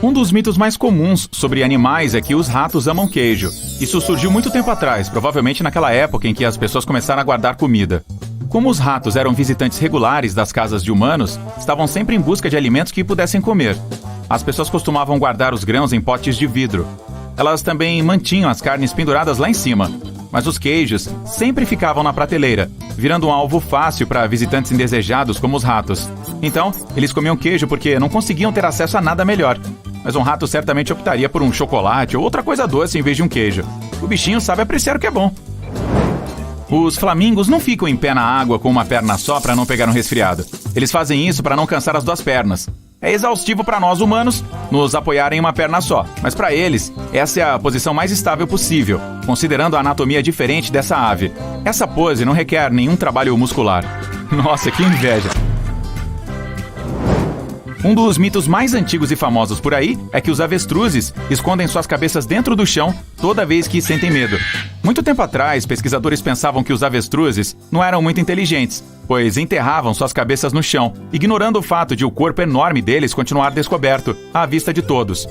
Um dos mitos mais comuns sobre animais é que os ratos amam queijo. Isso surgiu muito tempo atrás, provavelmente naquela época em que as pessoas começaram a guardar comida. Como os ratos eram visitantes regulares das casas de humanos, estavam sempre em busca de alimentos que pudessem comer. As pessoas costumavam guardar os grãos em potes de vidro. Elas também mantinham as carnes penduradas lá em cima. Mas os queijos sempre ficavam na prateleira, virando um alvo fácil para visitantes indesejados como os ratos. Então, eles comiam queijo porque não conseguiam ter acesso a nada melhor. Mas um rato certamente optaria por um chocolate ou outra coisa doce em vez de um queijo. O bichinho sabe apreciar o que é bom. Os flamingos não ficam em pé na água com uma perna só para não pegar um resfriado. Eles fazem isso para não cansar as duas pernas. É exaustivo para nós humanos nos apoiar em uma perna só, mas para eles, essa é a posição mais estável possível, considerando a anatomia diferente dessa ave. Essa pose não requer nenhum trabalho muscular. Nossa, que inveja! Um dos mitos mais antigos e famosos por aí é que os avestruzes escondem suas cabeças dentro do chão toda vez que sentem medo. Muito tempo atrás, pesquisadores pensavam que os avestruzes não eram muito inteligentes, pois enterravam suas cabeças no chão, ignorando o fato de o corpo enorme deles continuar descoberto, à vista de todos.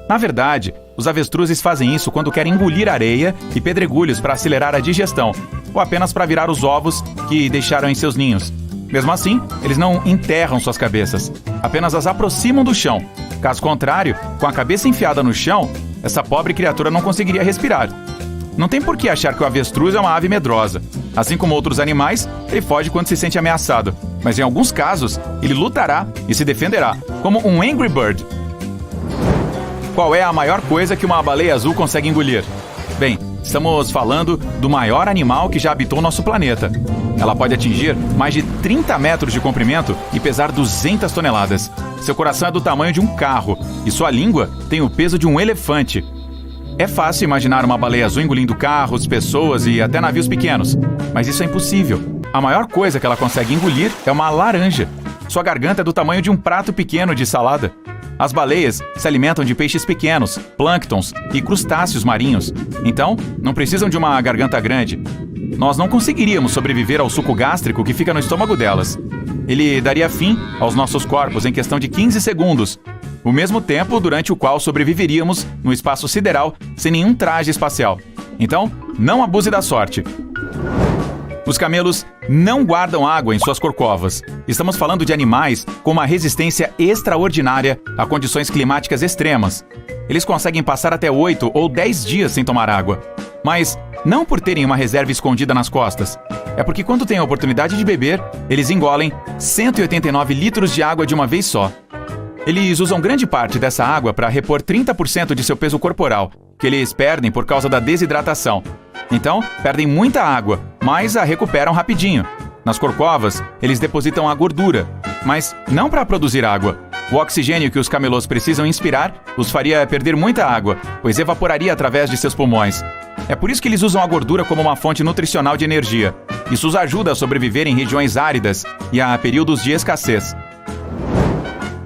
Na verdade, os avestruzes fazem isso quando querem engolir areia e pedregulhos para acelerar a digestão, ou apenas para virar os ovos que deixaram em seus ninhos. Mesmo assim, eles não enterram suas cabeças, apenas as aproximam do chão. Caso contrário, com a cabeça enfiada no chão, essa pobre criatura não conseguiria respirar. Não tem por que achar que o avestruz é uma ave medrosa. Assim como outros animais, ele foge quando se sente ameaçado. Mas em alguns casos, ele lutará e se defenderá, como um Angry Bird. Qual é a maior coisa que uma baleia azul consegue engolir? Bem, estamos falando do maior animal que já habitou nosso planeta. Ela pode atingir mais de 30 metros de comprimento e pesar 200 toneladas. Seu coração é do tamanho de um carro e sua língua tem o peso de um elefante. É fácil imaginar uma baleia azul engolindo carros, pessoas e até navios pequenos, mas isso é impossível. A maior coisa que ela consegue engolir é uma laranja. Sua garganta é do tamanho de um prato pequeno de salada. As baleias se alimentam de peixes pequenos, plânctons e crustáceos marinhos. Então, não precisam de uma garganta grande. Nós não conseguiríamos sobreviver ao suco gástrico que fica no estômago delas. Ele daria fim aos nossos corpos em questão de 15 segundos, o mesmo tempo durante o qual sobreviveríamos no espaço sideral sem nenhum traje espacial. Então, não abuse da sorte. Os camelos não guardam água em suas corcovas. Estamos falando de animais com uma resistência extraordinária a condições climáticas extremas. Eles conseguem passar até 8 ou 10 dias sem tomar água. Mas não por terem uma reserva escondida nas costas. É porque quando têm a oportunidade de beber, eles engolem 189 litros de água de uma vez só. Eles usam grande parte dessa água para repor 30% de seu peso corporal, que eles perdem por causa da desidratação. Então, perdem muita água, mas a recuperam rapidinho. Nas corcovas, eles depositam a gordura, mas não para produzir água. O oxigênio que os camelôs precisam inspirar os faria perder muita água, pois evaporaria através de seus pulmões. É por isso que eles usam a gordura como uma fonte nutricional de energia. Isso os ajuda a sobreviver em regiões áridas e a períodos de escassez.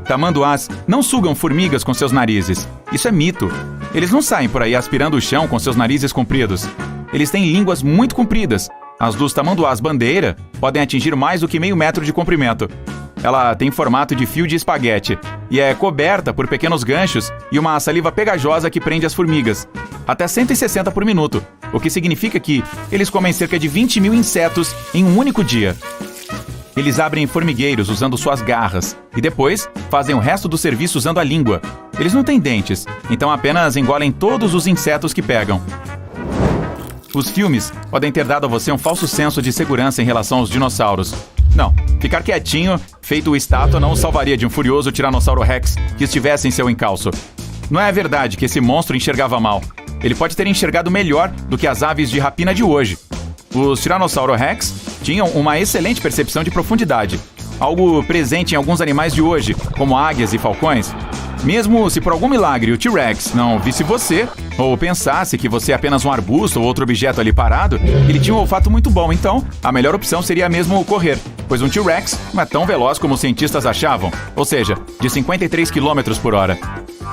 Tamanduás não sugam formigas com seus narizes. Isso é mito. Eles não saem por aí aspirando o chão com seus narizes compridos. Eles têm línguas muito compridas. As dos tamanduás bandeira podem atingir mais do que meio metro de comprimento. Ela tem formato de fio de espaguete e é coberta por pequenos ganchos e uma saliva pegajosa que prende as formigas. Até 160 por minuto, o que significa que eles comem cerca de 20 mil insetos em um único dia. Eles abrem formigueiros usando suas garras e depois fazem o resto do serviço usando a língua. Eles não têm dentes, então apenas engolem todos os insetos que pegam. Os filmes podem ter dado a você um falso senso de segurança em relação aos dinossauros. Não, ficar quietinho, feito estátua, não o salvaria de um furioso Tiranossauro Rex que estivesse em seu encalço. Não é verdade que esse monstro enxergava mal. Ele pode ter enxergado melhor do que as aves de rapina de hoje. Os Tiranossauro Rex tinham uma excelente percepção de profundidade, algo presente em alguns animais de hoje, como águias e falcões. Mesmo se por algum milagre o T-Rex não visse você, ou pensasse que você é apenas um arbusto ou outro objeto ali parado, ele tinha um olfato muito bom, então a melhor opção seria mesmo correr, pois um T-Rex não é tão veloz como os cientistas achavam, ou seja, de 53 km por hora.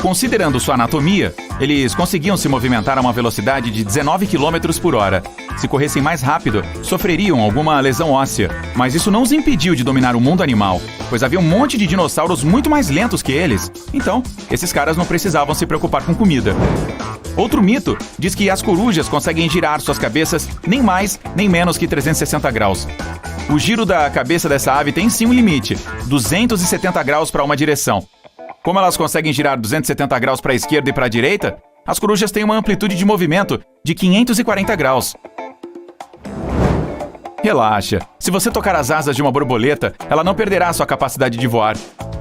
Considerando sua anatomia, eles conseguiam se movimentar a uma velocidade de 19 km por hora. Se corressem mais rápido, sofreriam alguma lesão óssea, mas isso não os impediu de dominar o mundo animal, pois havia um monte de dinossauros muito mais lentos que eles. Então, esses caras não precisavam se preocupar com comida. Outro mito diz que as corujas conseguem girar suas cabeças nem mais nem menos que 360 graus. O giro da cabeça dessa ave tem sim um limite, 270 graus para uma direção. Como elas conseguem girar 270 graus para a esquerda e para a direita, as corujas têm uma amplitude de movimento de 540 graus. Relaxa, se você tocar as asas de uma borboleta, ela não perderá sua capacidade de voar.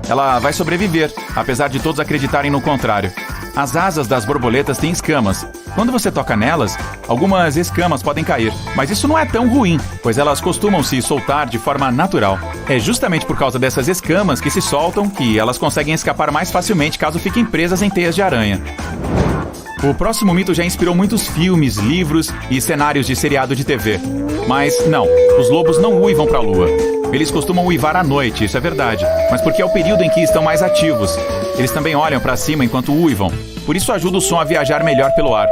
Ela vai sobreviver, apesar de todos acreditarem no contrário. As asas das borboletas têm escamas. Quando você toca nelas, algumas escamas podem cair, mas isso não é tão ruim, pois elas costumam se soltar de forma natural. É justamente por causa dessas escamas que se soltam que elas conseguem escapar mais facilmente caso fiquem presas em teias de aranha. O próximo mito já inspirou muitos filmes, livros e cenários de seriado de TV. Mas não, os lobos não uivam para a lua. Eles costumam uivar à noite, isso é verdade, mas porque é o período em que estão mais ativos. Eles também olham para cima enquanto uivam, por isso ajuda o som a viajar melhor pelo ar.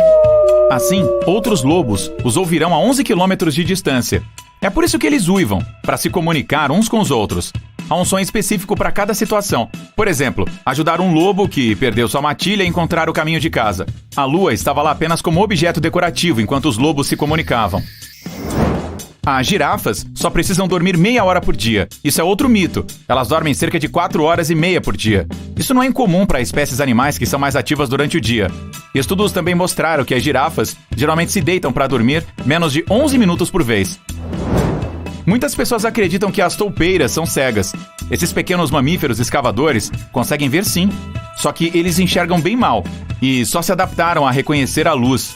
Assim, outros lobos os ouvirão a 11 km de distância. É por isso que eles uivam, para se comunicar uns com os outros. Há um som específico para cada situação. Por exemplo, ajudar um lobo que perdeu sua matilha a encontrar o caminho de casa. A lua estava lá apenas como objeto decorativo enquanto os lobos se comunicavam. As girafas só precisam dormir meia hora por dia. Isso é outro mito. Elas dormem cerca de 4 horas e meia por dia. Isso não é incomum para espécies animais que são mais ativas durante o dia. Estudos também mostraram que as girafas geralmente se deitam para dormir menos de 11 minutos por vez. Muitas pessoas acreditam que as toupeiras são cegas. Esses pequenos mamíferos escavadores conseguem ver sim, só que eles enxergam bem mal e só se adaptaram a reconhecer a luz.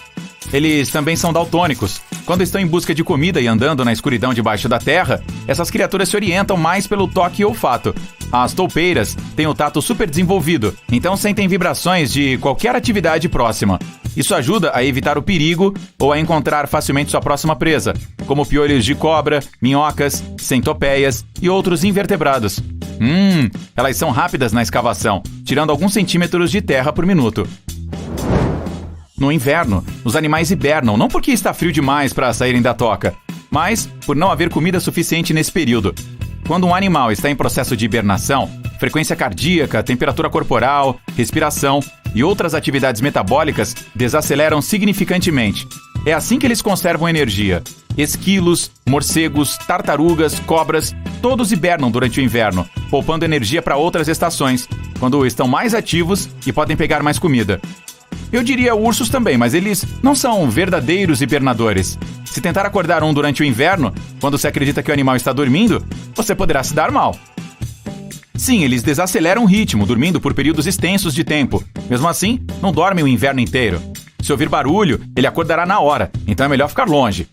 Eles também são daltônicos. Quando estão em busca de comida e andando na escuridão debaixo da terra, essas criaturas se orientam mais pelo toque e olfato. As toupeiras têm o tato super desenvolvido, então sentem vibrações de qualquer atividade próxima. Isso ajuda a evitar o perigo ou a encontrar facilmente sua próxima presa, como piolhos de cobra, minhocas, centopeias e outros invertebrados. Elas são rápidas na escavação, tirando alguns centímetros de terra por minuto. No inverno, os animais hibernam não porque está frio demais para saírem da toca, mas por não haver comida suficiente nesse período. Quando um animal está em processo de hibernação, frequência cardíaca, temperatura corporal, respiração e outras atividades metabólicas desaceleram significantemente. É assim que eles conservam energia. Esquilos, morcegos, tartarugas, cobras, todos hibernam durante o inverno, poupando energia para outras estações, quando estão mais ativos e podem pegar mais comida. Eu diria ursos também, mas eles não são verdadeiros hibernadores. Se tentar acordar um durante o inverno, quando se acredita que o animal está dormindo, você poderá se dar mal. Sim, eles desaceleram o ritmo, dormindo por períodos extensos de tempo. Mesmo assim, não dormem o inverno inteiro. Se ouvir barulho, ele acordará na hora, então é melhor ficar longe.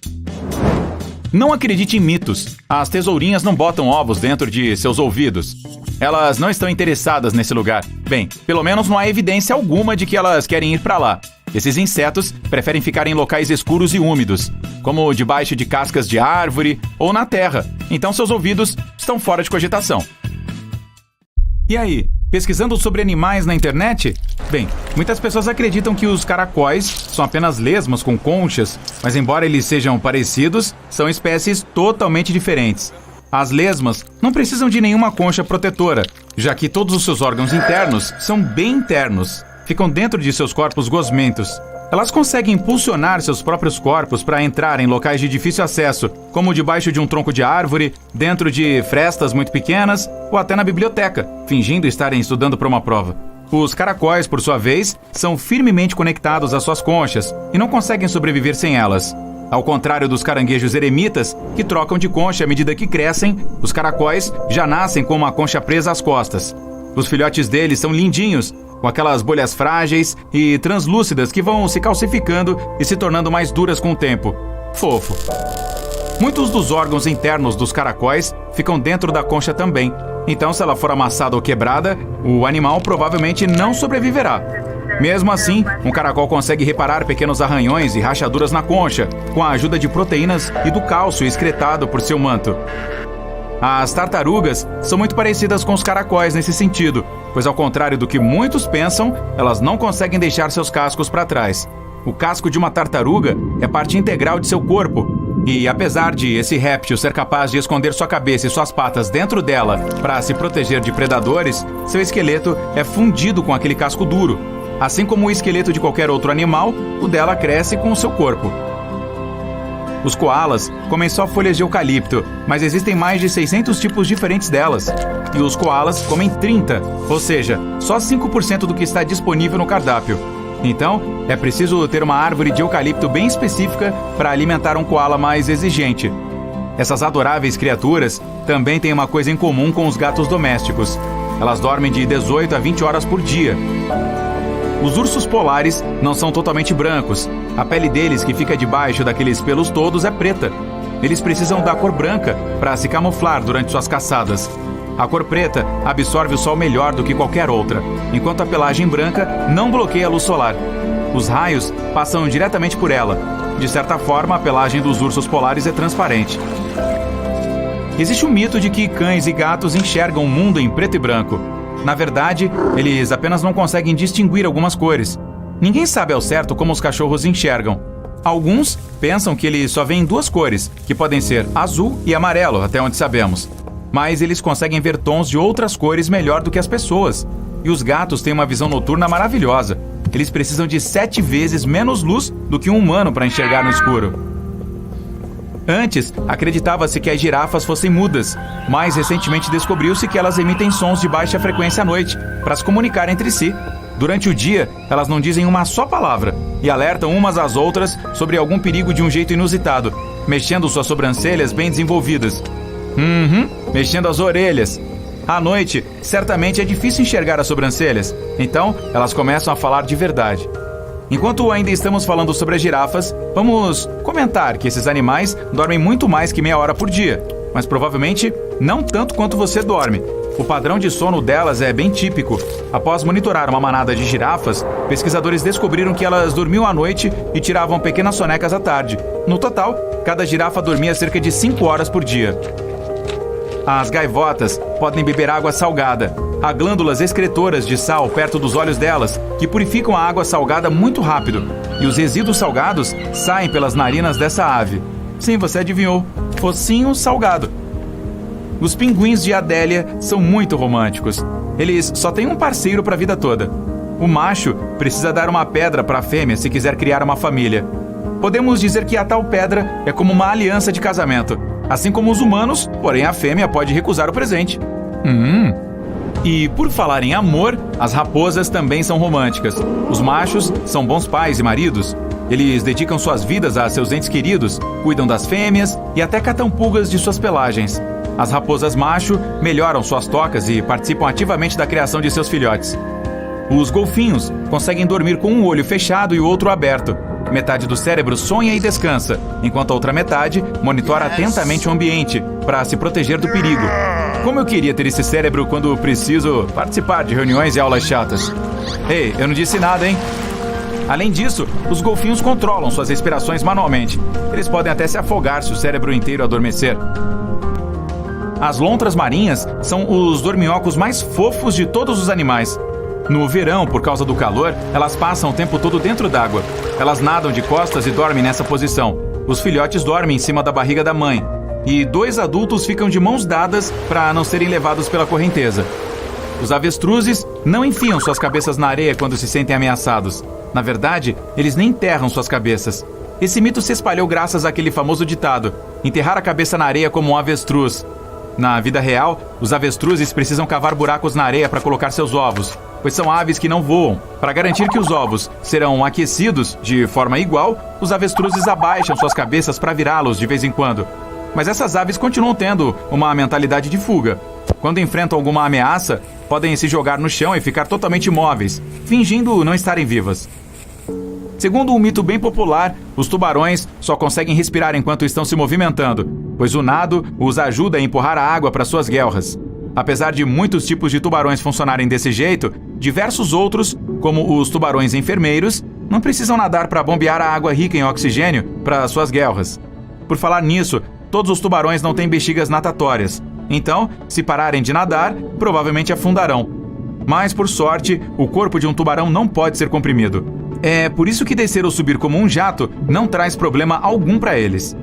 Não acredite em mitos. As tesourinhas não botam ovos dentro de seus ouvidos. Elas não estão interessadas nesse lugar. Bem, pelo menos não há evidência alguma de que elas querem ir para lá. Esses insetos preferem ficar em locais escuros e úmidos, como debaixo de cascas de árvore ou na terra. Então seus ouvidos estão fora de cogitação. E aí, pesquisando sobre animais na internet? Bem, muitas pessoas acreditam que os caracóis são apenas lesmas com conchas, mas embora eles sejam parecidos, são espécies totalmente diferentes. As lesmas não precisam de nenhuma concha protetora, já que todos os seus órgãos internos são bem internos, ficam dentro de seus corpos gosmentos. Elas conseguem impulsionar seus próprios corpos para entrar em locais de difícil acesso, como debaixo de um tronco de árvore, dentro de frestas muito pequenas ou até na biblioteca, fingindo estarem estudando para uma prova. Os caracóis, por sua vez, são firmemente conectados às suas conchas e não conseguem sobreviver sem elas. Ao contrário dos caranguejos eremitas, que trocam de concha à medida que crescem, os caracóis já nascem com uma concha presa às costas. Os filhotes deles são lindinhos, com aquelas bolhas frágeis e translúcidas que vão se calcificando e se tornando mais duras com o tempo. Fofo. Muitos dos órgãos internos dos caracóis ficam dentro da concha também. Então, se ela for amassada ou quebrada, o animal provavelmente não sobreviverá. Mesmo assim, um caracol consegue reparar pequenos arranhões e rachaduras na concha, com a ajuda de proteínas e do cálcio excretado por seu manto. As tartarugas são muito parecidas com os caracóis nesse sentido, pois ao contrário do que muitos pensam, elas não conseguem deixar seus cascos para trás. O casco de uma tartaruga é parte integral de seu corpo, e apesar de esse réptil ser capaz de esconder sua cabeça e suas patas dentro dela para se proteger de predadores, seu esqueleto é fundido com aquele casco duro. Assim como o esqueleto de qualquer outro animal, o dela cresce com o seu corpo. Os coalas comem só folhas de eucalipto, mas existem mais de 600 tipos diferentes delas. E os coalas comem 30, ou seja, só 5% do que está disponível no cardápio. Então, é preciso ter uma árvore de eucalipto bem específica para alimentar um coala mais exigente. Essas adoráveis criaturas também têm uma coisa em comum com os gatos domésticos. Elas dormem de 18 a 20 horas por dia. Os ursos polares não são totalmente brancos. A pele deles, que fica debaixo daqueles pelos todos, é preta. Eles precisam da cor branca para se camuflar durante suas caçadas. A cor preta absorve o sol melhor do que qualquer outra, enquanto a pelagem branca não bloqueia a luz solar. Os raios passam diretamente por ela. De certa forma, a pelagem dos ursos polares é transparente. Existe um mito de que cães e gatos enxergam o mundo em preto e branco. Na verdade, eles apenas não conseguem distinguir algumas cores. Ninguém sabe ao certo como os cachorros enxergam. Alguns pensam que eles só veem duas cores, que podem ser azul e amarelo, até onde sabemos. Mas eles conseguem ver tons de outras cores melhor do que as pessoas. E os gatos têm uma visão noturna maravilhosa. Eles precisam de 7 vezes menos luz do que um humano para enxergar no escuro. Antes, acreditava-se que as girafas fossem mudas. Mais recentemente descobriu-se que elas emitem sons de baixa frequência à noite, para se comunicar entre si. Durante o dia, elas não dizem uma só palavra e alertam umas às outras sobre algum perigo de um jeito inusitado, mexendo suas sobrancelhas bem desenvolvidas. Mexendo as orelhas. À noite, certamente é difícil enxergar as sobrancelhas, então elas começam a falar de verdade. Enquanto ainda estamos falando sobre as girafas, vamos comentar que esses animais dormem muito mais que meia hora por dia, mas provavelmente não tanto quanto você dorme. O padrão de sono delas é bem típico. Após monitorar uma manada de girafas, pesquisadores descobriram que elas dormiam à noite e tiravam pequenas sonecas à tarde. No total, cada girafa dormia cerca de 5 horas por dia. As gaivotas podem beber água salgada. Há glândulas excretoras de sal perto dos olhos delas, que purificam a água salgada muito rápido. E os resíduos salgados saem pelas narinas dessa ave. Sim, você adivinhou. Focinho salgado. Os pinguins de Adélia são muito românticos. Eles só têm um parceiro para a vida toda. O macho precisa dar uma pedra para a fêmea se quiser criar uma família. Podemos dizer que a tal pedra é como uma aliança de casamento. Assim como os humanos, porém a fêmea pode recusar o presente. E por falar em amor, as raposas também são românticas. Os machos são bons pais e maridos. Eles dedicam suas vidas a seus entes queridos, cuidam das fêmeas e até catam pulgas de suas pelagens. As raposas macho melhoram suas tocas e participam ativamente da criação de seus filhotes. Os golfinhos conseguem dormir com um olho fechado e o outro aberto. Metade do cérebro sonha e descansa, enquanto a outra metade monitora atentamente o ambiente para se proteger do perigo. Como eu queria ter esse cérebro quando preciso participar de reuniões e aulas chatas. Ei, eu não disse nada, hein? Além disso, os golfinhos controlam suas respirações manualmente. Eles podem até se afogar se o cérebro inteiro adormecer. As lontras marinhas são os dorminhocos mais fofos de todos os animais. No verão, por causa do calor, elas passam o tempo todo dentro d'água. Elas nadam de costas e dormem nessa posição. Os filhotes dormem em cima da barriga da mãe. E 2 adultos ficam de mãos dadas para não serem levados pela correnteza. Os avestruzes não enfiam suas cabeças na areia quando se sentem ameaçados. Na verdade, eles nem enterram suas cabeças. Esse mito se espalhou graças àquele famoso ditado: enterrar a cabeça na areia como um avestruz. Na vida real, os avestruzes precisam cavar buracos na areia para colocar seus ovos, pois são aves que não voam. Para garantir que os ovos serão aquecidos de forma igual, os avestruzes abaixam suas cabeças para virá-los de vez em quando. Mas essas aves continuam tendo uma mentalidade de fuga. Quando enfrentam alguma ameaça, podem se jogar no chão e ficar totalmente imóveis, fingindo não estarem vivas. Segundo um mito bem popular, os tubarões só conseguem respirar enquanto estão se movimentando, pois o nado os ajuda a empurrar a água para suas guelras. Apesar de muitos tipos de tubarões funcionarem desse jeito, diversos outros, como os tubarões enfermeiros, não precisam nadar para bombear a água rica em oxigênio para suas guelras. Por falar nisso, todos os tubarões não têm bexigas natatórias. Então, se pararem de nadar, provavelmente afundarão. Mas, por sorte, o corpo de um tubarão não pode ser comprimido. É por isso que descer ou subir como um jato não traz problema algum para eles.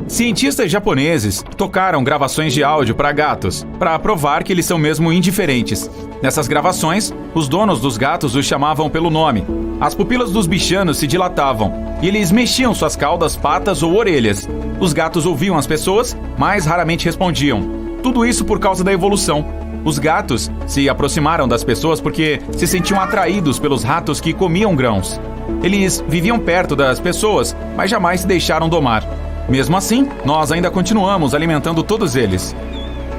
Cientistas japoneses tocaram gravações de áudio para gatos, para provar que eles são mesmo indiferentes. Nessas gravações, os donos dos gatos os chamavam pelo nome. As pupilas dos bichanos se dilatavam e eles mexiam suas caudas, patas ou orelhas. Os gatos ouviam as pessoas, mas raramente respondiam. Tudo isso por causa da evolução. Os gatos se aproximaram das pessoas porque se sentiam atraídos pelos ratos que comiam grãos. Eles viviam perto das pessoas, mas jamais se deixaram domar. Mesmo assim, nós ainda continuamos alimentando todos eles.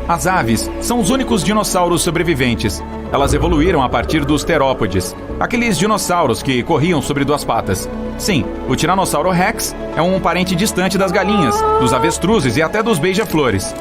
As aves são os únicos dinossauros sobreviventes. Elas evoluíram a partir dos terópodes, aqueles dinossauros que corriam sobre duas patas. Sim, o Tiranossauro Rex é um parente distante das galinhas, dos avestruzes e até dos beija-flores.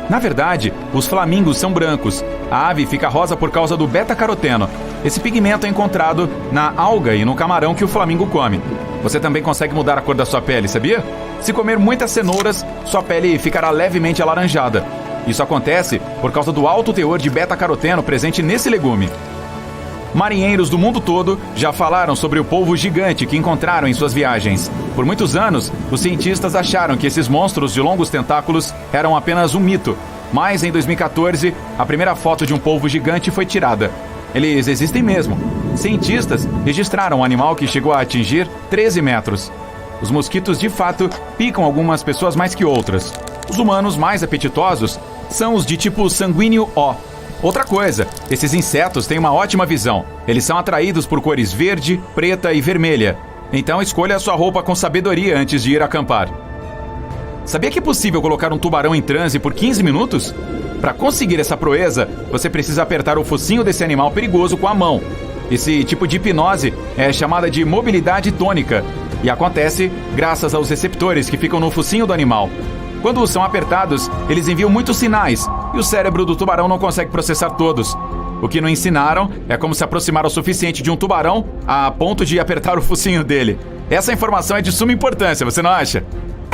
Na verdade, os flamingos são brancos. A ave fica rosa por causa do beta-caroteno. Esse pigmento é encontrado na alga e no camarão que o flamingo come. Você também consegue mudar a cor da sua pele, sabia? Se comer muitas cenouras, sua pele ficará levemente alaranjada. Isso acontece por causa do alto teor de beta-caroteno presente nesse legume. Marinheiros do mundo todo já falaram sobre o polvo gigante que encontraram em suas viagens. Por muitos anos, os cientistas acharam que esses monstros de longos tentáculos eram apenas um mito. Mas em 2014, a primeira foto de um polvo gigante foi tirada. Eles existem mesmo. Cientistas registraram um animal que chegou a atingir 13 metros. Os mosquitos, de fato, picam algumas pessoas mais que outras. Os humanos mais apetitosos são os de tipo sanguíneo O. Outra coisa, esses insetos têm uma ótima visão. Eles são atraídos por cores verde, preta e vermelha. Então escolha a sua roupa com sabedoria antes de ir acampar. Sabia que é possível colocar um tubarão em transe por 15 minutos? Para conseguir essa proeza, você precisa apertar o focinho desse animal perigoso com a mão. Esse tipo de hipnose é chamada de mobilidade tônica e acontece graças aos receptores que ficam no focinho do animal. Quando são apertados, eles enviam muitos sinais e o cérebro do tubarão não consegue processar todos. O que não ensinaram é como se aproximar o suficiente de um tubarão a ponto de apertar o focinho dele. Essa informação é de suma importância, você não acha?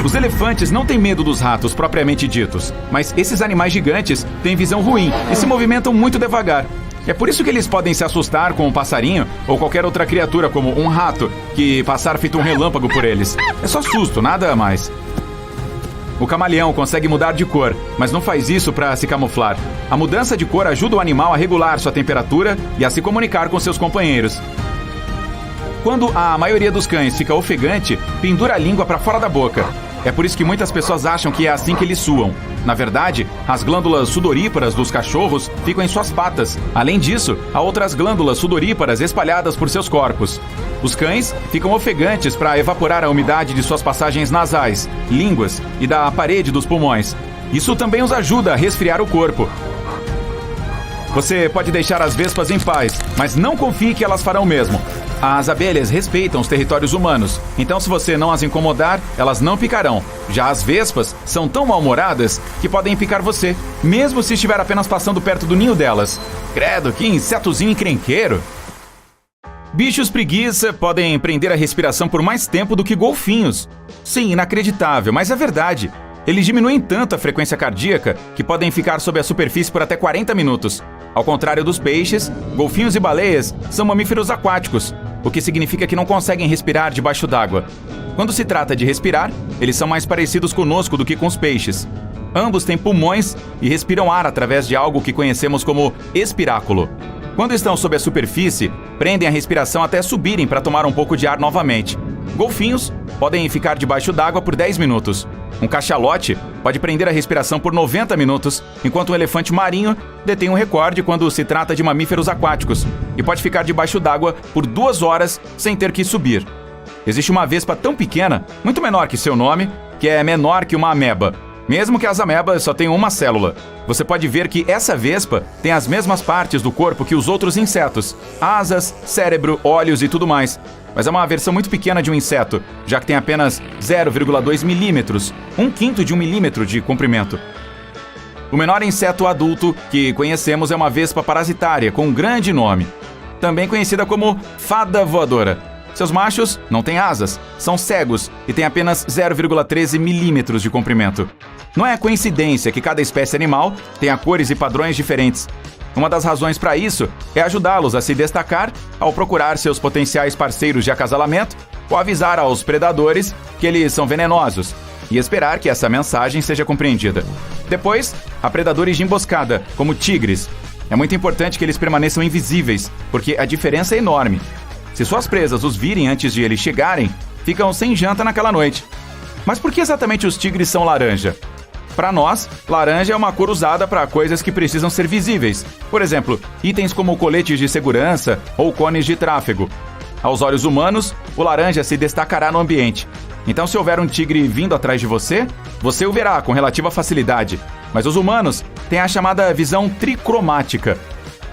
Os elefantes não têm medo dos ratos propriamente ditos, mas esses animais gigantes têm visão ruim e se movimentam muito devagar. É por isso que eles podem se assustar com um passarinho ou qualquer outra criatura como um rato que passar feito um relâmpago por eles. É só susto, nada mais. O camaleão consegue mudar de cor, mas não faz isso para se camuflar. A mudança de cor ajuda o animal a regular sua temperatura e a se comunicar com seus companheiros. Quando a maioria dos cães fica ofegante, pendura a língua para fora da boca. É por isso que muitas pessoas acham que é assim que eles suam. Na verdade, as glândulas sudoríparas dos cachorros ficam em suas patas. Além disso, há outras glândulas sudoríparas espalhadas por seus corpos. Os cães ficam ofegantes para evaporar a umidade de suas passagens nasais, línguas e da parede dos pulmões. Isso também os ajuda a resfriar o corpo. Você pode deixar as vespas em paz, mas não confie que elas farão o mesmo. As abelhas respeitam os territórios humanos, então se você não as incomodar, elas não picarão. Já as vespas são tão mal-humoradas que podem picar você, mesmo se estiver apenas passando perto do ninho delas. Credo, que insetozinho encrenqueiro! Bichos preguiça podem prender a respiração por mais tempo do que golfinhos. Sim, inacreditável, mas é verdade. Eles diminuem tanto a frequência cardíaca que podem ficar sob a superfície por até 40 minutos. Ao contrário dos peixes, golfinhos e baleias são mamíferos aquáticos, o que significa que não conseguem respirar debaixo d'água. Quando se trata de respirar, eles são mais parecidos conosco do que com os peixes. Ambos têm pulmões e respiram ar através de algo que conhecemos como espiráculo. Quando estão sob a superfície, prendem a respiração até subirem para tomar um pouco de ar novamente. Golfinhos podem ficar debaixo d'água por 10 minutos. Um cachalote pode prender a respiração por 90 minutos, enquanto um elefante marinho detém um recorde quando se trata de mamíferos aquáticos e pode ficar debaixo d'água por 2 horas sem ter que subir. Existe uma vespa tão pequena, muito menor que seu nome, que é menor que uma ameba, mesmo que as amebas só tenham uma célula. Você pode ver que essa vespa tem as mesmas partes do corpo que os outros insetos: asas, cérebro, olhos e tudo mais. Mas é uma versão muito pequena de um inseto, já que tem apenas 0,2 milímetros, 1/5 de 1 milímetro de comprimento. O menor inseto adulto que conhecemos é uma vespa parasitária com um grande nome, também conhecida como fada voadora. Seus machos não têm asas, são cegos e têm apenas 0,13 milímetros de comprimento. Não é coincidência que cada espécie animal tenha cores e padrões diferentes. Uma das razões para isso é ajudá-los a se destacar ao procurar seus potenciais parceiros de acasalamento ou avisar aos predadores que eles são venenosos e esperar que essa mensagem seja compreendida. Depois, há predadores de emboscada, como tigres. É muito importante que eles permaneçam invisíveis, porque a diferença é enorme. Se suas presas os virem antes de eles chegarem, ficam sem janta naquela noite. Mas por que exatamente os tigres são laranja? Para nós, laranja é uma cor usada para coisas que precisam ser visíveis. Por exemplo, itens como coletes de segurança ou cones de tráfego. Aos olhos humanos, o laranja se destacará no ambiente. Então, se houver um tigre vindo atrás de você, você o verá com relativa facilidade. Mas os humanos têm a chamada visão tricromática.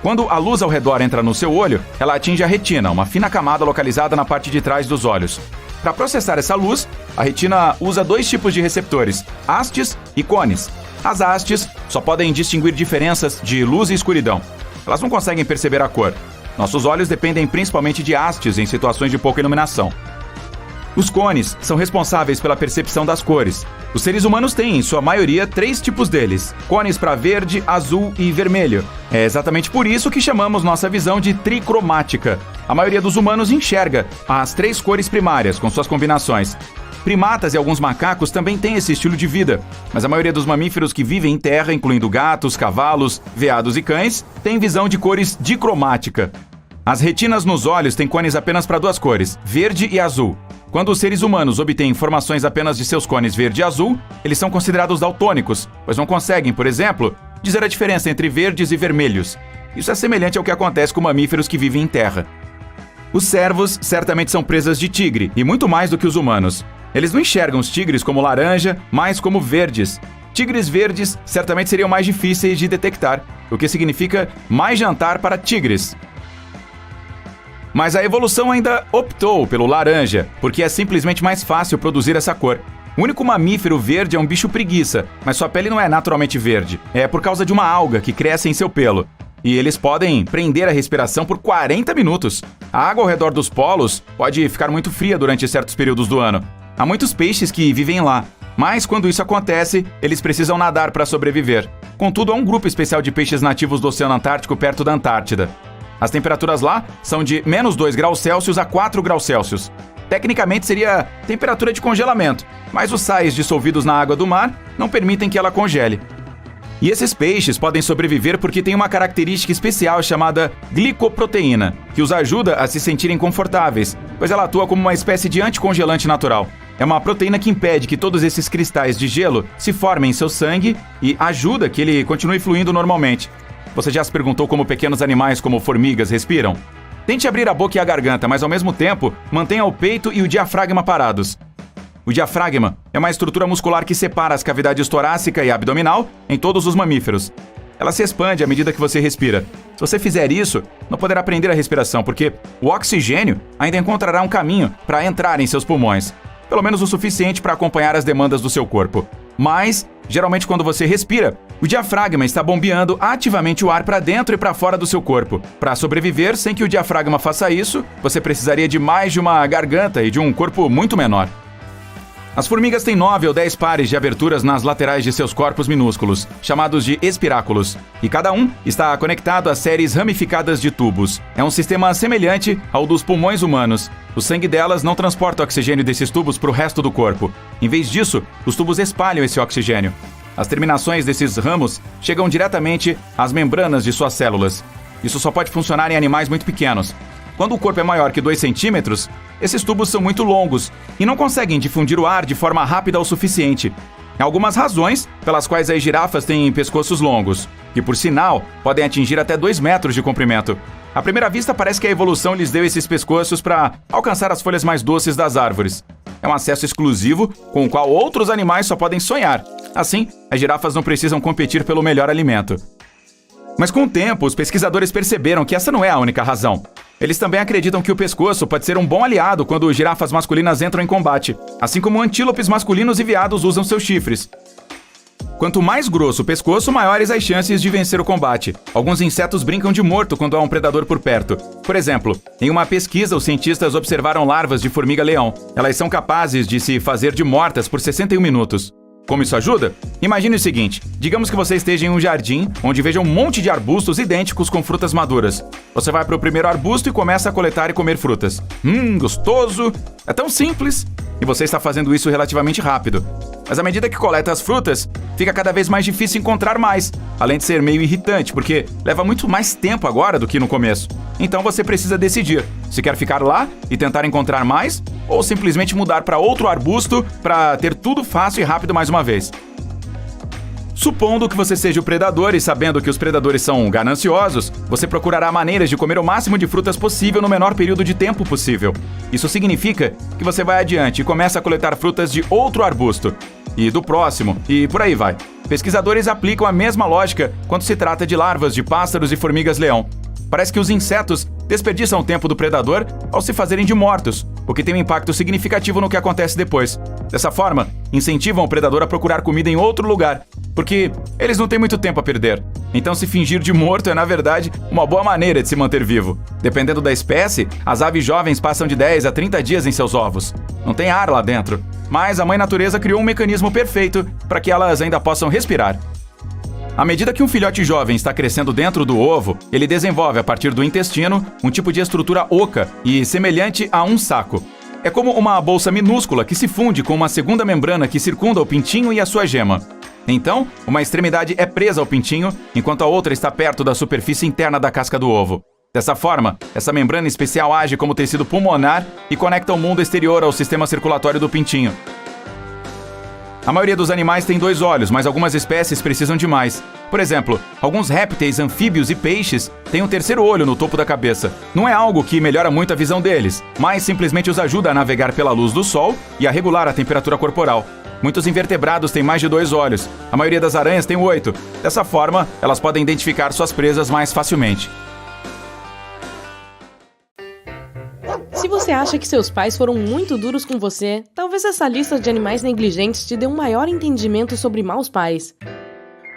Quando a luz ao redor entra no seu olho, ela atinge a retina, uma fina camada localizada na parte de trás dos olhos. Para processar essa luz, a retina usa dois tipos de receptores, hastes e cones. As hastes só podem distinguir diferenças de luz e escuridão. Elas não conseguem perceber a cor. Nossos olhos dependem principalmente de hastes em situações de pouca iluminação. Os cones são responsáveis pela percepção das cores. Os seres humanos têm, em sua maioria, 3 tipos deles: cones para verde, azul e vermelho. É exatamente por isso que chamamos nossa visão de tricromática. A maioria dos humanos enxerga as 3 cores primárias, com suas combinações. Primatas e alguns macacos também têm esse estilo de vida, mas a maioria dos mamíferos que vivem em terra, incluindo gatos, cavalos, veados e cães, tem visão de cores dicromática. As retinas nos olhos têm cones apenas para 2 cores, verde e azul. Quando os seres humanos obtêm informações apenas de seus cones verde e azul, eles são considerados daltônicos, pois não conseguem, por exemplo, dizer a diferença entre verdes e vermelhos. Isso é semelhante ao que acontece com mamíferos que vivem em terra. Os cervos certamente são presas de tigre, e muito mais do que os humanos. Eles não enxergam os tigres como laranja, mas como verdes. Tigres verdes certamente seriam mais difíceis de detectar, o que significa mais jantar para tigres. Mas a evolução ainda optou pelo laranja, porque é simplesmente mais fácil produzir essa cor. O único mamífero verde é um bicho preguiça, mas sua pele não é naturalmente verde. É por causa de uma alga que cresce em seu pelo. E eles podem prender a respiração por 40 minutos. A água ao redor dos polos pode ficar muito fria durante certos períodos do ano. Há muitos peixes que vivem lá, mas quando isso acontece, eles precisam nadar para sobreviver. Contudo, há um grupo especial de peixes nativos do Oceano Antártico perto da Antártida. As temperaturas lá são de menos 2 graus Celsius a 4 graus Celsius. Tecnicamente seria temperatura de congelamento, mas os sais dissolvidos na água do mar não permitem que ela congele. E esses peixes podem sobreviver porque têm uma característica especial chamada glicoproteína, que os ajuda a se sentirem confortáveis, pois ela atua como uma espécie de anticongelante natural. É uma proteína que impede que todos esses cristais de gelo se formem em seu sangue e ajuda que ele continue fluindo normalmente. Você já se perguntou como pequenos animais como formigas respiram? Tente abrir a boca e a garganta, mas ao mesmo tempo mantenha o peito e o diafragma parados. O diafragma é uma estrutura muscular que separa as cavidades torácica e abdominal em todos os mamíferos. Ela se expande à medida que você respira. Se você fizer isso, não poderá prender a respiração, porque o oxigênio ainda encontrará um caminho para entrar em seus pulmões. Pelo menos o suficiente para acompanhar as demandas do seu corpo. Mas, geralmente quando você respira, o diafragma está bombeando ativamente o ar para dentro e para fora do seu corpo. Para sobreviver sem que o diafragma faça isso, você precisaria de mais de uma garganta e de um corpo muito menor. As formigas têm 9 ou 10 pares de aberturas nas laterais de seus corpos minúsculos, chamados de espiráculos, e cada um está conectado a séries ramificadas de tubos. É um sistema semelhante ao dos pulmões humanos. O sangue delas não transporta o oxigênio desses tubos para o resto do corpo. Em vez disso, os tubos espalham esse oxigênio. As terminações desses ramos chegam diretamente às membranas de suas células. Isso só pode funcionar em animais muito pequenos. Quando o corpo é maior que 2 centímetros, esses tubos são muito longos e não conseguem difundir o ar de forma rápida o suficiente. Há algumas razões pelas quais as girafas têm pescoços longos, que por sinal podem atingir até 2 metros de comprimento. À primeira vista parece que a evolução lhes deu esses pescoços para alcançar as folhas mais doces das árvores. É um acesso exclusivo com o qual outros animais só podem sonhar. Assim, as girafas não precisam competir pelo melhor alimento. Mas com o tempo, os pesquisadores perceberam que essa não é a única razão. Eles também acreditam que o pescoço pode ser um bom aliado quando girafas masculinas entram em combate, assim como antílopes masculinos e veados usam seus chifres. Quanto mais grosso o pescoço, maiores as chances de vencer o combate. Alguns insetos brincam de morto quando há um predador por perto. Por exemplo, em uma pesquisa, os cientistas observaram larvas de formiga-leão. Elas são capazes de se fazer de mortas por 61 minutos. Como isso ajuda? Imagine o seguinte, digamos que você esteja em um jardim onde veja um monte de arbustos idênticos com frutas maduras. Você vai para o primeiro arbusto e começa a coletar e comer frutas. Gostoso! É tão simples! E você está fazendo isso relativamente rápido. Mas à medida que coleta as frutas, fica cada vez mais difícil encontrar mais, além de ser meio irritante, porque leva muito mais tempo agora do que no começo. Então você precisa decidir se quer ficar lá e tentar encontrar mais, ou simplesmente mudar para outro arbusto para ter tudo fácil e rápido mais uma vez. Supondo que você seja o predador e sabendo que os predadores são gananciosos, você procurará maneiras de comer o máximo de frutas possível no menor período de tempo possível. Isso significa que você vai adiante e começa a coletar frutas de outro arbusto, e do próximo, e por aí vai. Pesquisadores aplicam a mesma lógica quando se trata de larvas de pássaros e formigas-leão. Parece que os insetos desperdiçam o tempo do predador ao se fazerem de mortos, o que tem um impacto significativo no que acontece depois. Dessa forma, incentivam o predador a procurar comida em outro lugar, porque eles não têm muito tempo a perder. Então, se fingir de morto é, na verdade, uma boa maneira de se manter vivo. Dependendo da espécie, as aves jovens passam de 10 a 30 dias em seus ovos. Não tem ar lá dentro, mas a mãe natureza criou um mecanismo perfeito para que elas ainda possam respirar. À medida que um filhote jovem está crescendo dentro do ovo, ele desenvolve, a partir do intestino, um tipo de estrutura oca e semelhante a um saco. É como uma bolsa minúscula que se funde com uma segunda membrana que circunda o pintinho e a sua gema. Então, uma extremidade é presa ao pintinho, enquanto a outra está perto da superfície interna da casca do ovo. Dessa forma, essa membrana especial age como tecido pulmonar e conecta o mundo exterior ao sistema circulatório do pintinho. A maioria dos animais tem 2 olhos, mas algumas espécies precisam de mais. Por exemplo, alguns répteis, anfíbios e peixes têm um terceiro olho no topo da cabeça. Não é algo que melhora muito a visão deles, mas simplesmente os ajuda a navegar pela luz do sol e a regular a temperatura corporal. Muitos invertebrados têm mais de 2 olhos. A maioria das aranhas tem 8. Dessa forma, elas podem identificar suas presas mais facilmente. Se você acha que seus pais foram muito duros com você, talvez essa lista de animais negligentes te dê um maior entendimento sobre maus pais.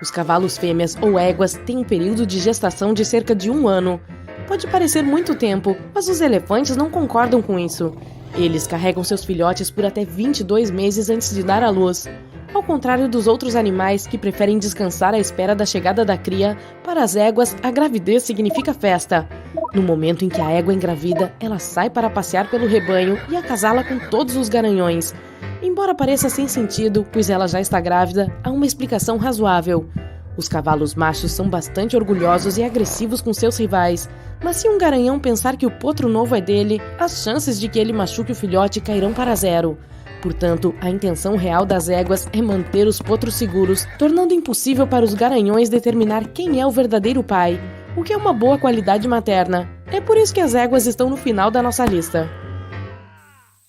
Os cavalos fêmeas ou éguas têm um período de gestação de cerca de 1 ano. Pode parecer muito tempo, mas os elefantes não concordam com isso. Eles carregam seus filhotes por até 22 meses antes de dar à luz. Ao contrário dos outros animais que preferem descansar à espera da chegada da cria, para as éguas a gravidez significa festa. No momento em que a égua engravida, ela sai para passear pelo rebanho e acasala com todos os garanhões. Embora pareça sem sentido, pois ela já está grávida, há uma explicação razoável. Os cavalos machos são bastante orgulhosos e agressivos com seus rivais, mas se um garanhão pensar que o potro novo é dele, as chances de que ele machuque o filhote cairão para 0. Portanto, a intenção real das éguas é manter os potros seguros, tornando impossível para os garanhões determinar quem é o verdadeiro pai, o que é uma boa qualidade materna. É por isso que as éguas estão no final da nossa lista.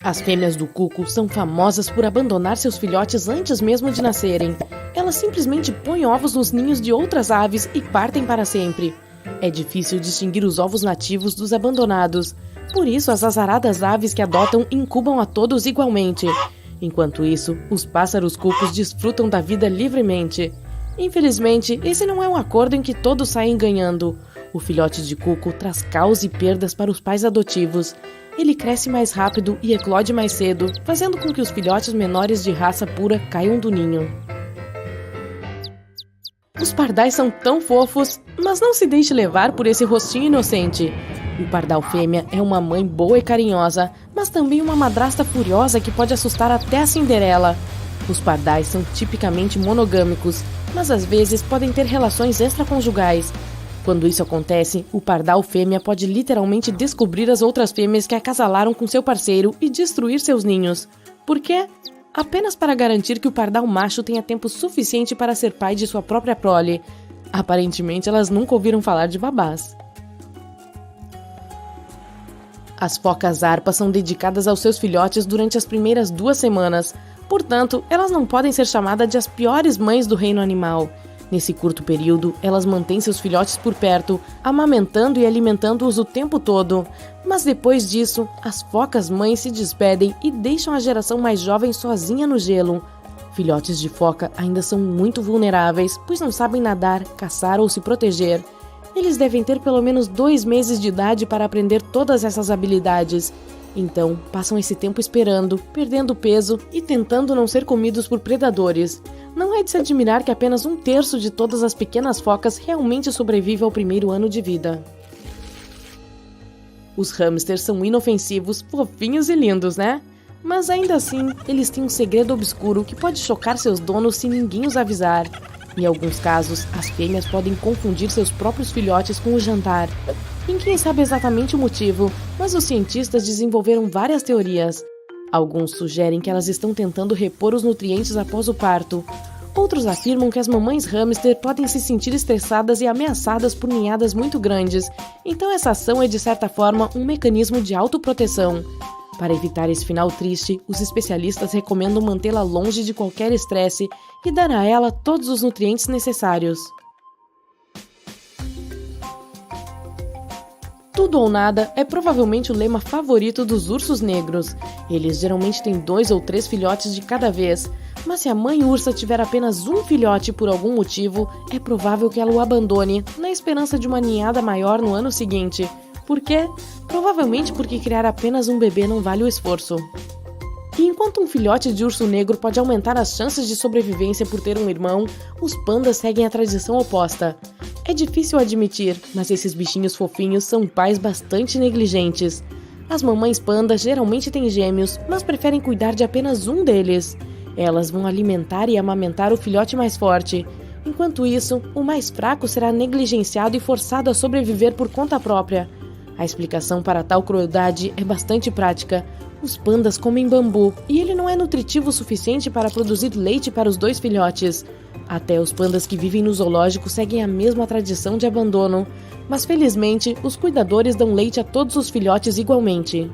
As fêmeas do cuco são famosas por abandonar seus filhotes antes mesmo de nascerem. Elas simplesmente põem ovos nos ninhos de outras aves e partem para sempre. É difícil distinguir os ovos nativos dos abandonados. Por isso, as azaradas aves que adotam incubam a todos igualmente. Enquanto isso, os pássaros cucos desfrutam da vida livremente. Infelizmente, esse não é um acordo em que todos saem ganhando. O filhote de cuco traz caos e perdas para os pais adotivos. Ele cresce mais rápido e eclode mais cedo, fazendo com que os filhotes menores de raça pura caiam do ninho. Os pardais são tão fofos, mas não se deixe levar por esse rostinho inocente. O pardal fêmea é uma mãe boa e carinhosa, mas também uma madrasta furiosa que pode assustar até a Cinderela. Os pardais são tipicamente monogâmicos, mas às vezes podem ter relações extraconjugais. Quando isso acontece, o pardal fêmea pode literalmente descobrir as outras fêmeas que acasalaram com seu parceiro e destruir seus ninhos. Por quê? Apenas para garantir que o pardal macho tenha tempo suficiente para ser pai de sua própria prole. Aparentemente, elas nunca ouviram falar de babás. As focas arpas são dedicadas aos seus filhotes durante as primeiras 2 semanas. Portanto, elas não podem ser chamadas de as piores mães do reino animal. Nesse curto período, elas mantêm seus filhotes por perto, amamentando e alimentando-os o tempo todo. Mas depois disso, as focas mães se despedem e deixam a geração mais jovem sozinha no gelo. Filhotes de foca ainda são muito vulneráveis, pois não sabem nadar, caçar ou se proteger. Eles devem ter pelo menos 2 meses de idade para aprender todas essas habilidades. Então, passam esse tempo esperando, perdendo peso e tentando não ser comidos por predadores. Não é de se admirar que apenas 1/3 de todas as pequenas focas realmente sobrevive ao primeiro ano de vida. Os hamsters são inofensivos, fofinhos e lindos, né? Mas ainda assim, eles têm um segredo obscuro que pode chocar seus donos se ninguém os avisar. Em alguns casos, as fêmeas podem confundir seus próprios filhotes com o jantar. Ninguém sabe exatamente o motivo, mas os cientistas desenvolveram várias teorias. Alguns sugerem que elas estão tentando repor os nutrientes após o parto. Outros afirmam que as mamães hamster podem se sentir estressadas e ameaçadas por ninhadas muito grandes, então essa ação é de certa forma um mecanismo de autoproteção. Para evitar esse final triste, os especialistas recomendam mantê-la longe de qualquer estresse e dar a ela todos os nutrientes necessários. Tudo ou nada é provavelmente o lema favorito dos ursos negros. Eles geralmente têm 2 ou 3 filhotes de cada vez, mas se a mãe ursa tiver apenas um filhote por algum motivo, é provável que ela o abandone, na esperança de uma ninhada maior no ano seguinte. Por quê? Provavelmente porque criar apenas um bebê não vale o esforço. E enquanto um filhote de urso negro pode aumentar as chances de sobrevivência por ter um irmão, os pandas seguem a tradição oposta. É difícil admitir, mas esses bichinhos fofinhos são pais bastante negligentes. As mamães pandas geralmente têm gêmeos, mas preferem cuidar de apenas um deles. Elas vão alimentar e amamentar o filhote mais forte. Enquanto isso, o mais fraco será negligenciado e forçado a sobreviver por conta própria. A explicação para tal crueldade é bastante prática. Os pandas comem bambu, e ele não é nutritivo o suficiente para produzir leite para os 2 filhotes. Até os pandas que vivem no zoológico seguem a mesma tradição de abandono, mas felizmente os cuidadores dão leite a todos os filhotes igualmente.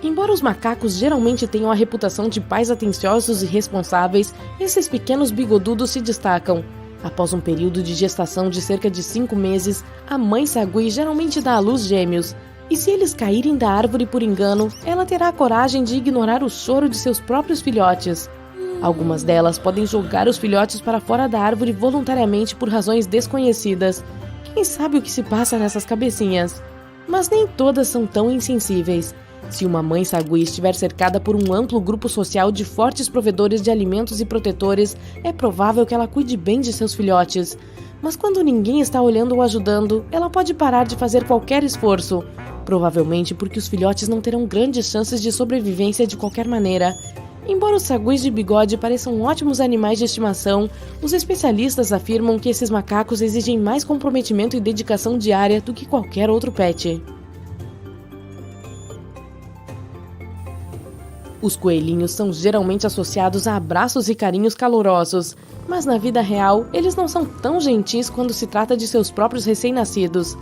Embora os macacos geralmente tenham a reputação de pais atenciosos e responsáveis, esses pequenos bigodudos se destacam. Após um período de gestação de cerca de 5 meses, a mãe sagui geralmente dá à luz gêmeos. E se eles caírem da árvore por engano, ela terá a coragem de ignorar o choro de seus próprios filhotes. Algumas delas podem jogar os filhotes para fora da árvore voluntariamente por razões desconhecidas. Quem sabe o que se passa nessas cabecinhas? Mas nem todas são tão insensíveis. Se uma mãe sagui estiver cercada por um amplo grupo social de fortes provedores de alimentos e protetores, é provável que ela cuide bem de seus filhotes. Mas quando ninguém está olhando ou ajudando, ela pode parar de fazer qualquer esforço. Provavelmente porque os filhotes não terão grandes chances de sobrevivência de qualquer maneira. Embora os saguis de bigode pareçam ótimos animais de estimação, os especialistas afirmam que esses macacos exigem mais comprometimento e dedicação diária do que qualquer outro pet. Os coelhinhos são geralmente associados a abraços e carinhos calorosos, mas na vida real, eles não são tão gentis quando se trata de seus próprios recém-nascidos.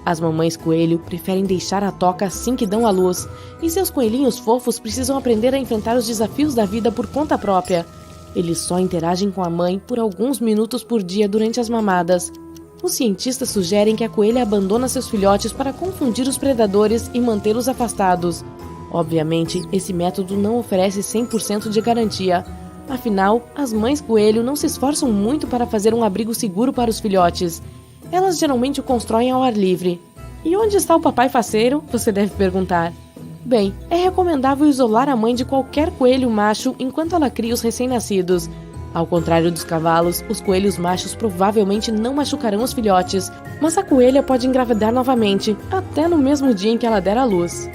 As mamães coelho preferem deixar a toca assim que dão à luz, e seus coelhinhos fofos precisam aprender a enfrentar os desafios da vida por conta própria. Eles só interagem com a mãe por alguns minutos por dia durante as mamadas. Os cientistas sugerem que a coelha abandona seus filhotes para confundir os predadores e mantê-los afastados. Obviamente, esse método não oferece 100% de garantia. Afinal, as mães coelho não se esforçam muito para fazer um abrigo seguro para os filhotes. Elas geralmente o constroem ao ar livre. E onde está o papai faceiro? Você deve perguntar. Bem, é recomendável isolar a mãe de qualquer coelho macho enquanto ela cria os recém-nascidos. Ao contrário dos cavalos, os coelhos machos provavelmente não machucarão os filhotes, mas a coelha pode engravidar novamente, até no mesmo dia em que ela der à luz.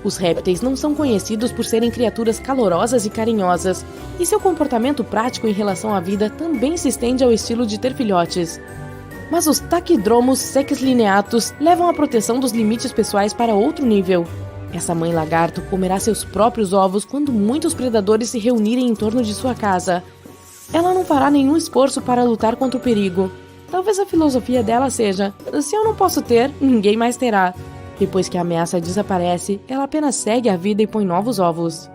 Os répteis não são conhecidos por serem criaturas calorosas e carinhosas, e seu comportamento prático em relação à vida também se estende ao estilo de ter filhotes. Mas os taquidromos sexlineatus levam a proteção dos limites pessoais para outro nível. Essa mãe lagarto comerá seus próprios ovos quando muitos predadores se reunirem em torno de sua casa. Ela não fará nenhum esforço para lutar contra o perigo. Talvez a filosofia dela seja: se eu não posso ter, ninguém mais terá. Depois que a ameaça desaparece, ela apenas segue a vida e põe novos ovos.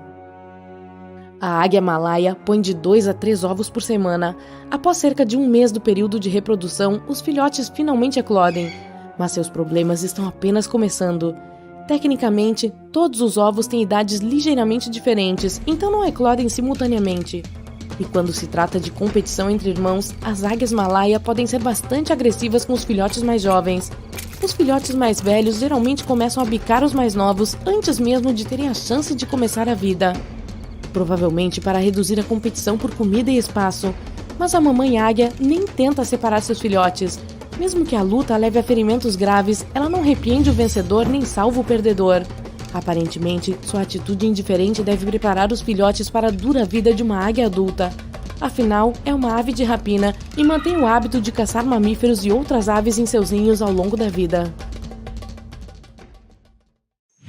A águia malaia põe de 2 a 3 ovos por semana. Após cerca de 1 mês do período de reprodução, os filhotes finalmente eclodem. Mas seus problemas estão apenas começando. Tecnicamente, todos os ovos têm idades ligeiramente diferentes, então não eclodem simultaneamente. E quando se trata de competição entre irmãos, as águias malaia podem ser bastante agressivas com os filhotes mais jovens. Os filhotes mais velhos geralmente começam a bicar os mais novos antes mesmo de terem a chance de começar a vida. Provavelmente para reduzir a competição por comida e espaço, mas a mamãe águia nem tenta separar seus filhotes. Mesmo que a luta leve a ferimentos graves, ela não repreende o vencedor nem salva o perdedor. Aparentemente, sua atitude indiferente deve preparar os filhotes para a dura vida de uma águia adulta. Afinal, é uma ave de rapina e mantém o hábito de caçar mamíferos e outras aves em seus ninhos ao longo da vida.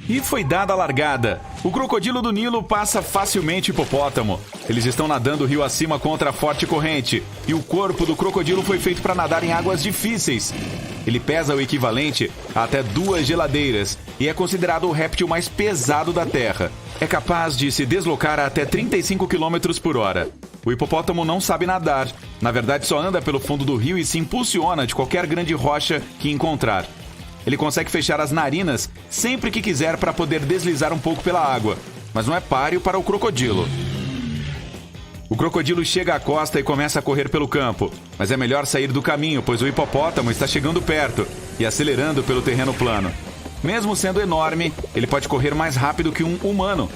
E foi dada a largada. O crocodilo do Nilo passa facilmente o hipopótamo. Eles estão nadando rio acima contra a forte corrente. E o corpo do crocodilo foi feito para nadar em águas difíceis. Ele pesa o equivalente a até 2 geladeiras e é considerado o réptil mais pesado da Terra. É capaz de se deslocar a até 35 km por hora. O hipopótamo não sabe nadar. Na verdade, só anda pelo fundo do rio e se impulsiona de qualquer grande rocha que encontrar. Ele consegue fechar as narinas sempre que quiser para poder deslizar um pouco pela água, mas não é páreo para o crocodilo. O crocodilo chega à costa e começa a correr pelo campo, mas é melhor sair do caminho, pois o hipopótamo está chegando perto e acelerando pelo terreno plano. Mesmo sendo enorme, ele pode correr mais rápido que um humano.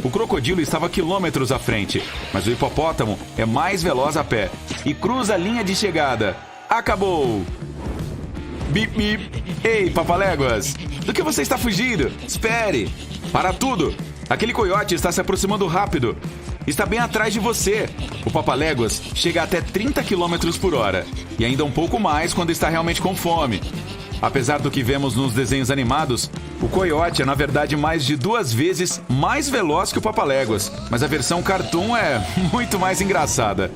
O crocodilo estava quilômetros à frente, mas o hipopótamo é mais veloz a pé e cruza a linha de chegada. Acabou! Bip, bip. Ei, papaléguas! Do que você está fugindo? Espere! Para tudo! Aquele coiote está se aproximando rápido. Está bem atrás de você. O papaléguas chega até 30 km por hora. E ainda um pouco mais quando está realmente com fome. Apesar do que vemos nos desenhos animados, o coiote é na verdade mais de 2 vezes mais veloz que o papaléguas. Mas a versão cartoon é muito mais engraçada.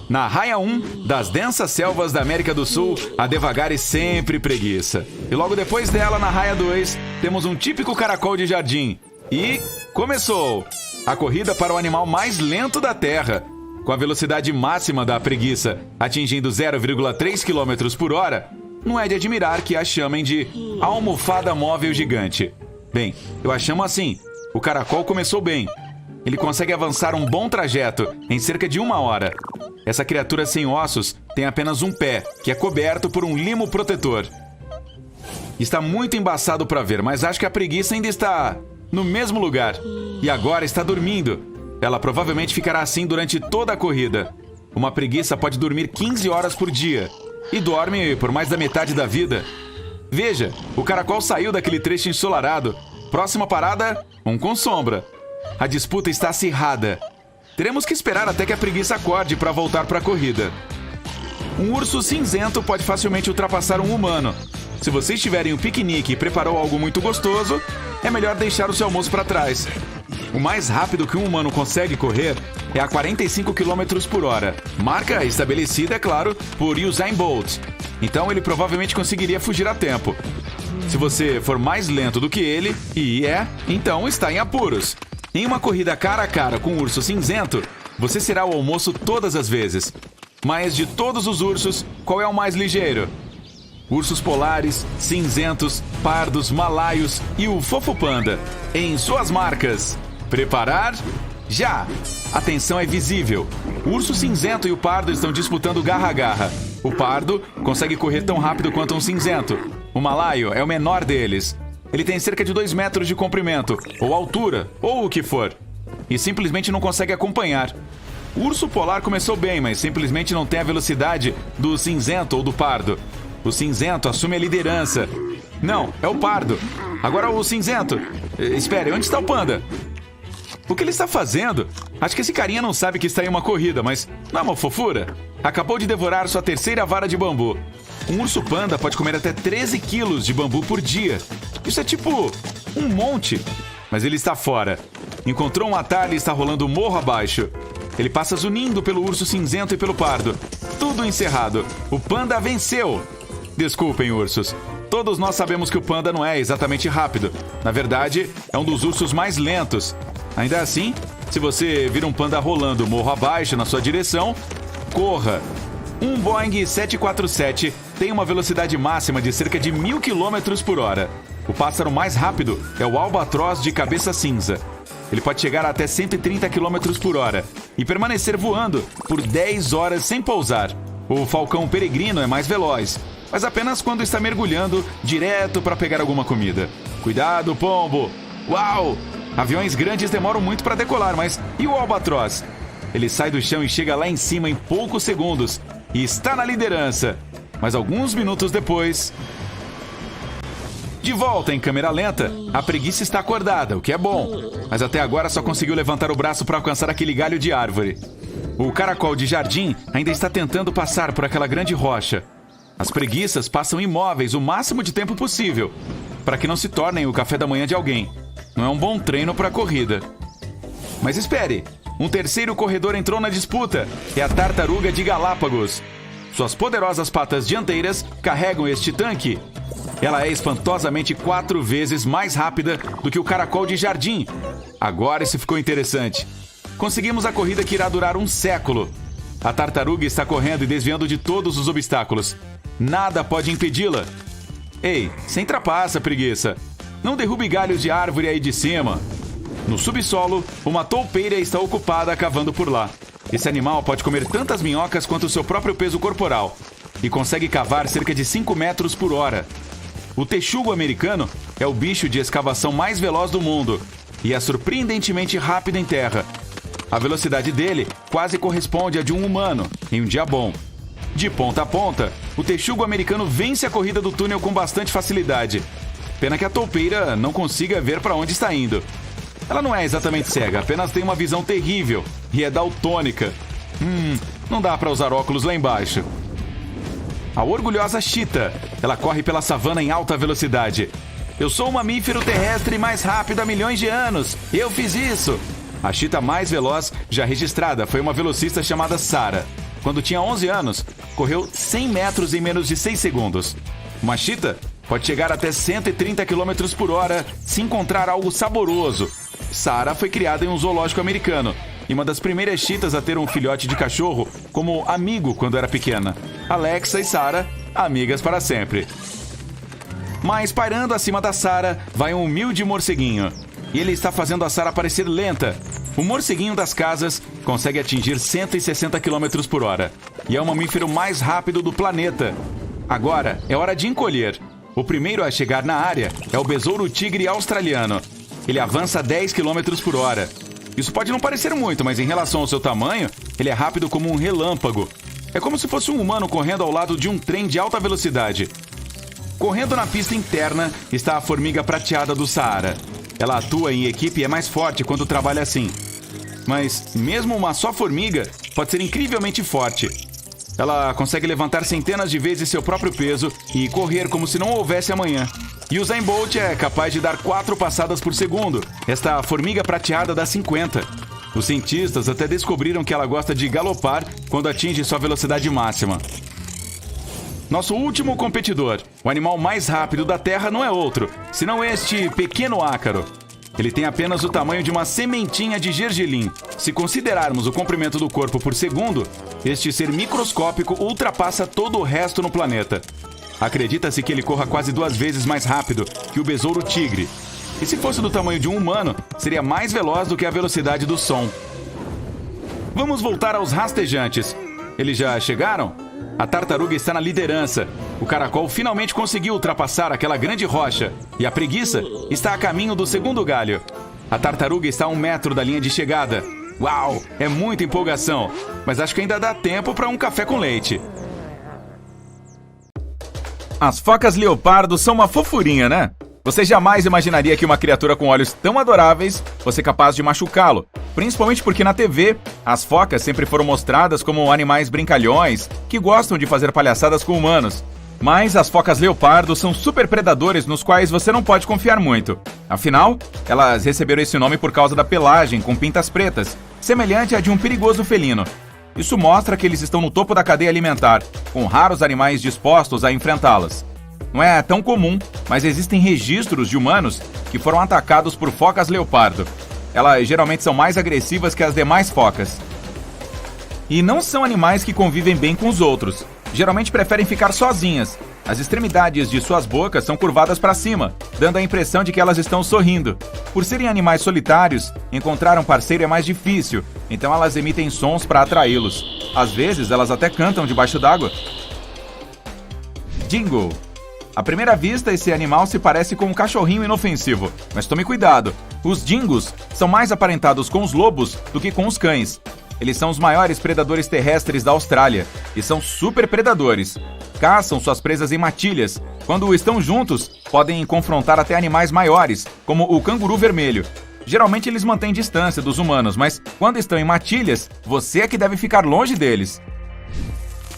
Na raia 1 das densas selvas da América do Sul, há devagar e sempre preguiça. E logo depois dela, na raia 2, temos um típico caracol de jardim. E começou! A corrida para o animal mais lento da Terra. Com a velocidade máxima da preguiça atingindo 0,3 km por hora, não é de admirar que a chamem de almofada móvel gigante. Bem, eu a chamo assim. O caracol começou bem. Ele consegue avançar um bom trajeto em cerca de 1 hora. Essa criatura sem ossos tem apenas um pé, que é coberto por um limo protetor. Está muito embaçado para ver, mas acho que a preguiça ainda está no mesmo lugar. E agora está dormindo. Ela provavelmente ficará assim durante toda a corrida. Uma preguiça pode dormir 15 horas por dia. E dorme por mais da metade da vida. Veja, o caracol saiu daquele trecho ensolarado. Próxima parada, um com sombra. A disputa está acirrada. Teremos que esperar até que a preguiça acorde para voltar para a corrida. Um urso cinzento pode facilmente ultrapassar um humano. Se vocês tiverem um piquenique e preparou algo muito gostoso, é melhor deixar o seu almoço para trás. O mais rápido que um humano consegue correr é a 45 km por hora. Marca estabelecida, é claro, por Usain Bolt. Então ele provavelmente conseguiria fugir a tempo. Se você for mais lento do que ele, então está em apuros. Em uma corrida cara a cara com um urso cinzento, você será o almoço todas as vezes. Mas de todos os ursos, qual é o mais ligeiro? Ursos polares, cinzentos, pardos, malaios e o fofo panda. Em suas marcas. Preparar? Já! A tensão é visível. O urso cinzento e o pardo estão disputando garra a garra. O pardo consegue correr tão rápido quanto um cinzento. O malaio é o menor deles. Ele tem cerca de 2 metros de comprimento, ou altura, ou o que for. E simplesmente não consegue acompanhar. O urso polar começou bem, mas simplesmente não tem a velocidade do cinzento ou do pardo. O cinzento assume a liderança. Não, é o pardo. Agora o cinzento. Espere, onde está o panda? O que ele está fazendo? Acho que esse carinha não sabe que está em uma corrida, mas não é uma fofura? Acabou de devorar sua 3ª vara de bambu. Um urso panda pode comer até 13 quilos de bambu por dia. Isso é tipo um monte. Mas ele está fora. Encontrou um atalho e está rolando morro abaixo. Ele passa zunindo pelo urso cinzento e pelo pardo. Tudo encerrado. O panda venceu. Desculpem, ursos. Todos nós sabemos que o panda não é exatamente rápido. Na verdade, é um dos ursos mais lentos. Ainda assim, se você vir um panda rolando morro abaixo na sua direção, corra. Um Boeing 747 tem uma velocidade máxima de cerca de 1.000 km por hora. O pássaro mais rápido é o albatroz de cabeça cinza. Ele pode chegar a até 130 km por hora e permanecer voando por 10 horas sem pousar. O falcão peregrino é mais veloz. mas apenas quando está mergulhando direto para pegar alguma comida. Cuidado, pombo! Uau! Aviões grandes demoram muito para decolar, mas e o albatroz? Ele sai do chão e chega lá em cima em poucos segundos e está na liderança. Mas alguns minutos depois... De volta em câmera lenta, a preguiça está acordada, o que é bom. Mas até agora só conseguiu levantar o braço para alcançar aquele galho de árvore. O caracol de jardim ainda está tentando passar por aquela grande rocha. As preguiças passam imóveis o máximo de tempo possível, para que não se tornem o café da manhã de alguém. Não é um bom treino para a corrida. Mas espere, um terceiro corredor entrou na disputa. É a tartaruga de Galápagos. Suas poderosas patas dianteiras carregam este tanque. Ela é espantosamente 4 vezes mais rápida do que o caracol de jardim. Agora isso ficou interessante. Conseguimos a corrida que irá durar um século. A tartaruga está correndo e desviando de todos os obstáculos. Nada pode impedi-la. Ei, sem trapaça, preguiça. Não derrube galhos de árvore aí de cima. No subsolo, uma toupeira está ocupada cavando por lá. Esse animal pode comer tantas minhocas quanto o seu próprio peso corporal e consegue cavar cerca de 5 metros por hora. O texugo americano é o bicho de escavação mais veloz do mundo e é surpreendentemente rápido em terra. A velocidade dele quase corresponde à de um humano em um dia bom. De ponta a ponta, o texugo americano vence a corrida do túnel com bastante facilidade. Pena que a toupeira não consiga ver para onde está indo. Ela não é exatamente cega, apenas tem uma visão terrível e é daltônica. Não dá para usar óculos lá embaixo. A orgulhosa chita. Ela corre pela savana em alta velocidade. Eu sou o mamífero terrestre mais rápido há milhões de anos. Eu fiz isso. A chita mais veloz já registrada foi uma velocista chamada Sarah. Quando tinha 11 anos, correu 100 metros em menos de 6 segundos. Uma chita pode chegar até 130 km por hora se encontrar algo saboroso. Sarah foi criada em um zoológico americano e uma das primeiras chitas a ter um filhote de cachorro como amigo quando era pequena. Alexa e Sarah, amigas para sempre. Mas pairando acima da Sarah vai um humilde morceguinho. E ele está fazendo a Sarah parecer lenta. O morceguinho das casas consegue atingir 160 km por hora e é o mamífero mais rápido do planeta. Agora é hora de encolher. O primeiro a chegar na área é o besouro tigre australiano. Ele avança 10 km por hora. Isso pode não parecer muito, mas em relação ao seu tamanho, ele é rápido como um relâmpago. É como se fosse um humano correndo ao lado de um trem de alta velocidade. Correndo na pista interna está a formiga prateada do Saara. Ela atua em equipe e é mais forte quando trabalha assim. Mas mesmo uma só formiga pode ser incrivelmente forte. Ela consegue levantar centenas de vezes seu próprio peso e correr como se não houvesse amanhã. E o Usain Bolt é capaz de dar 4 passadas por segundo. Esta formiga prateada dá 50. Os cientistas até descobriram que ela gosta de galopar quando atinge sua velocidade máxima. Nosso último competidor, o animal mais rápido da Terra, não é outro, senão este pequeno ácaro. Ele tem apenas o tamanho de uma sementinha de gergelim. Se considerarmos o comprimento do corpo por segundo, este ser microscópico ultrapassa todo o resto no planeta. Acredita-se que ele corra quase 2 vezes mais rápido que o besouro tigre. E se fosse do tamanho de um humano, seria mais veloz do que a velocidade do som. Vamos voltar aos rastejantes. Eles já chegaram? A tartaruga está na liderança. O caracol finalmente conseguiu ultrapassar aquela grande rocha. E a preguiça está a caminho do segundo galho. A tartaruga está a 1 metro da linha de chegada. Uau, é muita empolgação. Mas acho que ainda dá tempo para um café com leite. As focas leopardo são uma fofurinha, né? Você jamais imaginaria que uma criatura com olhos tão adoráveis fosse capaz de machucá-lo. Principalmente porque na TV, as focas sempre foram mostradas como animais brincalhões que gostam de fazer palhaçadas com humanos. Mas as focas leopardo são super predadores nos quais você não pode confiar muito. Afinal, elas receberam esse nome por causa da pelagem com pintas pretas, semelhante à de um perigoso felino. Isso mostra que eles estão no topo da cadeia alimentar, com raros animais dispostos a enfrentá-las. Não é tão comum, mas existem registros de humanos que foram atacados por focas leopardo. Elas geralmente são mais agressivas que as demais focas. E não são animais que convivem bem com os outros. Geralmente preferem ficar sozinhas. As extremidades de suas bocas são curvadas para cima, dando a impressão de que elas estão sorrindo. Por serem animais solitários, encontrar um parceiro é mais difícil, então elas emitem sons para atraí-los. Às vezes, elas até cantam debaixo d'água. Dingo. À primeira vista, esse animal se parece com um cachorrinho inofensivo, mas tome cuidado. Os dingos são mais aparentados com os lobos do que com os cães. Eles são os maiores predadores terrestres da Austrália e são super predadores. Caçam suas presas em matilhas. Quando estão juntos, podem confrontar até animais maiores, como o canguru vermelho. Geralmente eles mantêm distância dos humanos, mas quando estão em matilhas, você é que deve ficar longe deles.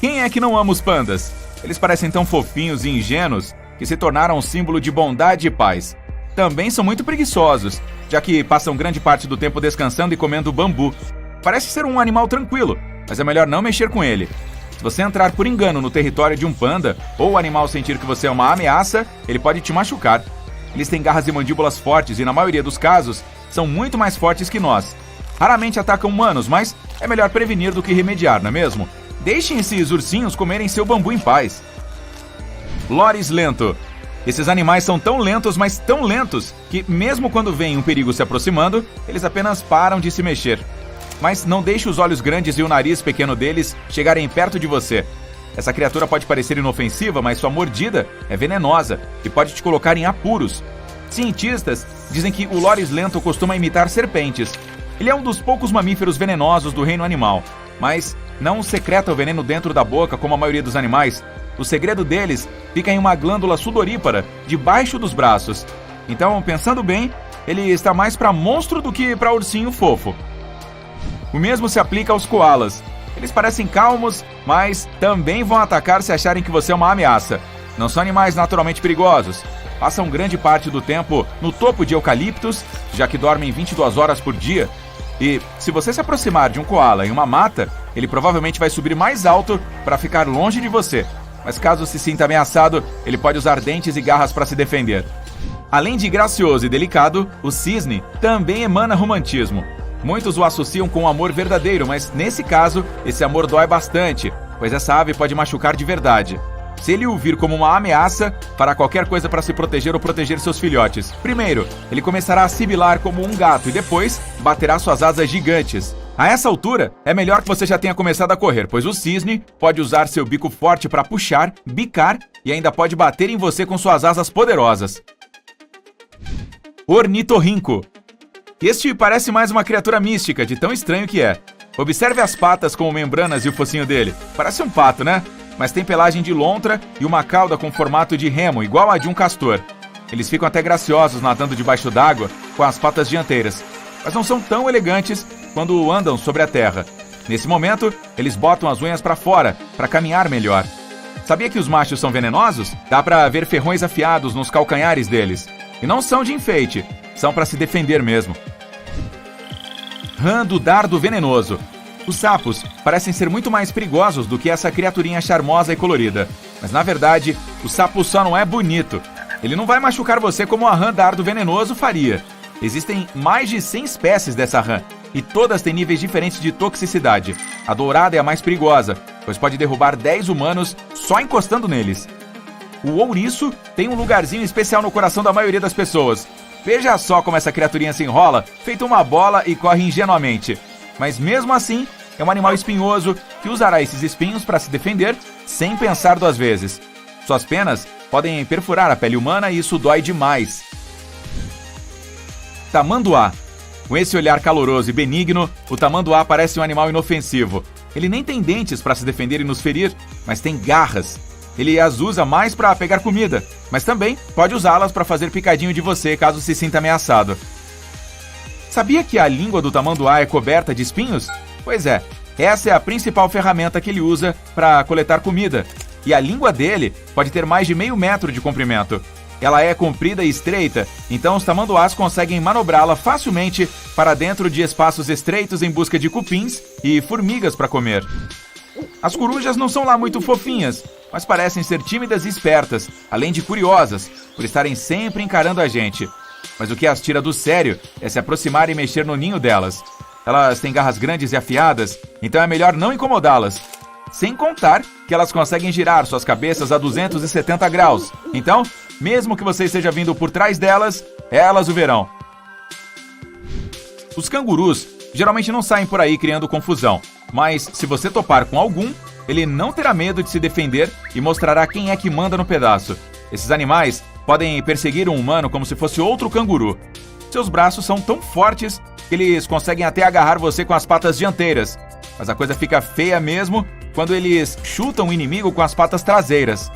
Quem é que não ama os pandas? Eles parecem tão fofinhos e ingênuos que se tornaram um símbolo de bondade e paz. Também são muito preguiçosos, já que passam grande parte do tempo descansando e comendo bambu. Parece ser um animal tranquilo, mas é melhor não mexer com ele. Se você entrar por engano no território de um panda, ou o animal sentir que você é uma ameaça, ele pode te machucar. Eles têm garras e mandíbulas fortes e, na maioria dos casos, são muito mais fortes que nós. Raramente atacam humanos, mas é melhor prevenir do que remediar, não é mesmo? Deixem esses ursinhos comerem seu bambu em paz. Loris lento. Esses animais são tão lentos, mas tão lentos, que mesmo quando veem um perigo se aproximando, eles apenas param de se mexer. Mas não deixe os olhos grandes e o nariz pequeno deles chegarem perto de você. Essa criatura pode parecer inofensiva, mas sua mordida é venenosa e pode te colocar em apuros. Cientistas dizem que o Loris lento costuma imitar serpentes. Ele é um dos poucos mamíferos venenosos do reino animal, mas não secreta o veneno dentro da boca como a maioria dos animais. O segredo deles fica em uma glândula sudorípara debaixo dos braços. Então, pensando bem, ele está mais para monstro do que para ursinho fofo. O mesmo se aplica aos koalas. Eles parecem calmos, mas também vão atacar se acharem que você é uma ameaça. Não são animais naturalmente perigosos. Passam grande parte do tempo no topo de eucaliptos, já que dormem 22 horas por dia. E se você se aproximar de um koala em uma mata, ele provavelmente vai subir mais alto para ficar longe de você. Mas caso se sinta ameaçado, ele pode usar dentes e garras para se defender. Além de gracioso e delicado, o cisne também emana romantismo. Muitos o associam com o amor verdadeiro, mas nesse caso, esse amor dói bastante, pois essa ave pode machucar de verdade. Se ele o vir como uma ameaça, fará qualquer coisa para se proteger ou proteger seus filhotes. Primeiro, ele começará a sibilar como um gato e depois baterá suas asas gigantes. A essa altura, é melhor que você já tenha começado a correr, pois o cisne pode usar seu bico forte para puxar, bicar e ainda pode bater em você com suas asas poderosas. Ornitorrinco. Este parece mais uma criatura mística, de tão estranho que é. Observe as patas com membranas e o focinho dele. Parece um pato, né? Mas tem pelagem de lontra e uma cauda com formato de remo, igual a de um castor. Eles ficam até graciosos nadando debaixo d'água com as patas dianteiras, mas não são tão elegantes quando andam sobre a terra. Nesse momento, eles botam as unhas para fora para caminhar melhor. Sabia que os machos são venenosos? Dá para ver ferrões afiados nos calcanhares deles. E não são de enfeite, são para se defender mesmo. Rã do dardo venenoso. Os sapos parecem ser muito mais perigosos do que essa criaturinha charmosa e colorida. Mas na verdade, o sapo só não é bonito. Ele não vai machucar você como a rã dardo venenoso faria. Existem mais de 100 espécies dessa rã, e todas têm níveis diferentes de toxicidade. A dourada é a mais perigosa, pois pode derrubar 10 humanos só encostando neles. O ouriço tem um lugarzinho especial no coração da maioria das pessoas. Veja só como essa criaturinha se enrola, feito uma bola e corre ingenuamente. Mas mesmo assim, é um animal espinhoso que usará esses espinhos para se defender sem pensar duas vezes. Suas penas podem perfurar a pele humana e isso dói demais. Tamanduá. Com esse olhar caloroso e benigno, o tamanduá parece um animal inofensivo. Ele nem tem dentes para se defender e nos ferir, mas tem garras. Ele as usa mais para pegar comida, mas também pode usá-las para fazer picadinho de você caso se sinta ameaçado. Sabia que a língua do tamanduá é coberta de espinhos? Pois é, essa é a principal ferramenta que ele usa para coletar comida. E a língua dele pode ter mais de meio metro de comprimento. Ela é comprida e estreita, então os tamanduás conseguem manobrá-la facilmente para dentro de espaços estreitos em busca de cupins e formigas para comer. As corujas não são lá muito fofinhas, mas parecem ser tímidas e espertas, além de curiosas, por estarem sempre encarando a gente. Mas o que as tira do sério é se aproximar e mexer no ninho delas. Elas têm garras grandes e afiadas, então é melhor não incomodá-las. Sem contar que elas conseguem girar suas cabeças a 270 graus. Então, mesmo que você esteja vindo por trás delas, elas o verão. Os cangurus geralmente não saem por aí criando confusão, mas se você topar com algum, ele não terá medo de se defender e mostrará quem é que manda no pedaço. Esses animais podem perseguir um humano como se fosse outro canguru. Seus braços são tão fortes que eles conseguem até agarrar você com as patas dianteiras. Mas a coisa fica feia mesmo quando eles chutam o inimigo com as patas traseiras.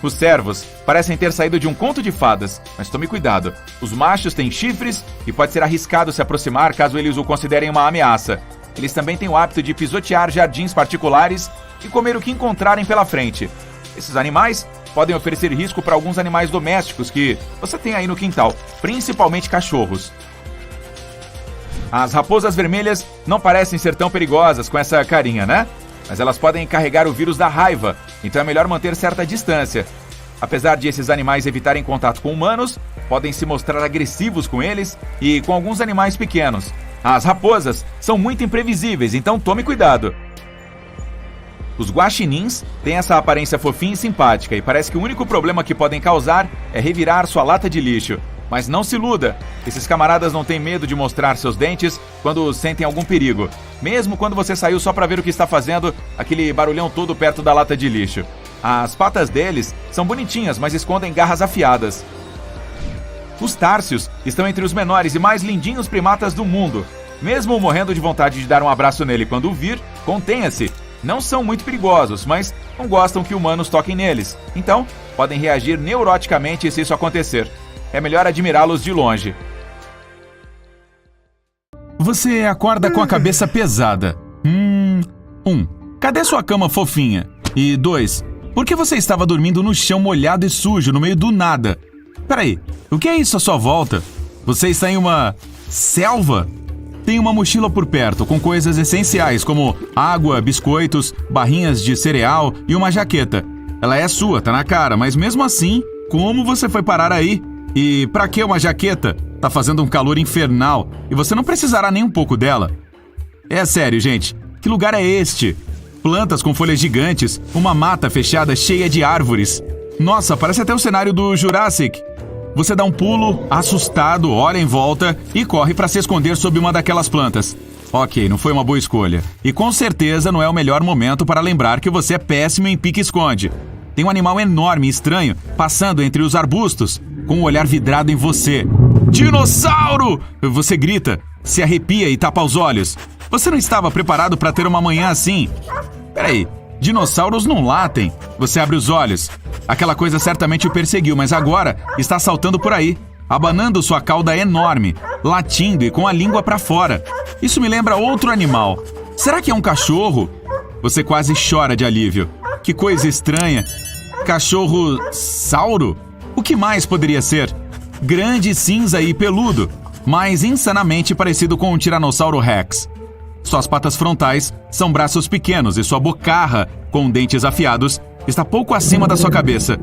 Os cervos parecem ter saído de um conto de fadas, mas tome cuidado. Os machos têm chifres e pode ser arriscado se aproximar caso eles o considerem uma ameaça. Eles também têm o hábito de pisotear jardins particulares e comer o que encontrarem pela frente. Esses animais podem oferecer risco para alguns animais domésticos que você tem aí no quintal, principalmente cachorros. As raposas vermelhas não parecem ser tão perigosas com essa carinha, né? Mas elas podem carregar o vírus da raiva, então é melhor manter certa distância. Apesar de esses animais evitarem contato com humanos, podem se mostrar agressivos com eles e com alguns animais pequenos. As raposas são muito imprevisíveis, então tome cuidado. Os guaxinins têm essa aparência fofinha e simpática e parece que o único problema que podem causar é revirar sua lata de lixo. Mas não se iluda, esses camaradas não têm medo de mostrar seus dentes quando sentem algum perigo, mesmo quando você saiu só para ver o que está fazendo aquele barulhão todo perto da lata de lixo. As patas deles são bonitinhas, mas escondem garras afiadas. Os társios estão entre os menores e mais lindinhos primatas do mundo. Mesmo morrendo de vontade de dar um abraço nele quando o vir, contenha-se. Não são muito perigosos, mas não gostam que humanos toquem neles. Então, podem reagir neuroticamente se isso acontecer. É melhor admirá-los de longe. Você acorda com a cabeça pesada. 1. Cadê sua cama fofinha? E 2. Por que você estava dormindo no chão molhado e sujo no meio do nada? Peraí, o que é isso à sua volta? Você está em uma selva? Tem uma mochila por perto com coisas essenciais como água, biscoitos, barrinhas de cereal e uma jaqueta. Ela é sua, tá na cara, mas mesmo assim, como você foi parar aí? E pra que uma jaqueta? Tá fazendo um calor infernal e você não precisará nem um pouco dela. É sério, gente. Que lugar é este? Plantas com folhas gigantes, uma mata fechada cheia de árvores. Nossa, parece até o cenário do Jurassic. Você dá um pulo, assustado, olha em volta e corre pra se esconder sob uma daquelas plantas. Ok, não foi uma boa escolha. E com certeza não é o melhor momento para lembrar que você é péssimo em pique-esconde. Tem um animal enorme e estranho passando entre os arbustos, com um olhar vidrado em você. Dinossauro! Você grita, se arrepia e tapa os olhos. Você não estava preparado para ter uma manhã assim? Peraí, dinossauros não latem. Você abre os olhos. Aquela coisa certamente o perseguiu, mas agora está saltando por aí, abanando sua cauda enorme, latindo e com a língua para fora. Isso me lembra outro animal. Será que é um cachorro? Você quase chora de alívio. Que coisa estranha. Cachorro-sauro? O que mais poderia ser? Grande, cinza e peludo, mas insanamente parecido com um Tiranossauro Rex. Suas patas frontais são braços pequenos e sua bocarra, com dentes afiados, está pouco acima da sua cabeça.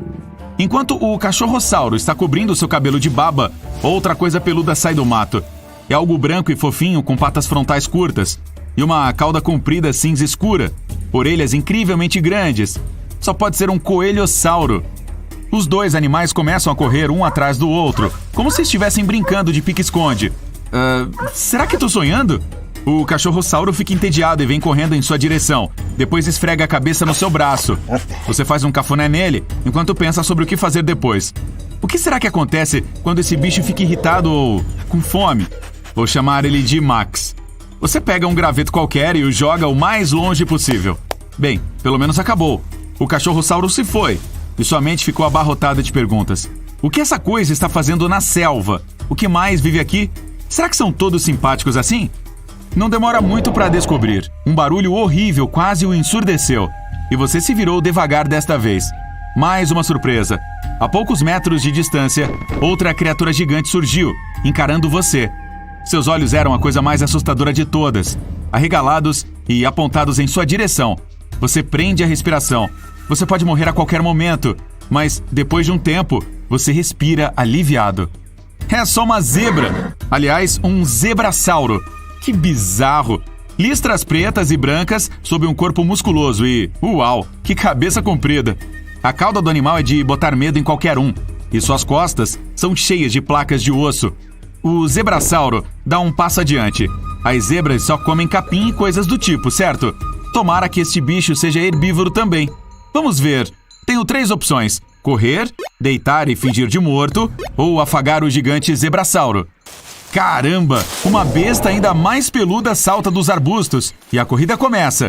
Enquanto o cachorrossauro está cobrindo seu cabelo de baba, outra coisa peluda sai do mato. É algo branco e fofinho com patas frontais curtas e uma cauda comprida cinza escura, orelhas incrivelmente grandes. Só pode ser um coelhossauro. Os dois animais começam a correr um atrás do outro, como se estivessem brincando de pique-esconde. Será que estou sonhando? O cachorrossauro fica entediado e vem correndo em sua direção. Depois esfrega a cabeça no seu braço. Você faz um cafuné nele, enquanto pensa sobre o que fazer depois. O que será que acontece quando esse bicho fica irritado ou com fome? Vou chamar ele de Max. Você pega um graveto qualquer e o joga o mais longe possível. Bem, pelo menos acabou. O cachorrossauro se foi e sua mente ficou abarrotada de perguntas. O que essa coisa está fazendo na selva? O que mais vive aqui? Será que são todos simpáticos assim? Não demora muito para descobrir. Um barulho horrível quase o ensurdeceu. E você se virou devagar desta vez. Mais uma surpresa. A poucos metros de distância, outra criatura gigante surgiu, encarando você. Seus olhos eram a coisa mais assustadora de todas. Arregalados e apontados em sua direção. Você prende a respiração. Você pode morrer a qualquer momento, mas depois de um tempo, você respira aliviado. É só uma zebra. Aliás, um zebrassauro. Que bizarro! Listras pretas e brancas sob um corpo musculoso e, uau, que cabeça comprida! A cauda do animal é de botar medo em qualquer um, e suas costas são cheias de placas de osso. O zebrassauro dá um passo adiante. As zebras só comem capim e coisas do tipo, certo? Tomara que este bicho seja herbívoro também. Vamos ver. Tenho 3 opções: correr, deitar e fingir de morto, ou afagar o gigante zebrasauro. Caramba! Uma besta ainda mais peluda salta dos arbustos e a corrida começa.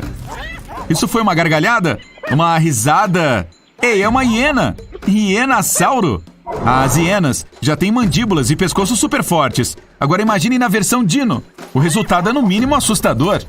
Isso foi uma gargalhada? Uma risada? Ei, é uma hiena! Hienasauro! As hienas já têm mandíbulas e pescoço super fortes. Agora imagine na versão dino. O resultado é no mínimo assustador.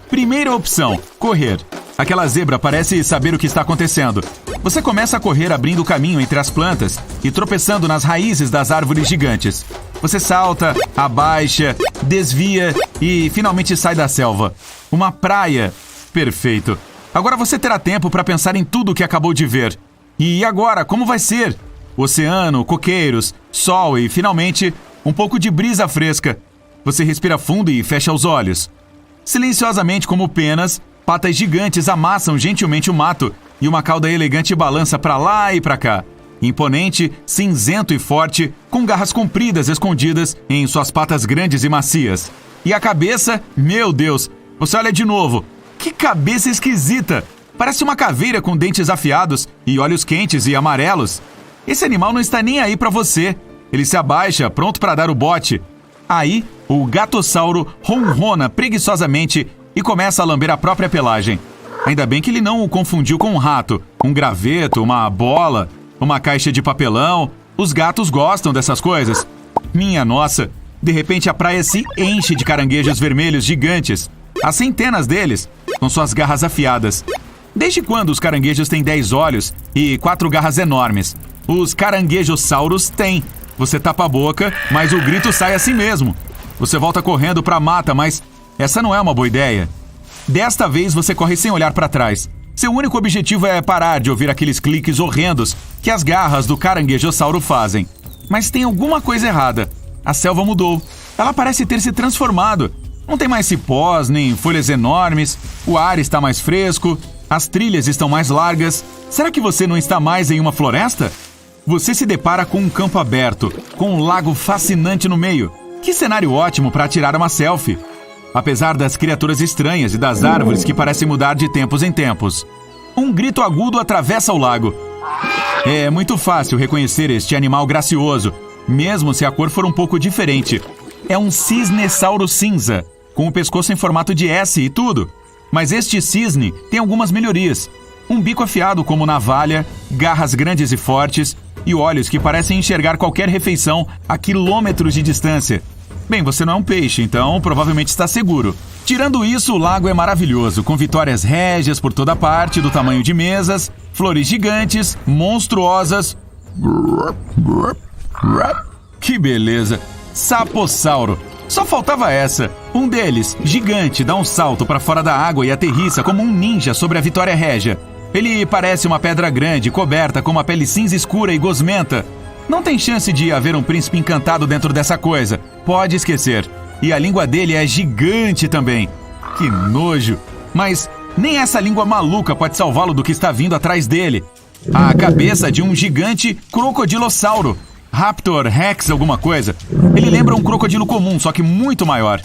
Primeira opção, correr. Aquela zebra parece saber o que está acontecendo. Você começa a correr abrindo o caminho entre as plantas e tropeçando nas raízes das árvores gigantes. Você salta, abaixa, desvia e finalmente sai da selva. Uma praia. Perfeito. Agora você terá tempo para pensar em tudo o que acabou de ver. E agora, como vai ser? Oceano, coqueiros, sol e, finalmente, um pouco de brisa fresca. Você respira fundo e fecha os olhos. Silenciosamente como penas, patas gigantes amassam gentilmente o mato e uma cauda elegante balança para lá e para cá. Imponente, cinzento e forte, com garras compridas escondidas em suas patas grandes e macias. E a cabeça, meu Deus, você olha de novo. Que cabeça esquisita! Parece uma caveira com dentes afiados e olhos quentes e amarelos. Esse animal não está nem aí para você. Ele se abaixa, pronto para dar o bote. Aí, o gatossauro ronrona preguiçosamente e começa a lamber a própria pelagem. Ainda bem que ele não o confundiu com um rato, um graveto, uma bola, uma caixa de papelão. Os gatos gostam dessas coisas. Minha nossa, de repente a praia se enche de caranguejos vermelhos gigantes. Há centenas deles, com suas garras afiadas. Desde quando os caranguejos têm 10 olhos e 4 garras enormes? Os caranguejossauros têm. Você tapa a boca, mas o grito sai assim mesmo. Você volta correndo para a mata, mas essa não é uma boa ideia. Desta vez você corre sem olhar para trás. Seu único objetivo é parar de ouvir aqueles cliques horrendos que as garras do caranguejossauro fazem. Mas tem alguma coisa errada. A selva mudou. Ela parece ter se transformado. Não tem mais cipós, nem folhas enormes. O ar está mais fresco. As trilhas estão mais largas. Será que você não está mais em uma floresta? Você se depara com um campo aberto, com um lago fascinante no meio. Que cenário ótimo para tirar uma selfie. Apesar das criaturas estranhas e das árvores que parecem mudar de tempos em tempos. Um grito agudo atravessa o lago. É muito fácil reconhecer este animal gracioso, mesmo se a cor for um pouco diferente. É um cisnesauro cinza, com o pescoço em formato de S e tudo. Mas este cisne tem algumas melhorias. Um bico afiado como navalha, garras grandes e fortes e olhos que parecem enxergar qualquer refeição a quilômetros de distância. Bem, você não é um peixe, então provavelmente está seguro. Tirando isso, o lago é maravilhoso, com vitórias régias por toda parte, do tamanho de mesas, flores gigantes, monstruosas. Que beleza! Sapossauro. Só faltava essa. Um deles, gigante, dá um salto para fora da água e aterrissa como um ninja sobre a Vitória Régia. Ele parece uma pedra grande, coberta com uma pele cinza escura e gosmenta. Não tem chance de haver um príncipe encantado dentro dessa coisa. Pode esquecer. E a língua dele é gigante também. Que nojo. Mas nem essa língua maluca pode salvá-lo do que está vindo atrás dele. A cabeça de um gigante crocodilossauro. Raptor, Rex, alguma coisa. Ele lembra um crocodilo comum, só que muito maior.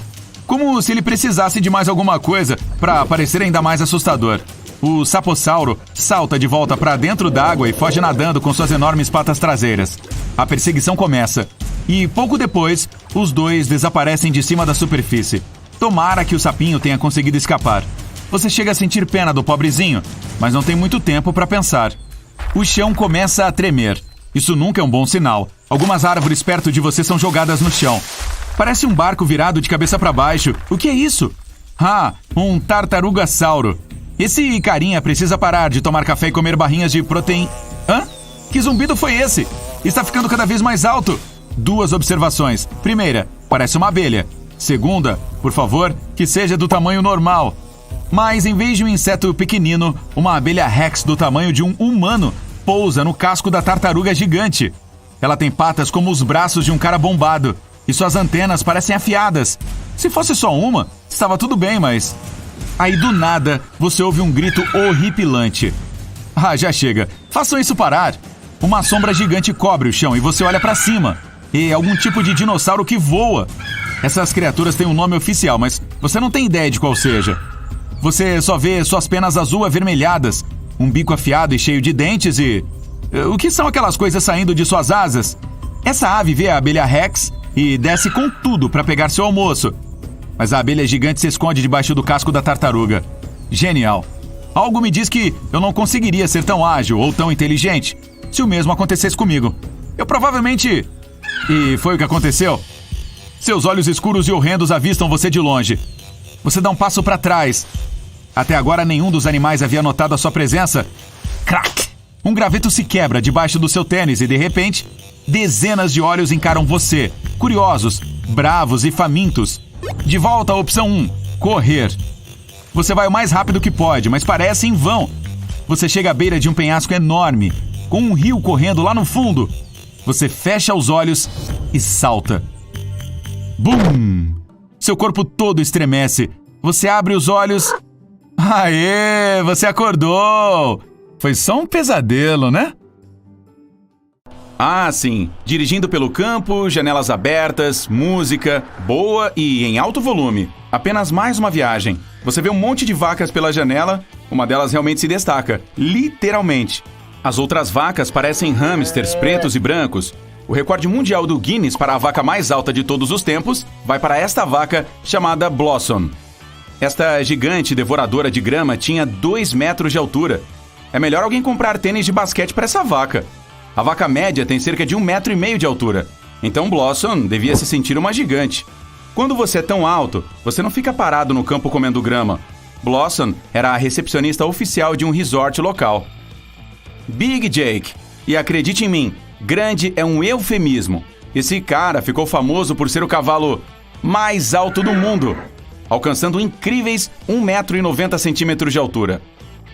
Como se ele precisasse de mais alguma coisa para parecer ainda mais assustador. O sapossauro salta de volta para dentro d'água e foge nadando com suas enormes patas traseiras. A perseguição começa. E pouco depois, os dois desaparecem de cima da superfície. Tomara que o sapinho tenha conseguido escapar. Você chega a sentir pena do pobrezinho, mas não tem muito tempo para pensar. O chão começa a tremer. Isso nunca é um bom sinal. Algumas árvores perto de você são jogadas no chão. Parece um barco virado de cabeça para baixo. O que é isso? Ah, um tartarugasauro. Esse carinha precisa parar de tomar café e comer barrinhas de proteína. Hã? Que zumbido foi esse? Está ficando cada vez mais alto. 2 observações. Primeira, parece uma abelha. Segunda, por favor, que seja do tamanho normal. Mas em vez de um inseto pequenino, uma abelha Rex do tamanho de um humano pousa no casco da tartaruga gigante. Ela tem patas como os braços de um cara bombado e suas antenas parecem afiadas. Se fosse só uma, estava tudo bem, mas... Aí do nada, você ouve um grito horripilante. Ah, já chega. Façam isso parar. Uma sombra gigante cobre o chão e você olha pra cima. E é algum tipo de dinossauro que voa. Essas criaturas têm um nome oficial, mas você não tem ideia de qual seja. Você só vê suas penas azul avermelhadas um bico afiado e cheio de dentes e... O que são aquelas coisas saindo de suas asas? Essa ave vê a abelha Rex e desce com tudo para pegar seu almoço. Mas a abelha gigante se esconde debaixo do casco da tartaruga. Genial. Algo me diz que eu não conseguiria ser tão ágil ou tão inteligente se o mesmo acontecesse comigo. Eu provavelmente... E foi o que aconteceu. Seus olhos escuros e horrendos avistam você de longe. Você dá um passo para trás. Até agora nenhum dos animais havia notado a sua presença. Crack! Um graveto se quebra debaixo do seu tênis e, de repente, dezenas de olhos encaram você, curiosos, bravos e famintos. De volta à opção 1, correr. Você vai o mais rápido que pode, mas parece em vão. Você chega à beira de um penhasco enorme, com um rio correndo lá no fundo. Você fecha os olhos e salta. Bum! Seu corpo todo estremece. Você abre os olhos... Aê! Você acordou! Foi só um pesadelo, né? Ah, sim. Dirigindo pelo campo, janelas abertas, música, boa e em alto volume. Apenas mais uma viagem. Você vê um monte de vacas pela janela, uma delas realmente se destaca. Literalmente. As outras vacas parecem hamsters pretos e brancos. O recorde mundial do Guinness para a vaca mais alta de todos os tempos vai para esta vaca chamada Blossom. Esta gigante devoradora de grama tinha 2 metros de altura. É melhor alguém comprar tênis de basquete para essa vaca. A vaca média tem cerca de 1,5 metro de altura. Então Blossom devia se sentir uma gigante. Quando você é tão alto, você não fica parado no campo comendo grama. Blossom era a recepcionista oficial de um resort local. Big Jake. E acredite em mim, grande é um eufemismo. Esse cara ficou famoso por ser o cavalo mais alto do mundo, alcançando incríveis 1,90 metros de altura.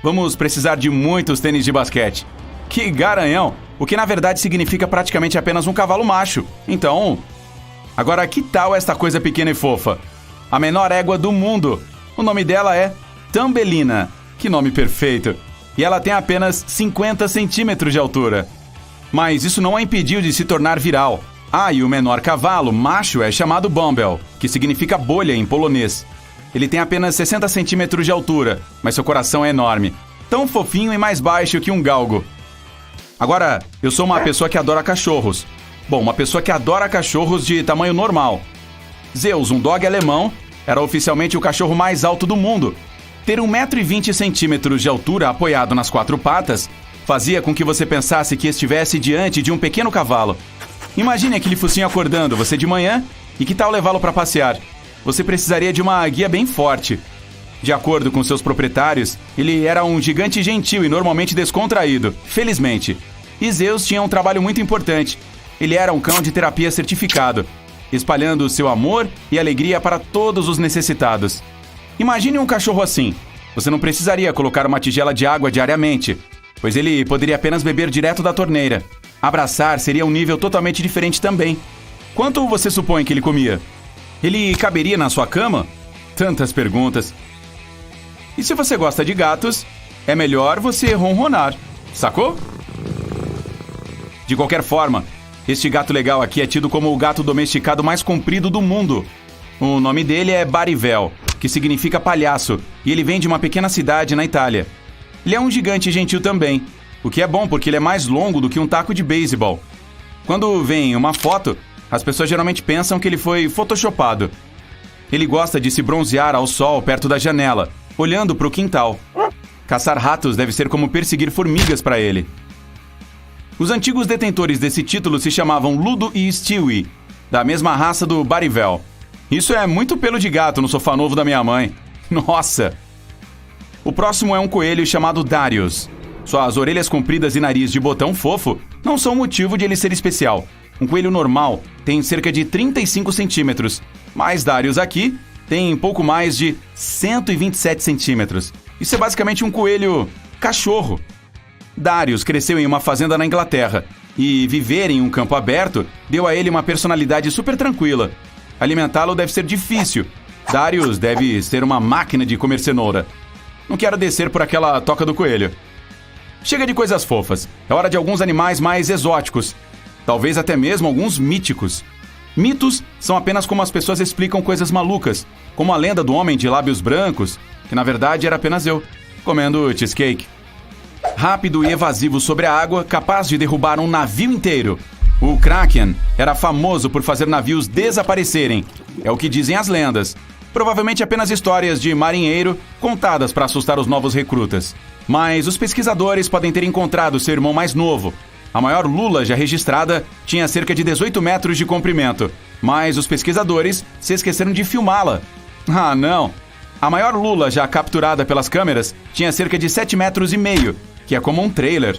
Vamos precisar de muitos tênis de basquete. Que garanhão! O que na verdade significa praticamente apenas um cavalo macho. Então... Agora, que tal esta coisa pequena e fofa? A menor égua do mundo. O nome dela é Tambelina. Que nome perfeito! E ela tem apenas 50 centímetros de altura. Mas isso não a impediu de se tornar viral. Ah, e o menor cavalo, macho, é chamado Bumble, que significa bolha em polonês. Ele tem apenas 60 centímetros de altura, mas seu coração é enorme. Tão fofinho e mais baixo que um galgo. Agora, eu sou uma pessoa que adora cachorros. Bom, uma pessoa que adora cachorros de tamanho normal. Zeus, um dog alemão, era oficialmente o cachorro mais alto do mundo. Ter 1,20 metros de altura apoiado nas 4 patas fazia com que você pensasse que estivesse diante de um pequeno cavalo. Imagine aquele focinho acordando você de manhã e que tal levá-lo para passear? Você precisaria de uma guia bem forte. De acordo com seus proprietários, ele era um gigante gentil e normalmente descontraído, felizmente. E Zeus tinha um trabalho muito importante. Ele era um cão de terapia certificado, espalhando seu amor e alegria para todos os necessitados. Imagine um cachorro assim. Você não precisaria colocar uma tigela de água diariamente, pois ele poderia apenas beber direto da torneira. Abraçar seria um nível totalmente diferente também. Quanto você supõe que ele comia? Ele caberia na sua cama? Tantas perguntas. E se você gosta de gatos, é melhor você ronronar, sacou? De qualquer forma, este gato legal aqui é tido como o gato domesticado mais comprido do mundo. O nome dele é Barivel, que significa palhaço, e ele vem de uma pequena cidade na Itália. Ele é um gigante gentil também, o que é bom porque ele é mais longo do que um taco de beisebol. Quando vem uma foto, as pessoas geralmente pensam que ele foi photoshopado. Ele gosta de se bronzear ao sol perto da janela, olhando para o quintal. Caçar ratos deve ser como perseguir formigas para ele. Os antigos detentores desse título se chamavam Ludo e Stewie, da mesma raça do Barivel. Isso é muito pelo de gato no sofá novo da minha mãe. Nossa! O próximo é um coelho chamado Darius. Suas orelhas compridas e nariz de botão fofo não são motivo de ele ser especial. Um coelho normal tem cerca de 35 centímetros, mas Darius aqui tem pouco mais de 127 centímetros. Isso é basicamente um coelho cachorro. Darius cresceu em uma fazenda na Inglaterra e viver em um campo aberto deu a ele uma personalidade super tranquila. Alimentá-lo deve ser difícil. Darius deve ser uma máquina de comer cenoura. Não quero descer por aquela toca do coelho. Chega de coisas fofas. É hora de alguns animais mais exóticos. Talvez até mesmo alguns míticos. Mitos são apenas como as pessoas explicam coisas malucas, como a lenda do homem de lábios brancos, que na verdade era apenas eu, comendo cheesecake. rápido e evasivo sobre a água, capaz de derrubar um navio inteiro. O Kraken era famoso por fazer navios desaparecerem. É o que dizem as lendas. Provavelmente apenas histórias de marinheiro contadas para assustar os novos recrutas. Mas os pesquisadores podem ter encontrado seu irmão mais novo. A maior lula já registrada tinha cerca de 18 metros de comprimento, mas os pesquisadores se esqueceram de filmá-la. Ah, não! A maior lula já capturada pelas câmeras tinha cerca de 7,5 metros, que é como um trailer.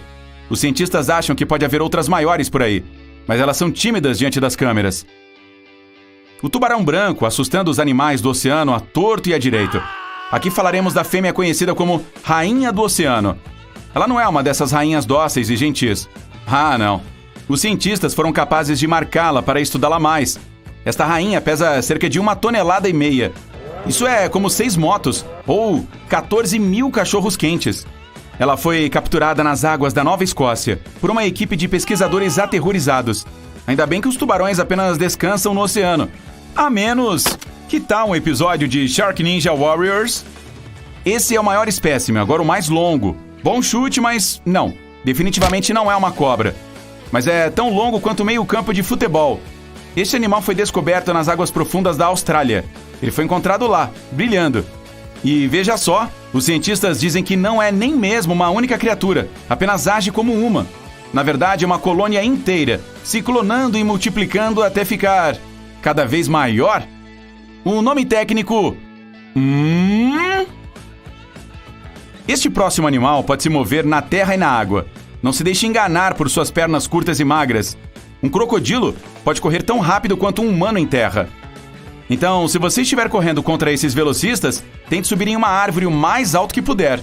Os cientistas acham que pode haver outras maiores por aí, mas elas são tímidas diante das câmeras. O tubarão branco assustando os animais do oceano à torto e à direito. Aqui falaremos da fêmea conhecida como Rainha do Oceano. Ela não é uma dessas rainhas dóceis e gentis. Ah, não. Os cientistas foram capazes de marcá-la para estudá-la mais. Esta rainha pesa cerca de 1,5 toneladas. Isso é como 6 motos, ou 14 mil cachorros quentes. Ela foi capturada nas águas da Nova Escócia por uma equipe de pesquisadores aterrorizados. Ainda bem que os tubarões apenas descansam no oceano. A menos... Que tal um episódio de Shark Ninja Warriors? Esse é o maior espécime, agora o mais longo. Bom chute, mas não. Definitivamente não é uma cobra. Mas é tão longo quanto meio campo de futebol. Este animal foi descoberto nas águas profundas da Austrália. Ele foi encontrado lá, brilhando. E veja só, os cientistas dizem que não é nem mesmo uma única criatura, apenas age como uma. Na verdade, é uma colônia inteira, se clonando e multiplicando até ficar cada vez maior. O nome técnico... Este próximo animal pode se mover na terra e na água. Não se deixe enganar por suas pernas curtas e magras. Um crocodilo pode correr tão rápido quanto um humano em terra. Então, se você estiver correndo contra esses velocistas, tente subir em uma árvore o mais alto que puder.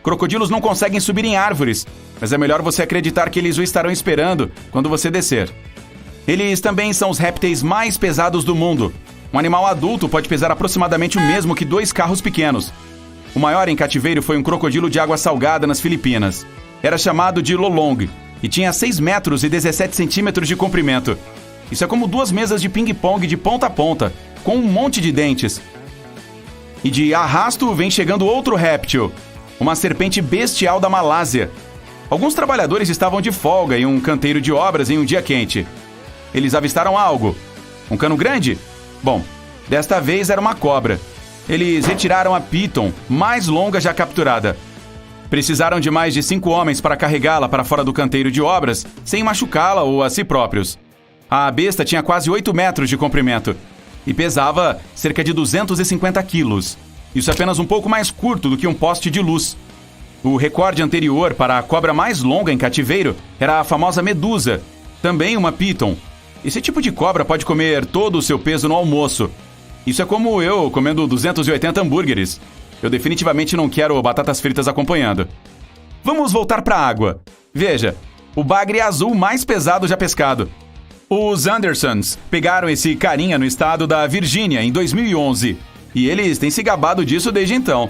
Crocodilos não conseguem subir em árvores, mas é melhor você acreditar que eles o estarão esperando quando você descer. Eles também são os répteis mais pesados do mundo. Um animal adulto pode pesar aproximadamente o mesmo que 2 carros pequenos. O maior em cativeiro foi um crocodilo de água salgada nas Filipinas. Era chamado de lolong e tinha 6 metros e 17 centímetros de comprimento. Isso é como 2 mesas de ping-pong de ponta a ponta, com um monte de dentes. E de arrasto vem chegando outro réptil, uma serpente bestial da Malásia. Alguns trabalhadores estavam de folga em um canteiro de obras em um dia quente. Eles avistaram algo. Um cano grande? Bom, desta vez era uma cobra. Eles retiraram a Python, mais longa já capturada. Precisaram de mais de 5 homens para carregá-la para fora do canteiro de obras, sem machucá-la ou a si próprios. A besta tinha quase 8 metros de comprimento e pesava cerca de 250 quilos. Isso é apenas um pouco mais curto do que um poste de luz. O recorde anterior para a cobra mais longa em cativeiro era a famosa medusa, também uma Python. Esse tipo de cobra pode comer todo o seu peso no almoço. Isso é como eu comendo 280 hambúrgueres. Eu definitivamente não quero batatas fritas acompanhando. Vamos voltar para a água. Veja, o bagre azul mais pesado já pescado. Os Andersons pegaram esse carinha no estado da Virgínia em 2011. E eles têm se gabado disso desde então.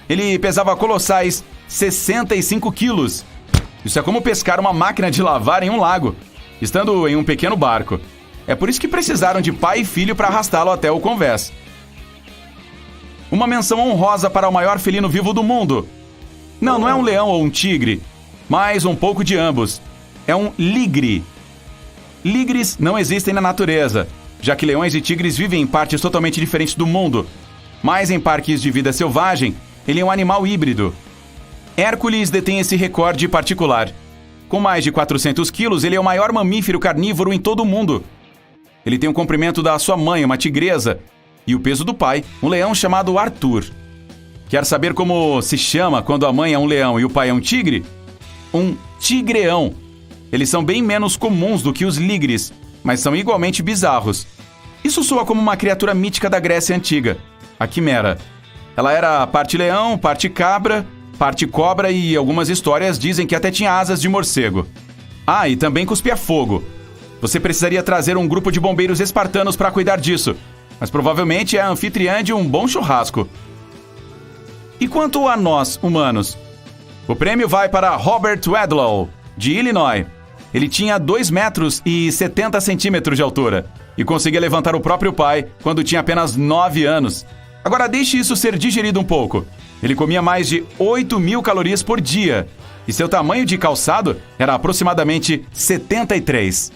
Ele pesava colossais 65 quilos. Isso é como pescar uma máquina de lavar em um lago, estando em um pequeno barco. É por isso que precisaram de pai e filho para arrastá-lo até o convés. Uma menção honrosa para o maior felino vivo do mundo. Não é um leão ou um tigre, mas um pouco de ambos. É um ligre. Ligres não existem na natureza, já que leões e tigres vivem em partes totalmente diferentes do mundo. Mas em parques de vida selvagem, ele é um animal híbrido. Hércules detém esse recorde particular. Com mais de 400 quilos, ele é o maior mamífero carnívoro em todo o mundo. Ele tem o comprimento da sua mãe, uma tigresa, e o peso do pai, um leão chamado Arthur. Quer saber como se chama quando a mãe é um leão e o pai é um tigre? Um tigreão. Eles são bem menos comuns do que os ligres, mas são igualmente bizarros. Isso soa como uma criatura mítica da Grécia Antiga, a quimera. Ela era parte leão, parte cabra, parte cobra e algumas histórias dizem que até tinha asas de morcego. Ah, e também cuspia fogo. Você precisaria trazer um grupo de bombeiros espartanos para cuidar disso, mas provavelmente é a anfitriã de um bom churrasco. E quanto a nós, humanos? O prêmio vai para Robert Wadlow, de Illinois. Ele tinha 2 metros e 70 centímetros de altura e conseguia levantar o próprio pai quando tinha apenas 9 anos. Agora deixe isso ser digerido um pouco. Ele comia mais de 8.000 calorias por dia e seu tamanho de calçado era aproximadamente 73.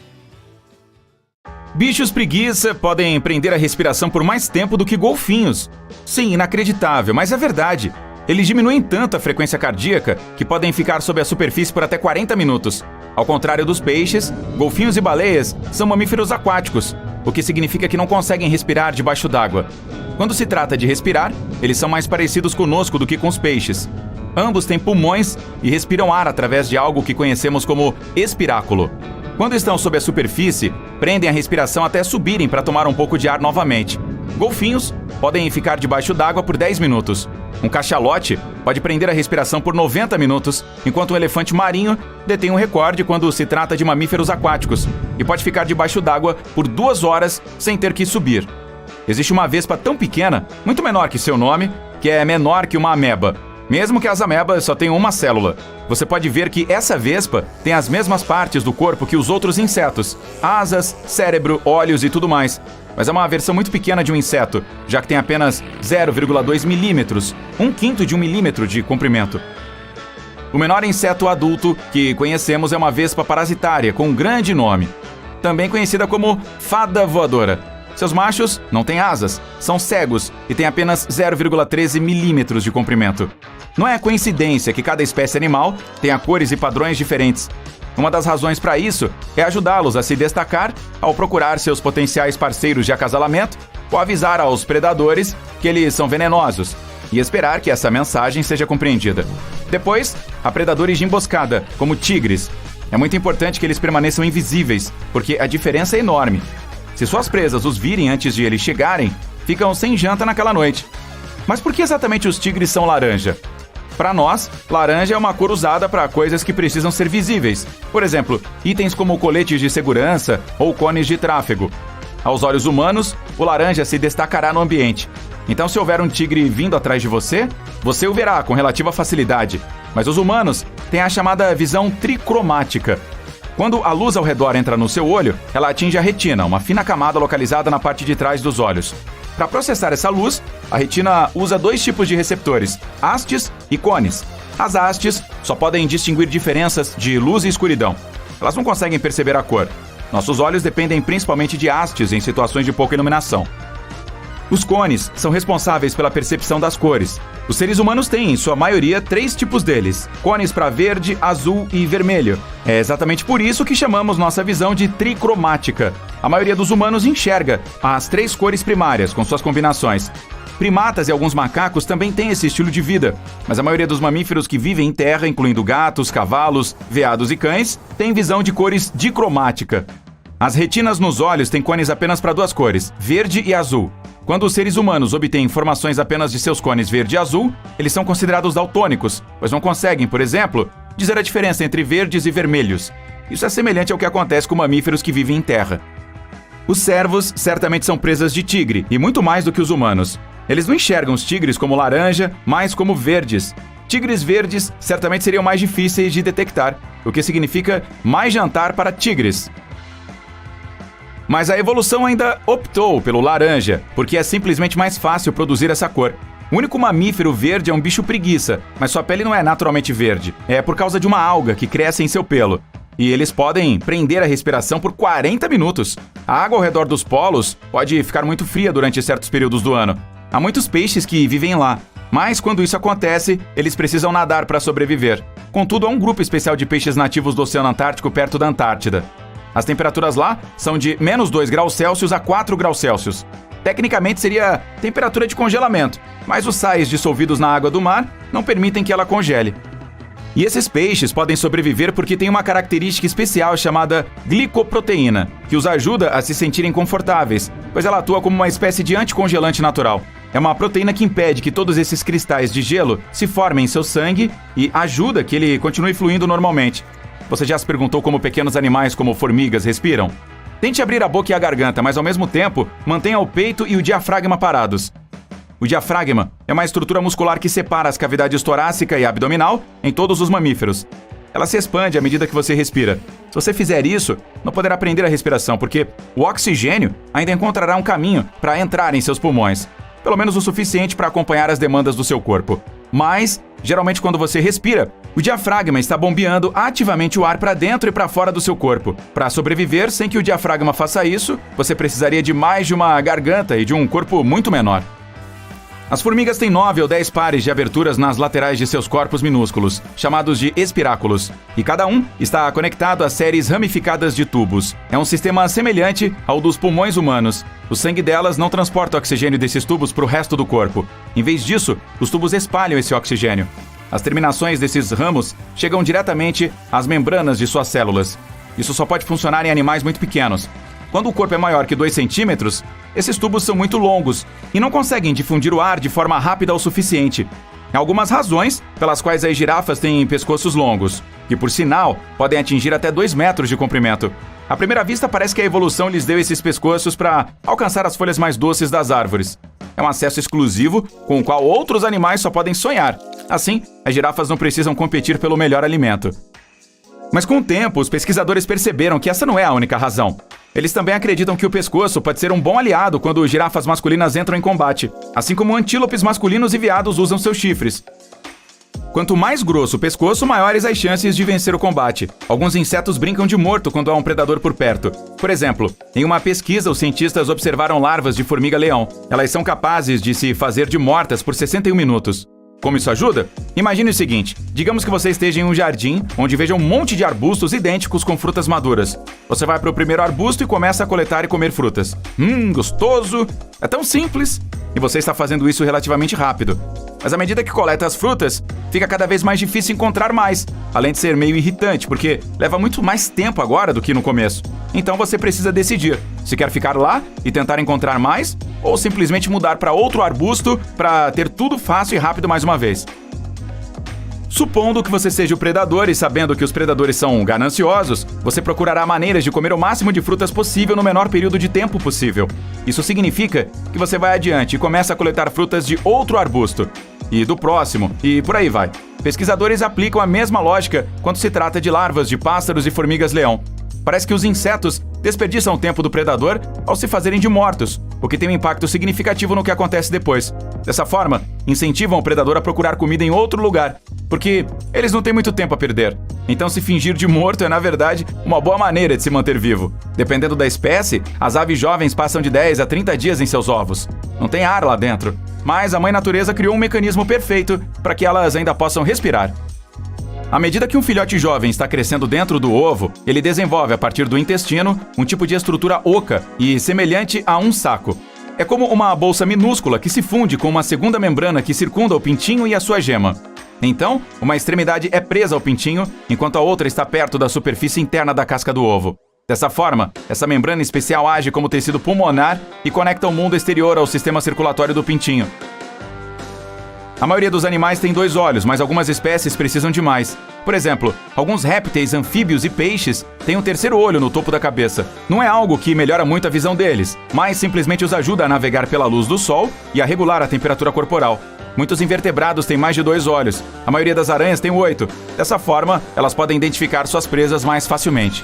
Bichos preguiça podem prender a respiração por mais tempo do que golfinhos. Sim, inacreditável, mas é verdade. Eles diminuem tanto a frequência cardíaca que podem ficar sob a superfície por até 40 minutos. Ao contrário dos peixes, golfinhos e baleias são mamíferos aquáticos, o que significa que não conseguem respirar debaixo d'água. Quando se trata de respirar, eles são mais parecidos conosco do que com os peixes. Ambos têm pulmões e respiram ar através de algo que conhecemos como espiráculo. Quando estão sob a superfície, prendem a respiração até subirem para tomar um pouco de ar novamente. Golfinhos podem ficar debaixo d'água por 10 minutos. Um cachalote pode prender a respiração por 90 minutos, enquanto um elefante marinho detém um recorde quando se trata de mamíferos aquáticos e pode ficar debaixo d'água por 2 horas sem ter que subir. Existe uma vespa tão pequena, muito menor que seu nome, que é menor que uma ameba. Mesmo que as amebas só tenham uma célula. Você pode ver que essa vespa tem as mesmas partes do corpo que os outros insetos. Asas, cérebro, olhos e tudo mais. Mas é uma versão muito pequena de um inseto, já que tem apenas 0,2 milímetros, 1/5 de 1 milímetro de comprimento. O menor inseto adulto que conhecemos é uma vespa parasitária com um grande nome, também conhecida como fada voadora. Seus machos não têm asas, são cegos e têm apenas 0,13 milímetros de comprimento. Não é coincidência que cada espécie animal tenha cores e padrões diferentes. Uma das razões para isso é ajudá-los a se destacar ao procurar seus potenciais parceiros de acasalamento ou avisar aos predadores que eles são venenosos e esperar que essa mensagem seja compreendida. Depois, há predadores de emboscada, como tigres. É muito importante que eles permaneçam invisíveis, porque a diferença é enorme. Se suas presas os virem antes de eles chegarem, ficam sem janta naquela noite. Mas por que exatamente os tigres são laranja? Para nós, laranja é uma cor usada para coisas que precisam ser visíveis. Por exemplo, itens como coletes de segurança ou cones de tráfego. Aos olhos humanos, o laranja se destacará no ambiente. Então, se houver um tigre vindo atrás de você, você o verá com relativa facilidade. Mas os humanos têm a chamada visão tricromática. Quando a luz ao redor entra no seu olho, ela atinge a retina, uma fina camada localizada na parte de trás dos olhos. Para processar essa luz, a retina usa 2 tipos de receptores, hastes e cones. As hastes só podem distinguir diferenças de luz e escuridão. Elas não conseguem perceber a cor. Nossos olhos dependem principalmente de hastes em situações de pouca iluminação. Os cones são responsáveis pela percepção das cores. Os seres humanos têm, em sua maioria, 3 tipos deles: cones para verde, azul e vermelho. É exatamente por isso que chamamos nossa visão de tricromática. A maioria dos humanos enxerga as 3 cores primárias, com suas combinações. Primatas e alguns macacos também têm esse estilo de vida, mas a maioria dos mamíferos que vivem em terra, incluindo gatos, cavalos, veados e cães, tem visão de cores dicromática. As retinas nos olhos têm cones apenas para 2 cores, verde e azul. Quando os seres humanos obtêm informações apenas de seus cones verde e azul, eles são considerados daltônicos, pois não conseguem, por exemplo, dizer a diferença entre verdes e vermelhos. Isso é semelhante ao que acontece com mamíferos que vivem em terra. Os cervos certamente são presas de tigre, e muito mais do que os humanos. Eles não enxergam os tigres como laranja, mas como verdes. Tigres verdes certamente seriam mais difíceis de detectar, o que significa mais jantar para tigres. Mas a evolução ainda optou pelo laranja, porque é simplesmente mais fácil produzir essa cor. O único mamífero verde é um bicho preguiça, mas sua pele não é naturalmente verde. É por causa de uma alga que cresce em seu pelo. E eles podem prender a respiração por 40 minutos. A água ao redor dos polos pode ficar muito fria durante certos períodos do ano. Há muitos peixes que vivem lá, mas quando isso acontece, eles precisam nadar para sobreviver. Contudo, há um grupo especial de peixes nativos do Oceano Antártico perto da Antártida. As temperaturas lá são de menos 2 graus Celsius a 4 graus Celsius. Tecnicamente seria temperatura de congelamento, mas os sais dissolvidos na água do mar não permitem que ela congele. E esses peixes podem sobreviver porque têm uma característica especial chamada glicoproteína, que os ajuda a se sentirem confortáveis, pois ela atua como uma espécie de anticongelante natural. É uma proteína que impede que todos esses cristais de gelo se formem em seu sangue e ajuda que ele continue fluindo normalmente. Você já se perguntou como pequenos animais como formigas respiram? Tente abrir a boca e a garganta, mas ao mesmo tempo mantenha o peito e o diafragma parados. O diafragma é uma estrutura muscular que separa as cavidades torácica e abdominal em todos os mamíferos. Ela se expande à medida que você respira. Se você fizer isso, não poderá prender a respiração, porque o oxigênio ainda encontrará um caminho para entrar em seus pulmões. Pelo menos o suficiente para acompanhar as demandas do seu corpo. Mas, geralmente quando você respira, o diafragma está bombeando ativamente o ar para dentro e para fora do seu corpo. Para sobreviver sem que o diafragma faça isso, você precisaria de mais de uma garganta e de um corpo muito menor. As formigas têm 9 ou 10 pares de aberturas nas laterais de seus corpos minúsculos, chamados de espiráculos, e cada um está conectado a séries ramificadas de tubos. É um sistema semelhante ao dos pulmões humanos. O sangue delas não transporta o oxigênio desses tubos para o resto do corpo. Em vez disso, os tubos espalham esse oxigênio. As terminações desses ramos chegam diretamente às membranas de suas células. Isso só pode funcionar em animais muito pequenos. Quando o corpo é maior que 2 centímetros, esses tubos são muito longos e não conseguem difundir o ar de forma rápida o suficiente. Há algumas razões pelas quais as girafas têm pescoços longos, que por sinal podem atingir até 2 metros de comprimento. À primeira vista parece que a evolução lhes deu esses pescoços para alcançar as folhas mais doces das árvores. É um acesso exclusivo com o qual outros animais só podem sonhar. Assim, as girafas não precisam competir pelo melhor alimento. Mas com o tempo, os pesquisadores perceberam que essa não é a única razão. Eles também acreditam que o pescoço pode ser um bom aliado quando girafas masculinas entram em combate, assim como antílopes masculinos e veados usam seus chifres. Quanto mais grosso o pescoço, maiores as chances de vencer o combate. Alguns insetos brincam de morto quando há um predador por perto. Por exemplo, em uma pesquisa, os cientistas observaram larvas de formiga-leão. Elas são capazes de se fazer de mortas por 61 minutos. Como isso ajuda? Imagine o seguinte, digamos que você esteja em um jardim onde veja um monte de arbustos idênticos com frutas maduras. Você vai para o primeiro arbusto e começa a coletar e comer frutas. Gostoso! É tão simples! E você está fazendo isso relativamente rápido. Mas à medida que coleta as frutas, fica cada vez mais difícil encontrar mais, além de ser meio irritante, porque leva muito mais tempo agora do que no começo. Então você precisa decidir se quer ficar lá e tentar encontrar mais, ou simplesmente mudar para outro arbusto para ter tudo fácil e rápido mais uma vez. Supondo que você seja o predador e sabendo que os predadores são gananciosos, você procurará maneiras de comer o máximo de frutas possível no menor período de tempo possível. Isso significa que você vai adiante e começa a coletar frutas de outro arbusto, e do próximo, e por aí vai. Pesquisadores aplicam a mesma lógica quando se trata de larvas de pássaros e formigas-leão. Parece que os insetos desperdiçam o tempo do predador ao se fazerem de mortos, o que tem um impacto significativo no que acontece depois. Dessa forma, incentivam o predador a procurar comida em outro lugar, porque eles não têm muito tempo a perder. Então se fingir de morto é, na verdade, uma boa maneira de se manter vivo. Dependendo da espécie, as aves jovens passam de 10 a 30 dias em seus ovos. Não tem ar lá dentro, mas a mãe natureza criou um mecanismo perfeito para que elas ainda possam respirar. À medida que um filhote jovem está crescendo dentro do ovo, ele desenvolve a partir do intestino um tipo de estrutura oca e semelhante a um saco. É como uma bolsa minúscula que se funde com uma segunda membrana que circunda o pintinho e a sua gema. Então, uma extremidade é presa ao pintinho, enquanto a outra está perto da superfície interna da casca do ovo. Dessa forma, essa membrana especial age como tecido pulmonar e conecta o mundo exterior ao sistema circulatório do pintinho. A maioria dos animais tem 2 olhos, mas algumas espécies precisam de mais. Por exemplo, alguns répteis, anfíbios e peixes têm um terceiro olho no topo da cabeça. Não é algo que melhora muito a visão deles, mas simplesmente os ajuda a navegar pela luz do sol e a regular a temperatura corporal. Muitos invertebrados têm mais de 2 olhos. A maioria das aranhas tem 8. Dessa forma, elas podem identificar suas presas mais facilmente.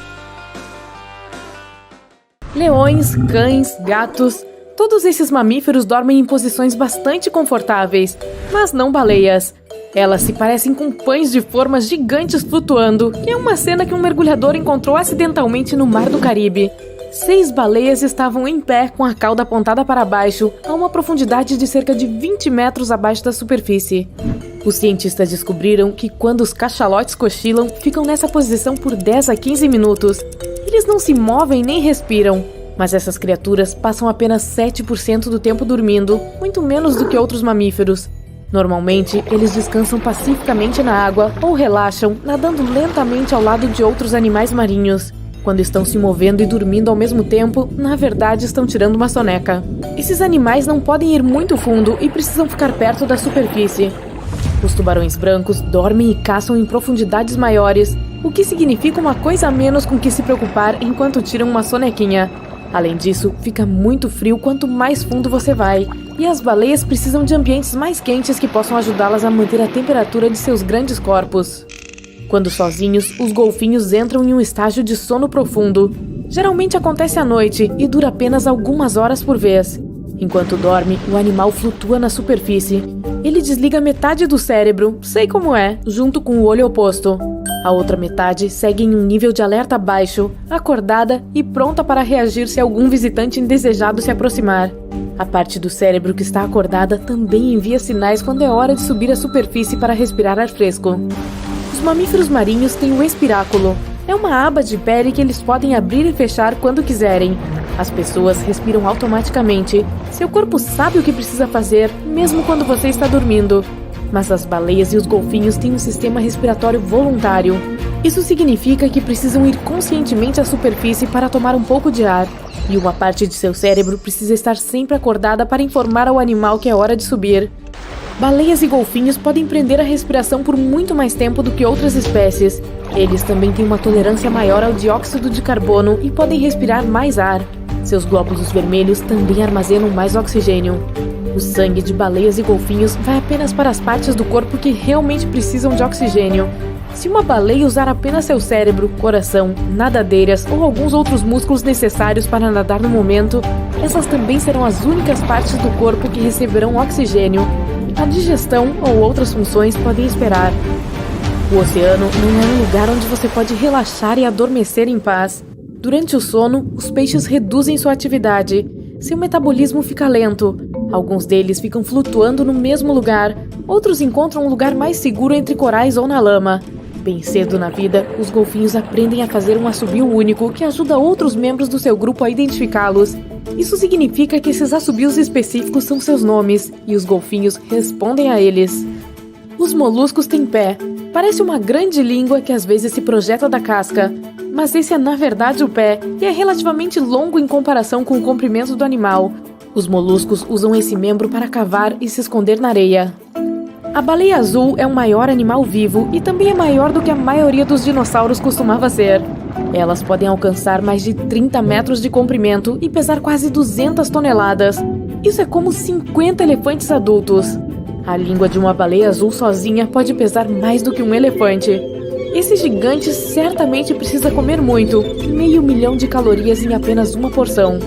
Leões, cães, gatos... Todos esses mamíferos dormem em posições bastante confortáveis, mas não baleias. Elas se parecem com pães de formas gigantes flutuando, que é uma cena que um mergulhador encontrou acidentalmente no Mar do Caribe. 6 baleias estavam em pé com a cauda apontada para baixo, a uma profundidade de cerca de 20 metros abaixo da superfície. Os cientistas descobriram que quando os cachalotes cochilam, ficam nessa posição por 10 a 15 minutos. Eles não se movem nem respiram. Mas essas criaturas passam apenas 7% do tempo dormindo, muito menos do que outros mamíferos. Normalmente, eles descansam pacificamente na água ou relaxam, nadando lentamente ao lado de outros animais marinhos. Quando estão se movendo e dormindo ao mesmo tempo, na verdade estão tirando uma soneca. Esses animais não podem ir muito fundo e precisam ficar perto da superfície. Os tubarões brancos dormem e caçam em profundidades maiores, o que significa uma coisa a menos com que se preocupar enquanto tiram uma sonequinha. Além disso, fica muito frio quanto mais fundo você vai, e as baleias precisam de ambientes mais quentes que possam ajudá-las a manter a temperatura de seus grandes corpos. Quando sozinhos, os golfinhos entram em um estágio de sono profundo. Geralmente acontece à noite e dura apenas algumas horas por vez. Enquanto dorme, o animal flutua na superfície. Ele desliga metade do cérebro, sei como é, junto com o olho oposto. A outra metade segue em um nível de alerta baixo, acordada e pronta para reagir se algum visitante indesejado se aproximar. A parte do cérebro que está acordada também envia sinais quando é hora de subir à superfície para respirar ar fresco. Os mamíferos marinhos têm o espiráculo. É uma aba de pele que eles podem abrir e fechar quando quiserem. As pessoas respiram automaticamente. Seu corpo sabe o que precisa fazer, mesmo quando você está dormindo. Mas as baleias e os golfinhos têm um sistema respiratório voluntário. Isso significa que precisam ir conscientemente à superfície para tomar um pouco de ar. E uma parte de seu cérebro precisa estar sempre acordada para informar ao animal que é hora de subir. Baleias e golfinhos podem prender a respiração por muito mais tempo do que outras espécies. Eles também têm uma tolerância maior ao dióxido de carbono e podem respirar mais ar. Seus glóbulos vermelhos também armazenam mais oxigênio. O sangue de baleias e golfinhos vai apenas para as partes do corpo que realmente precisam de oxigênio. Se uma baleia usar apenas seu cérebro, coração, nadadeiras ou alguns outros músculos necessários para nadar no momento, essas também serão as únicas partes do corpo que receberão oxigênio. A digestão ou outras funções podem esperar. O oceano não é um lugar onde você pode relaxar e adormecer em paz. Durante o sono, os peixes reduzem sua atividade. Seu metabolismo fica lento. Alguns deles ficam flutuando no mesmo lugar. Outros encontram um lugar mais seguro entre corais ou na lama. Bem cedo na vida, os golfinhos aprendem a fazer um assobio único que ajuda outros membros do seu grupo a identificá-los. Isso significa que esses assobios específicos são seus nomes, e os golfinhos respondem a eles. Os moluscos têm pé. Parece uma grande língua que às vezes se projeta da casca. Mas esse é na verdade o pé, e é relativamente longo em comparação com o comprimento do animal. Os moluscos usam esse membro para cavar e se esconder na areia. A baleia azul é o maior animal vivo e também é maior do que a maioria dos dinossauros costumava ser. Elas podem alcançar mais de 30 metros de comprimento e pesar quase 200 toneladas. Isso é como 50 elefantes adultos. A língua de uma baleia azul sozinha pode pesar mais do que um elefante. Esse gigante certamente precisa comer muito, 500 mil de calorias em apenas uma porção.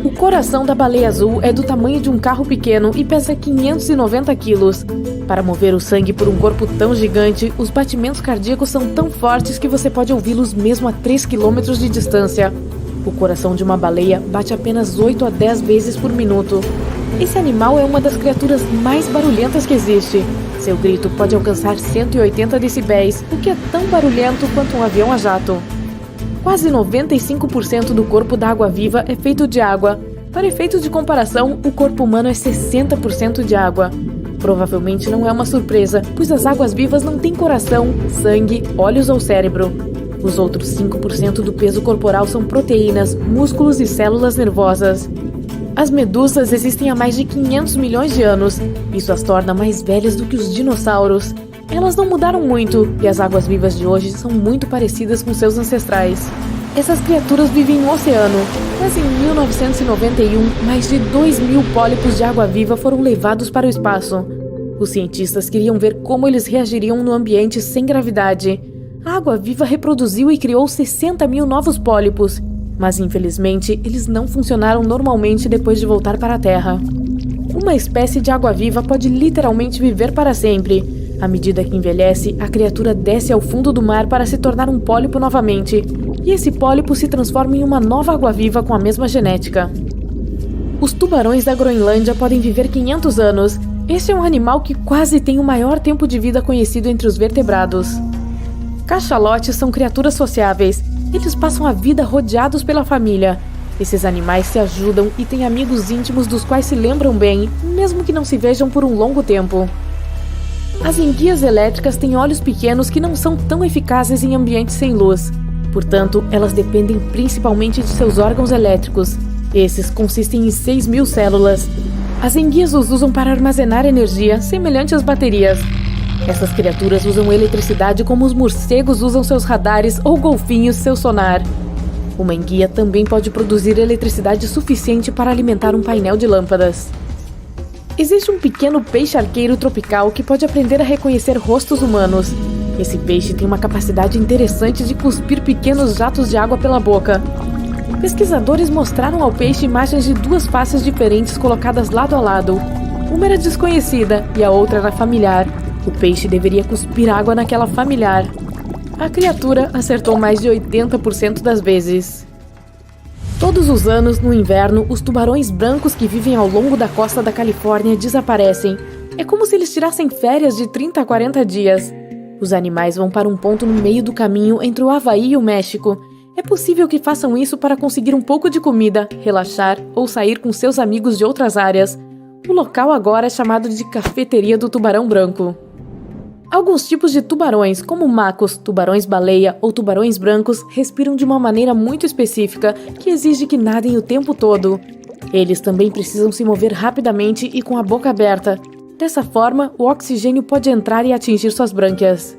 O coração da baleia azul é do tamanho de um carro pequeno e pesa 590 quilos. Para mover o sangue por um corpo tão gigante, os batimentos cardíacos são tão fortes que você pode ouvi-los mesmo a 3 km de distância. O coração de uma baleia bate apenas 8 a 10 vezes por minuto. Esse animal é uma das criaturas mais barulhentas que existe. Seu grito pode alcançar 180 decibéis, o que é tão barulhento quanto um avião a jato. Quase 95% do corpo da água-viva é feito de água. Para efeito de comparação, o corpo humano é 60% de água. Provavelmente não é uma surpresa, pois as águas-vivas não têm coração, sangue, olhos ou cérebro. Os outros 5% do peso corporal são proteínas, músculos e células nervosas. As medusas existem há mais de 500 milhões de anos. Isso as torna mais velhas do que os dinossauros. Elas não mudaram muito, e as águas-vivas de hoje são muito parecidas com seus ancestrais. Essas criaturas vivem no oceano, mas em 1991, mais de 2.000 pólipos de água-viva foram levados para o espaço. Os cientistas queriam ver como eles reagiriam no ambiente sem gravidade. A água-viva reproduziu e criou 60 mil novos pólipos, mas infelizmente eles não funcionaram normalmente depois de voltar para a Terra. Uma espécie de água-viva pode literalmente viver para sempre. À medida que envelhece, a criatura desce ao fundo do mar para se tornar um pólipo novamente, e esse pólipo se transforma em uma nova água-viva com a mesma genética. Os tubarões da Groenlândia podem viver 500 anos. Este é um animal que quase tem o maior tempo de vida conhecido entre os vertebrados. Cachalotes são criaturas sociáveis. Eles passam a vida rodeados pela família. Esses animais se ajudam e têm amigos íntimos dos quais se lembram bem, mesmo que não se vejam por um longo tempo. As enguias elétricas têm olhos pequenos que não são tão eficazes em ambientes sem luz. Portanto, elas dependem principalmente de seus órgãos elétricos. Esses consistem em 6.000 células. As enguias os usam para armazenar energia, semelhante às baterias. Essas criaturas usam eletricidade como os morcegos usam seus radares ou golfinhos seu sonar. Uma enguia também pode produzir eletricidade suficiente para alimentar um painel de lâmpadas. Existe um pequeno peixe arqueiro tropical que pode aprender a reconhecer rostos humanos. Esse peixe tem uma capacidade interessante de cuspir pequenos jatos de água pela boca. Pesquisadores mostraram ao peixe imagens de duas faces diferentes colocadas lado a lado. Uma era desconhecida e a outra era familiar. O peixe deveria cuspir água naquela familiar. A criatura acertou mais de 80% das vezes. Todos os anos, no inverno, os tubarões brancos que vivem ao longo da costa da Califórnia desaparecem. É como se eles tirassem férias de 30 a 40 dias. Os animais vão para um ponto no meio do caminho entre o Havaí e o México. É possível que façam isso para conseguir um pouco de comida, relaxar ou sair com seus amigos de outras áreas. O local agora é chamado de Cafeteria do Tubarão Branco. Alguns tipos de tubarões, como macos, tubarões-baleia ou tubarões brancos, respiram de uma maneira muito específica que exige que nadem o tempo todo. Eles também precisam se mover rapidamente e com a boca aberta. Dessa forma, o oxigênio pode entrar e atingir suas brânquias.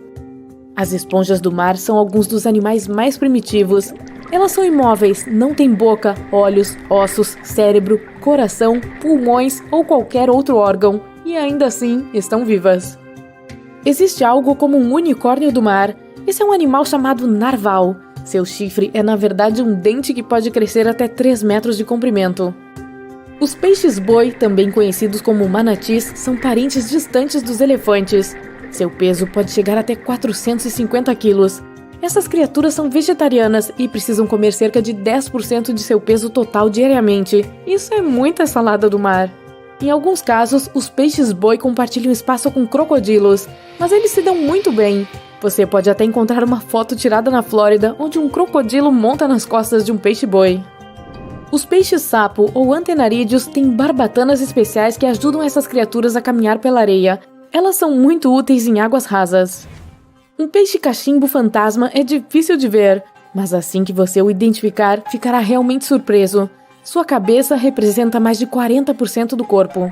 As esponjas do mar são alguns dos animais mais primitivos. Elas são imóveis, não têm boca, olhos, ossos, cérebro, coração, pulmões ou qualquer outro órgão, e ainda assim estão vivas. Existe algo como um unicórnio do mar. Esse é um animal chamado narval. Seu chifre é na verdade um dente que pode crescer até 3 metros de comprimento. Os peixes-boi, também conhecidos como manatis, são parentes distantes dos elefantes. Seu peso pode chegar até 450 quilos. Essas criaturas são vegetarianas e precisam comer cerca de 10% de seu peso total diariamente. Isso é muita salada do mar. Em alguns casos, os peixes-boi compartilham espaço com crocodilos, mas eles se dão muito bem. Você pode até encontrar uma foto tirada na Flórida, onde um crocodilo monta nas costas de um peixe-boi. Os peixes-sapo ou antenarídeos têm barbatanas especiais que ajudam essas criaturas a caminhar pela areia. Elas são muito úteis em águas rasas. Um peixe-cachimbo fantasma é difícil de ver, mas assim que você o identificar, ficará realmente surpreso. Sua cabeça representa mais de 40% do corpo.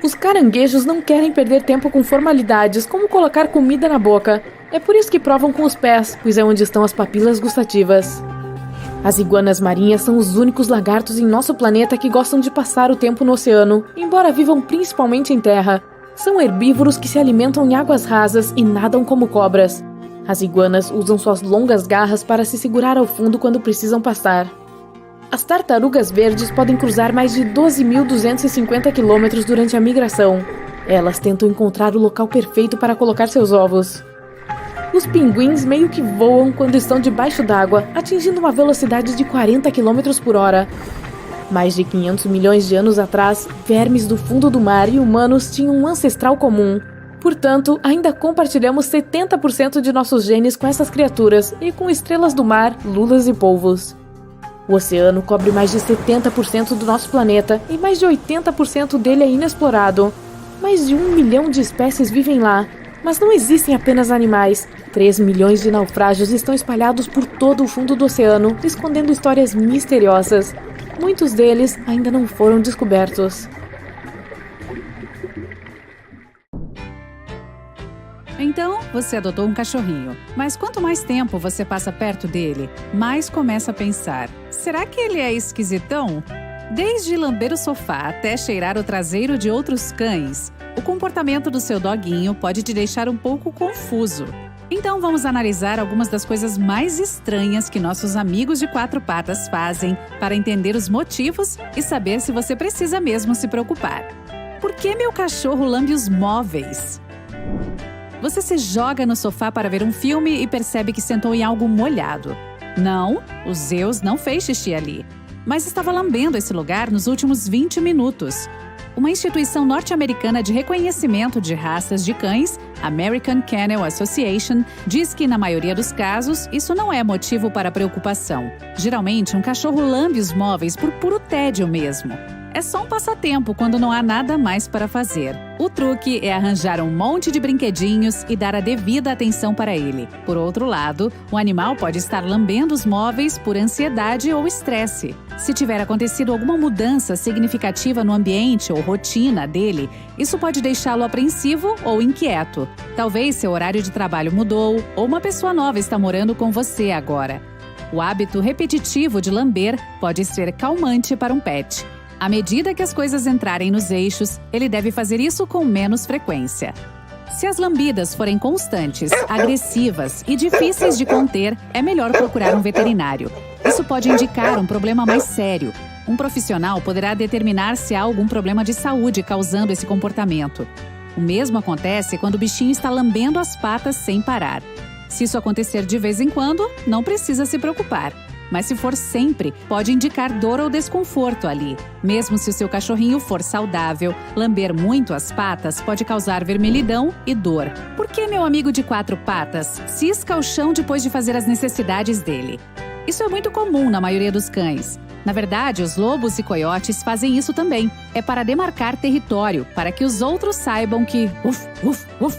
Os caranguejos não querem perder tempo com formalidades, como colocar comida na boca. É por isso que provam com os pés, pois é onde estão as papilas gustativas. As iguanas marinhas são os únicos lagartos em nosso planeta que gostam de passar o tempo no oceano, embora vivam principalmente em terra. São herbívoros que se alimentam em águas rasas e nadam como cobras. As iguanas usam suas longas garras para se segurar ao fundo quando precisam passar. As tartarugas verdes podem cruzar mais de 12.250 quilômetros durante a migração. Elas tentam encontrar o local perfeito para colocar seus ovos. Os pinguins meio que voam quando estão debaixo d'água, atingindo uma velocidade de 40 km por hora. Mais de 500 milhões de anos atrás, vermes do fundo do mar e humanos tinham um ancestral comum. Portanto, ainda compartilhamos 70% de nossos genes com essas criaturas e com estrelas do mar, lulas e polvos. O oceano cobre mais de 70% do nosso planeta e mais de 80% dele é inexplorado. Mais de 1 milhão de espécies vivem lá. Mas não existem apenas animais. 3 milhões de naufrágios estão espalhados por todo o fundo do oceano, escondendo histórias misteriosas. Muitos deles ainda não foram descobertos. Então, você adotou um cachorrinho. Mas quanto mais tempo você passa perto dele, mais começa a pensar: será que ele é esquisitão? Desde lamber o sofá até cheirar o traseiro de outros cães, o comportamento do seu doguinho pode te deixar um pouco confuso. Então vamos analisar algumas das coisas mais estranhas que nossos amigos de 4 patas fazem para entender os motivos e saber se você precisa mesmo se preocupar. Por que meu cachorro lambe os móveis? Você se joga no sofá para ver um filme e percebe que sentou em algo molhado. Não, o Zeus não fez xixi ali, mas estava lambendo esse lugar nos últimos 20 minutos. Uma instituição norte-americana de reconhecimento de raças de cães, American Kennel Association, diz que, na maioria dos casos, isso não é motivo para preocupação. Geralmente, um cachorro lambe os móveis por puro tédio mesmo. É só um passatempo quando não há nada mais para fazer. O truque é arranjar um monte de brinquedinhos e dar a devida atenção para ele. Por outro lado, o animal pode estar lambendo os móveis por ansiedade ou estresse. Se tiver acontecido alguma mudança significativa no ambiente ou rotina dele, isso pode deixá-lo apreensivo ou inquieto. Talvez seu horário de trabalho mudou ou uma pessoa nova está morando com você agora. O hábito repetitivo de lamber pode ser calmante para um pet. À medida que as coisas entrarem nos eixos, ele deve fazer isso com menos frequência. Se as lambidas forem constantes, agressivas e difíceis de conter, é melhor procurar um veterinário. Isso pode indicar um problema mais sério. Um profissional poderá determinar se há algum problema de saúde causando esse comportamento. O mesmo acontece quando o bichinho está lambendo as patas sem parar. Se isso acontecer de vez em quando, não precisa se preocupar. Mas se for sempre, pode indicar dor ou desconforto ali. Mesmo se o seu cachorrinho for saudável, lamber muito as patas pode causar vermelhidão e dor. Por que meu amigo de 4 patas cisca o chão depois de fazer as necessidades dele? Isso é muito comum na maioria dos cães. Na verdade, os lobos e coiotes fazem isso também. É para demarcar território, para que os outros saibam que uf, uf, uf.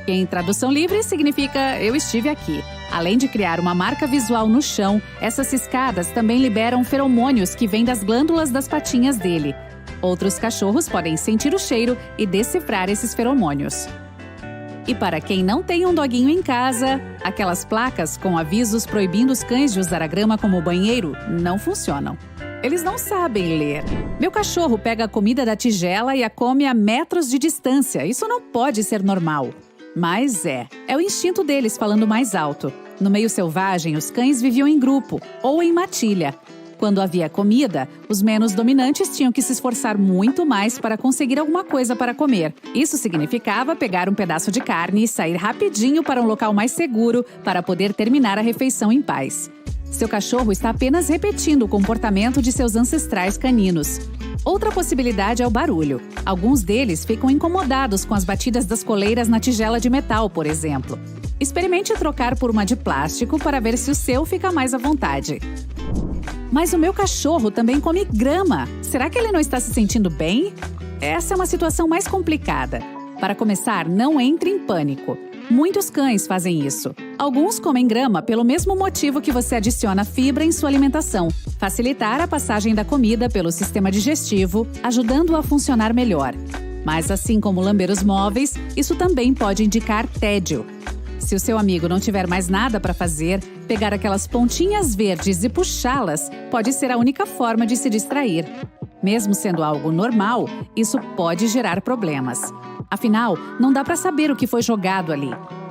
Que em tradução livre significa eu estive aqui. Além de criar uma marca visual no chão, essas ciscadas também liberam feromônios que vêm das glândulas das patinhas dele. Outros cachorros podem sentir o cheiro e decifrar esses feromônios. E para quem não tem um doguinho em casa, aquelas placas com avisos proibindo os cães de usar a grama como banheiro não funcionam. Eles não sabem ler. Meu cachorro pega a comida da tigela e a come a metros de distância. Isso não pode ser normal. Mas é o instinto deles falando mais alto. No meio selvagem, os cães viviam em grupo ou em matilha. Quando havia comida, os menos dominantes tinham que se esforçar muito mais para conseguir alguma coisa para comer. Isso significava pegar um pedaço de carne e sair rapidinho para um local mais seguro para poder terminar a refeição em paz. Seu cachorro está apenas repetindo o comportamento de seus ancestrais caninos. Outra possibilidade é o barulho. Alguns deles ficam incomodados com as batidas das coleiras na tigela de metal, por exemplo. Experimente trocar por uma de plástico para ver se o seu fica mais à vontade. Mas o meu cachorro também come grama. Será que ele não está se sentindo bem? Essa é uma situação mais complicada. Para começar, não entre em pânico. Muitos cães fazem isso. Alguns comem grama pelo mesmo motivo que você adiciona fibra em sua alimentação, facilitar a passagem da comida pelo sistema digestivo, ajudando-o a funcionar melhor. Mas assim como lamber os móveis, isso também pode indicar tédio. Se o seu amigo não tiver mais nada para fazer, pegar aquelas pontinhas verdes e puxá-las pode ser a única forma de se distrair. Mesmo sendo algo normal, isso pode gerar problemas. Afinal, não dá para saber o que foi jogado ali.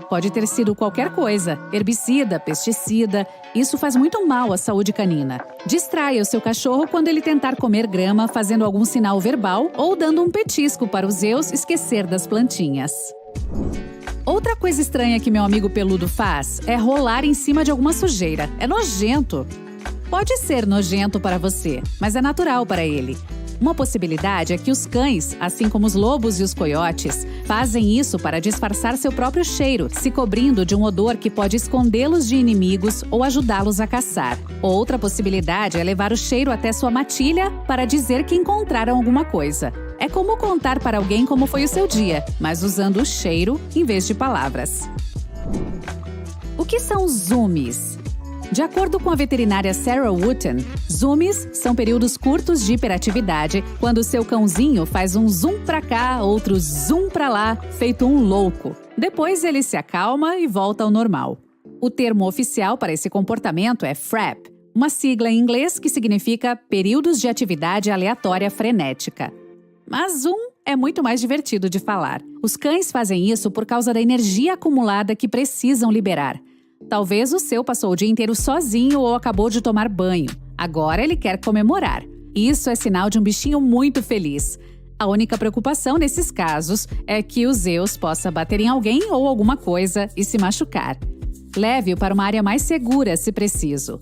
Pode ter sido qualquer coisa, herbicida, pesticida. Isso faz muito mal à saúde canina. Distraia o seu cachorro quando ele tentar comer grama, fazendo algum sinal verbal ou dando um petisco para o Zeus esquecer das plantinhas. Outra coisa estranha que meu amigo peludo faz é rolar em cima de alguma sujeira. É nojento. Pode ser nojento para você, mas é natural para ele. Uma possibilidade é que os cães, assim como os lobos e os coiotes, fazem isso para disfarçar seu próprio cheiro, se cobrindo de um odor que pode escondê-los de inimigos ou ajudá-los a caçar. Outra possibilidade é levar o cheiro até sua matilha para dizer que encontraram alguma coisa. É como contar para alguém como foi o seu dia, mas usando o cheiro em vez de palavras. O que são zoomies? De acordo com a veterinária Sarah Wooten, zoomies são períodos curtos de hiperatividade, quando o seu cãozinho faz um zoom pra cá, outro zoom pra lá, feito um louco. Depois ele se acalma e volta ao normal. O termo oficial para esse comportamento é FRAP, uma sigla em inglês que significa períodos de atividade aleatória frenética. Mas zoom é muito mais divertido de falar. Os cães fazem isso por causa da energia acumulada que precisam liberar. Talvez o seu passou o dia inteiro sozinho ou acabou de tomar banho. Agora ele quer comemorar. Isso é sinal de um bichinho muito feliz. A única preocupação nesses casos é que o Zeus possa bater em alguém ou alguma coisa e se machucar. Leve-o para uma área mais segura, se preciso.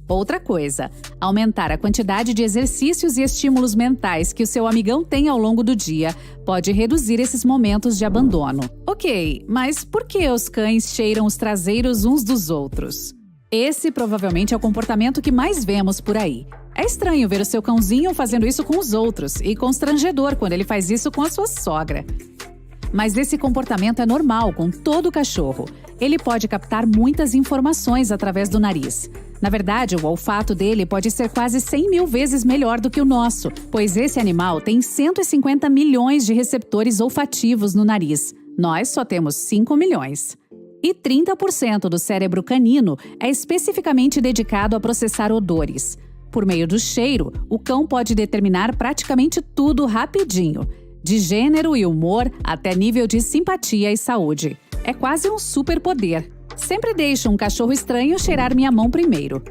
Outra coisa, aumentar a quantidade de exercícios e estímulos mentais que o seu amigão tem ao longo do dia pode reduzir esses momentos de abandono. Ok, mas por que os cães cheiram os traseiros uns dos outros? Esse provavelmente é o comportamento que mais vemos por aí. É estranho ver o seu cãozinho fazendo isso com os outros e constrangedor quando ele faz isso com a sua sogra. Mas esse comportamento é normal com todo cachorro. Ele pode captar muitas informações através do nariz. Na verdade, o olfato dele pode ser quase 100 mil vezes melhor do que o nosso, pois esse animal tem 150 milhões de receptores olfativos no nariz. Nós só temos 5 milhões. E 30% do cérebro canino é especificamente dedicado a processar odores. Por meio do cheiro, o cão pode determinar praticamente tudo rapidinho, de gênero e humor até nível de simpatia e saúde. É quase um superpoder. Sempre deixo um cachorro estranho cheirar minha mão primeiro.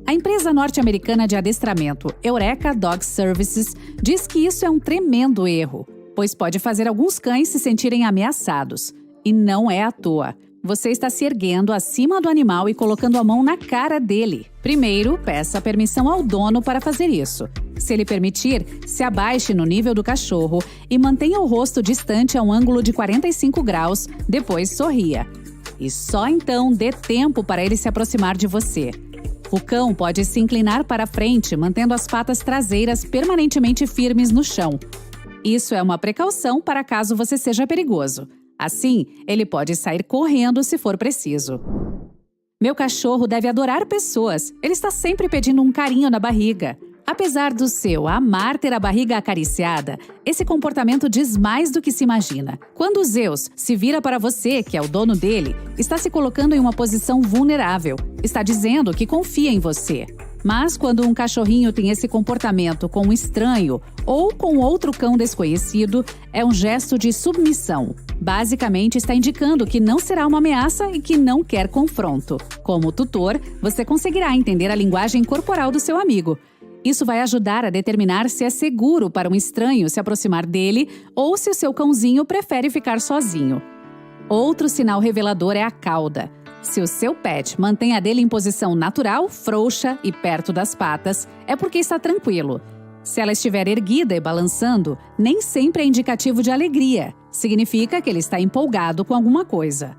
A empresa norte-americana de adestramento Eureka Dog Services diz que isso é um tremendo erro, pois pode fazer alguns cães se sentirem ameaçados. E não é à toa. Você está se erguendo acima do animal e colocando a mão na cara dele. Primeiro, peça permissão ao dono para fazer isso. Se ele permitir, se abaixe no nível do cachorro e mantenha o rosto distante a um ângulo de 45 graus, depois sorria. E só então dê tempo para ele se aproximar de você. O cão pode se inclinar para frente, mantendo as patas traseiras permanentemente firmes no chão. Isso é uma precaução para caso você seja perigoso. Assim, ele pode sair correndo se for preciso. Meu cachorro deve adorar pessoas. Ele está sempre pedindo um carinho na barriga. Apesar do seu amar ter a barriga acariciada, esse comportamento diz mais do que se imagina. Quando Zeus se vira para você, que é o dono dele, está se colocando em uma posição vulnerável. Está dizendo que confia em você. Mas quando um cachorrinho tem esse comportamento com um estranho ou com outro cão desconhecido, é um gesto de submissão. Basicamente, está indicando que não será uma ameaça e que não quer confronto. Como tutor, você conseguirá entender a linguagem corporal do seu amigo. Isso vai ajudar a determinar se é seguro para um estranho se aproximar dele ou se o seu cãozinho prefere ficar sozinho. Outro sinal revelador é a cauda. Se o seu pet mantém a dele em posição natural, frouxa e perto das patas, é porque está tranquilo. Se ela estiver erguida e balançando, nem sempre é indicativo de alegria. Significa que ele está empolgado com alguma coisa.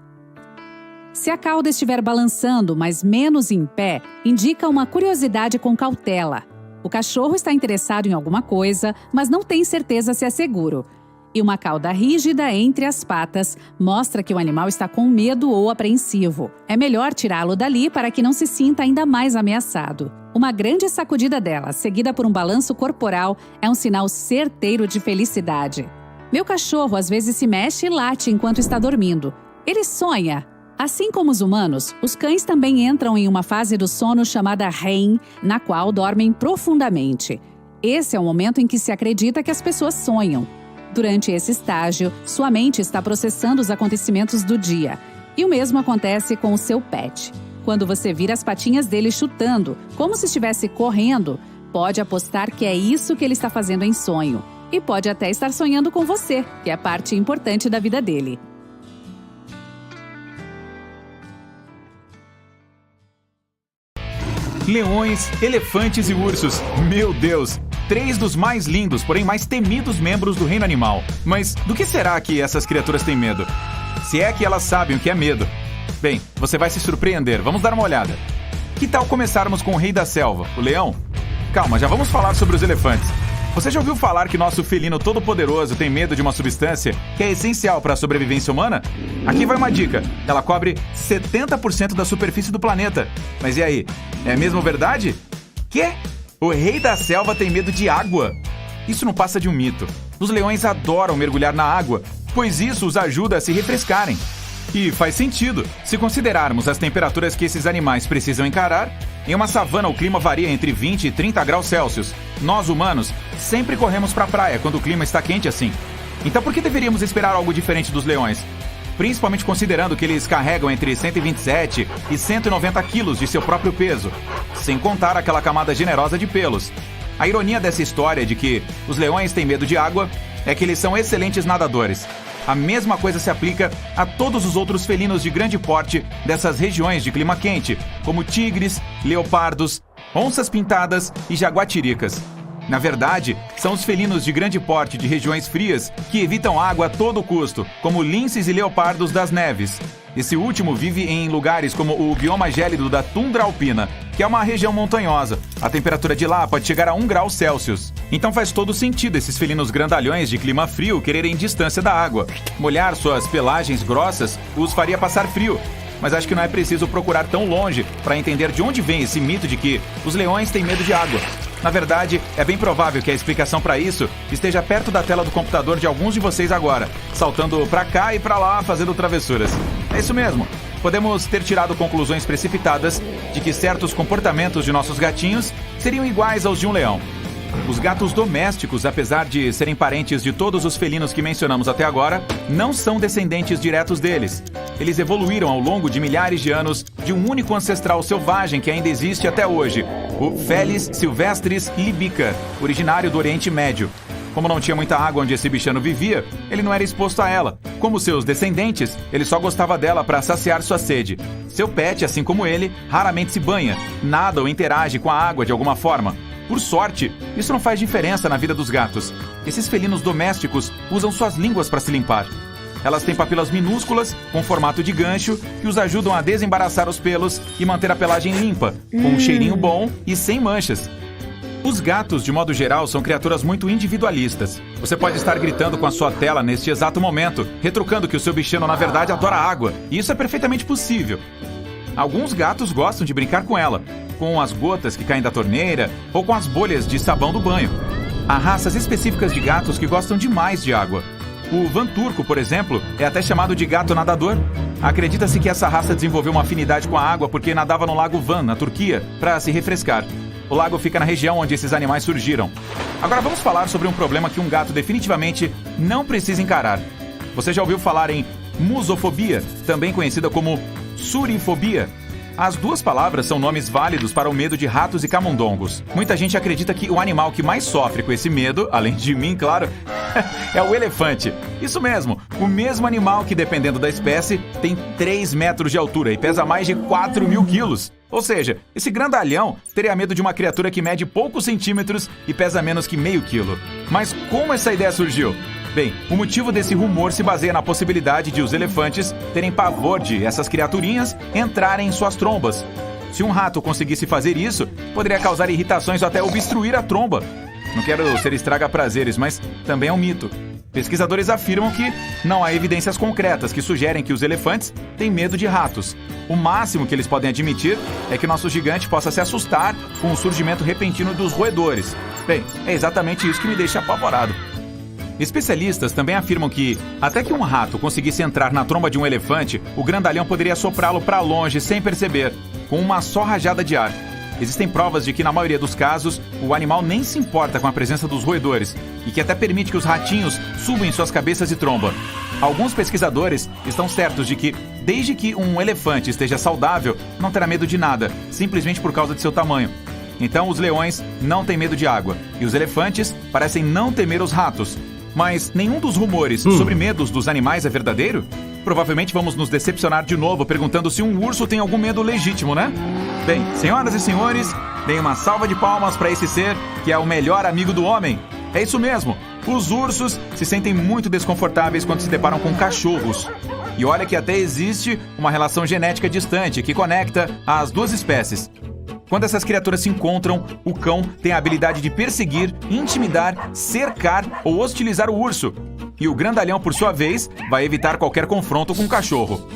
Se a cauda estiver balançando, mas menos em pé, indica uma curiosidade com cautela. O cachorro está interessado em alguma coisa, mas não tem certeza se é seguro. E uma cauda rígida entre as patas mostra que o animal está com medo ou apreensivo. É melhor tirá-lo dali para que não se sinta ainda mais ameaçado. Uma grande sacudida dela, seguida por um balanço corporal, é um sinal certeiro de felicidade. Meu cachorro às vezes se mexe e late enquanto está dormindo. Ele sonha. Assim como os humanos, os cães também entram em uma fase do sono chamada REM, na qual dormem profundamente. Esse é o momento em que se acredita que as pessoas sonham. Durante esse estágio, sua mente está processando os acontecimentos do dia. E o mesmo acontece com o seu pet. Quando você vira as patinhas dele chutando, como se estivesse correndo, pode apostar que é isso que ele está fazendo em sonho. E pode até estar sonhando com você, que é parte importante da vida dele. Leões, elefantes e ursos. Meu Deus! 3 dos mais lindos, porém mais temidos membros do reino animal. Mas do que será que essas criaturas têm medo? Se é que elas sabem o que é medo. Bem, você vai se surpreender. Vamos dar uma olhada. Que tal começarmos com o rei da selva, o leão? Calma, já vamos falar sobre os elefantes. Você já ouviu falar que nosso felino todo-poderoso tem medo de uma substância que é essencial para a sobrevivência humana? Aqui vai uma dica. Ela cobre 70% da superfície do planeta. Mas e aí? É mesmo verdade? Quê? O rei da selva tem medo de água? Isso não passa de um mito. Os leões adoram mergulhar na água, pois isso os ajuda a se refrescarem. E faz sentido, se considerarmos as temperaturas que esses animais precisam encarar. Em uma savana, o clima varia entre 20 e 30 graus Celsius. Nós, humanos, sempre corremos para a praia quando o clima está quente assim. Então por que deveríamos esperar algo diferente dos leões? Principalmente considerando que eles carregam entre 127 e 190 quilos de seu próprio peso, sem contar aquela camada generosa de pelos. A ironia dessa história de que os leões têm medo de água é que eles são excelentes nadadores. A mesma coisa se aplica a todos os outros felinos de grande porte dessas regiões de clima quente, como tigres, leopardos, onças pintadas e jaguatiricas. Na verdade, são os felinos de grande porte de regiões frias que evitam água a todo custo, como linces e leopardos das neves. Esse último vive em lugares como o bioma gélido da tundra alpina, que é uma região montanhosa. A temperatura de lá pode chegar a 1 grau Celsius. Então faz todo sentido esses felinos grandalhões de clima frio quererem distância da água. Molhar suas pelagens grossas os faria passar frio. Mas acho que não é preciso procurar tão longe para entender de onde vem esse mito de que os leões têm medo de água. Na verdade, é bem provável que a explicação para isso esteja perto da tela do computador de alguns de vocês agora, saltando para cá e para lá fazendo travessuras. É isso mesmo. Podemos ter tirado conclusões precipitadas de que certos comportamentos de nossos gatinhos seriam iguais aos de um leão. Os gatos domésticos, apesar de serem parentes de todos os felinos que mencionamos até agora, não são descendentes diretos deles. Eles evoluíram ao longo de milhares de anos de um único ancestral selvagem que ainda existe até hoje, o Felis silvestris libica, originário do Oriente Médio. Como não tinha muita água onde esse bichano vivia, ele não era exposto a ela. Como seus descendentes, ele só gostava dela para saciar sua sede. Seu pet, assim como ele, raramente se banha, nada ou interage com a água de alguma forma. Por sorte, isso não faz diferença na vida dos gatos. Esses felinos domésticos usam suas línguas para se limpar. Elas têm papilas minúsculas, com formato de gancho, que os ajudam a desembaraçar os pelos e manter a pelagem limpa, com um cheirinho bom e sem manchas. Os gatos, de modo geral, são criaturas muito individualistas. Você pode estar gritando com a sua tela neste exato momento, retrucando que o seu bichano na verdade adora água, e isso é perfeitamente possível. Alguns gatos gostam de brincar com ela, com as gotas que caem da torneira ou com as bolhas de sabão do banho. Há raças específicas de gatos que gostam demais de água. O Van Turco, por exemplo, é até chamado de gato nadador. Acredita-se que essa raça desenvolveu uma afinidade com a água porque nadava no Lago Van, na Turquia, para se refrescar. O lago fica na região onde esses animais surgiram. Agora vamos falar sobre um problema que um gato definitivamente não precisa encarar. Você já ouviu falar em musofobia, também conhecida como surifobia? As duas palavras são nomes válidos para o medo de ratos e camundongos. Muita gente acredita que o animal que mais sofre com esse medo, além de mim, claro, é o elefante. Isso mesmo, o mesmo animal que, dependendo da espécie, tem 3 metros de altura e pesa mais de 4.000 quilos. Ou seja, esse grandalhão teria medo de uma criatura que mede poucos centímetros e pesa menos que meio quilo. Mas como essa ideia surgiu? Bem, o motivo desse rumor se baseia na possibilidade de os elefantes terem pavor de essas criaturinhas entrarem em suas trombas. Se um rato conseguisse fazer isso, poderia causar irritações ou até obstruir a tromba. Não quero ser estraga-prazeres, mas também é um mito. Pesquisadores afirmam que não há evidências concretas que sugerem que os elefantes têm medo de ratos. O máximo que eles podem admitir é que nosso gigante possa se assustar com o surgimento repentino dos roedores. Bem, é exatamente isso que me deixa apavorado. Especialistas também afirmam que, até que um rato conseguisse entrar na tromba de um elefante, o grandalhão poderia soprá-lo para longe sem perceber, com uma só rajada de ar. Existem provas de que, na maioria dos casos, o animal nem se importa com a presença dos roedores e que até permite que os ratinhos subam em suas cabeças e tromba. Alguns pesquisadores estão certos de que, desde que um elefante esteja saudável, não terá medo de nada, simplesmente por causa de seu tamanho. Então, os leões não têm medo de água e os elefantes parecem não temer os ratos. Mas nenhum dos rumores sobre medos dos animais é verdadeiro? Provavelmente vamos nos decepcionar de novo perguntando se um urso tem algum medo legítimo, né? Bem, senhoras e senhores, deem uma salva de palmas para esse ser que é o melhor amigo do homem. É isso mesmo, os ursos se sentem muito desconfortáveis quando se deparam com cachorros. E olha que até existe uma relação genética distante que conecta as duas espécies. Quando essas criaturas se encontram, o cão tem a habilidade de perseguir, intimidar, cercar ou hostilizar o urso. E o grandalhão, por sua vez, vai evitar qualquer confronto com o cachorro.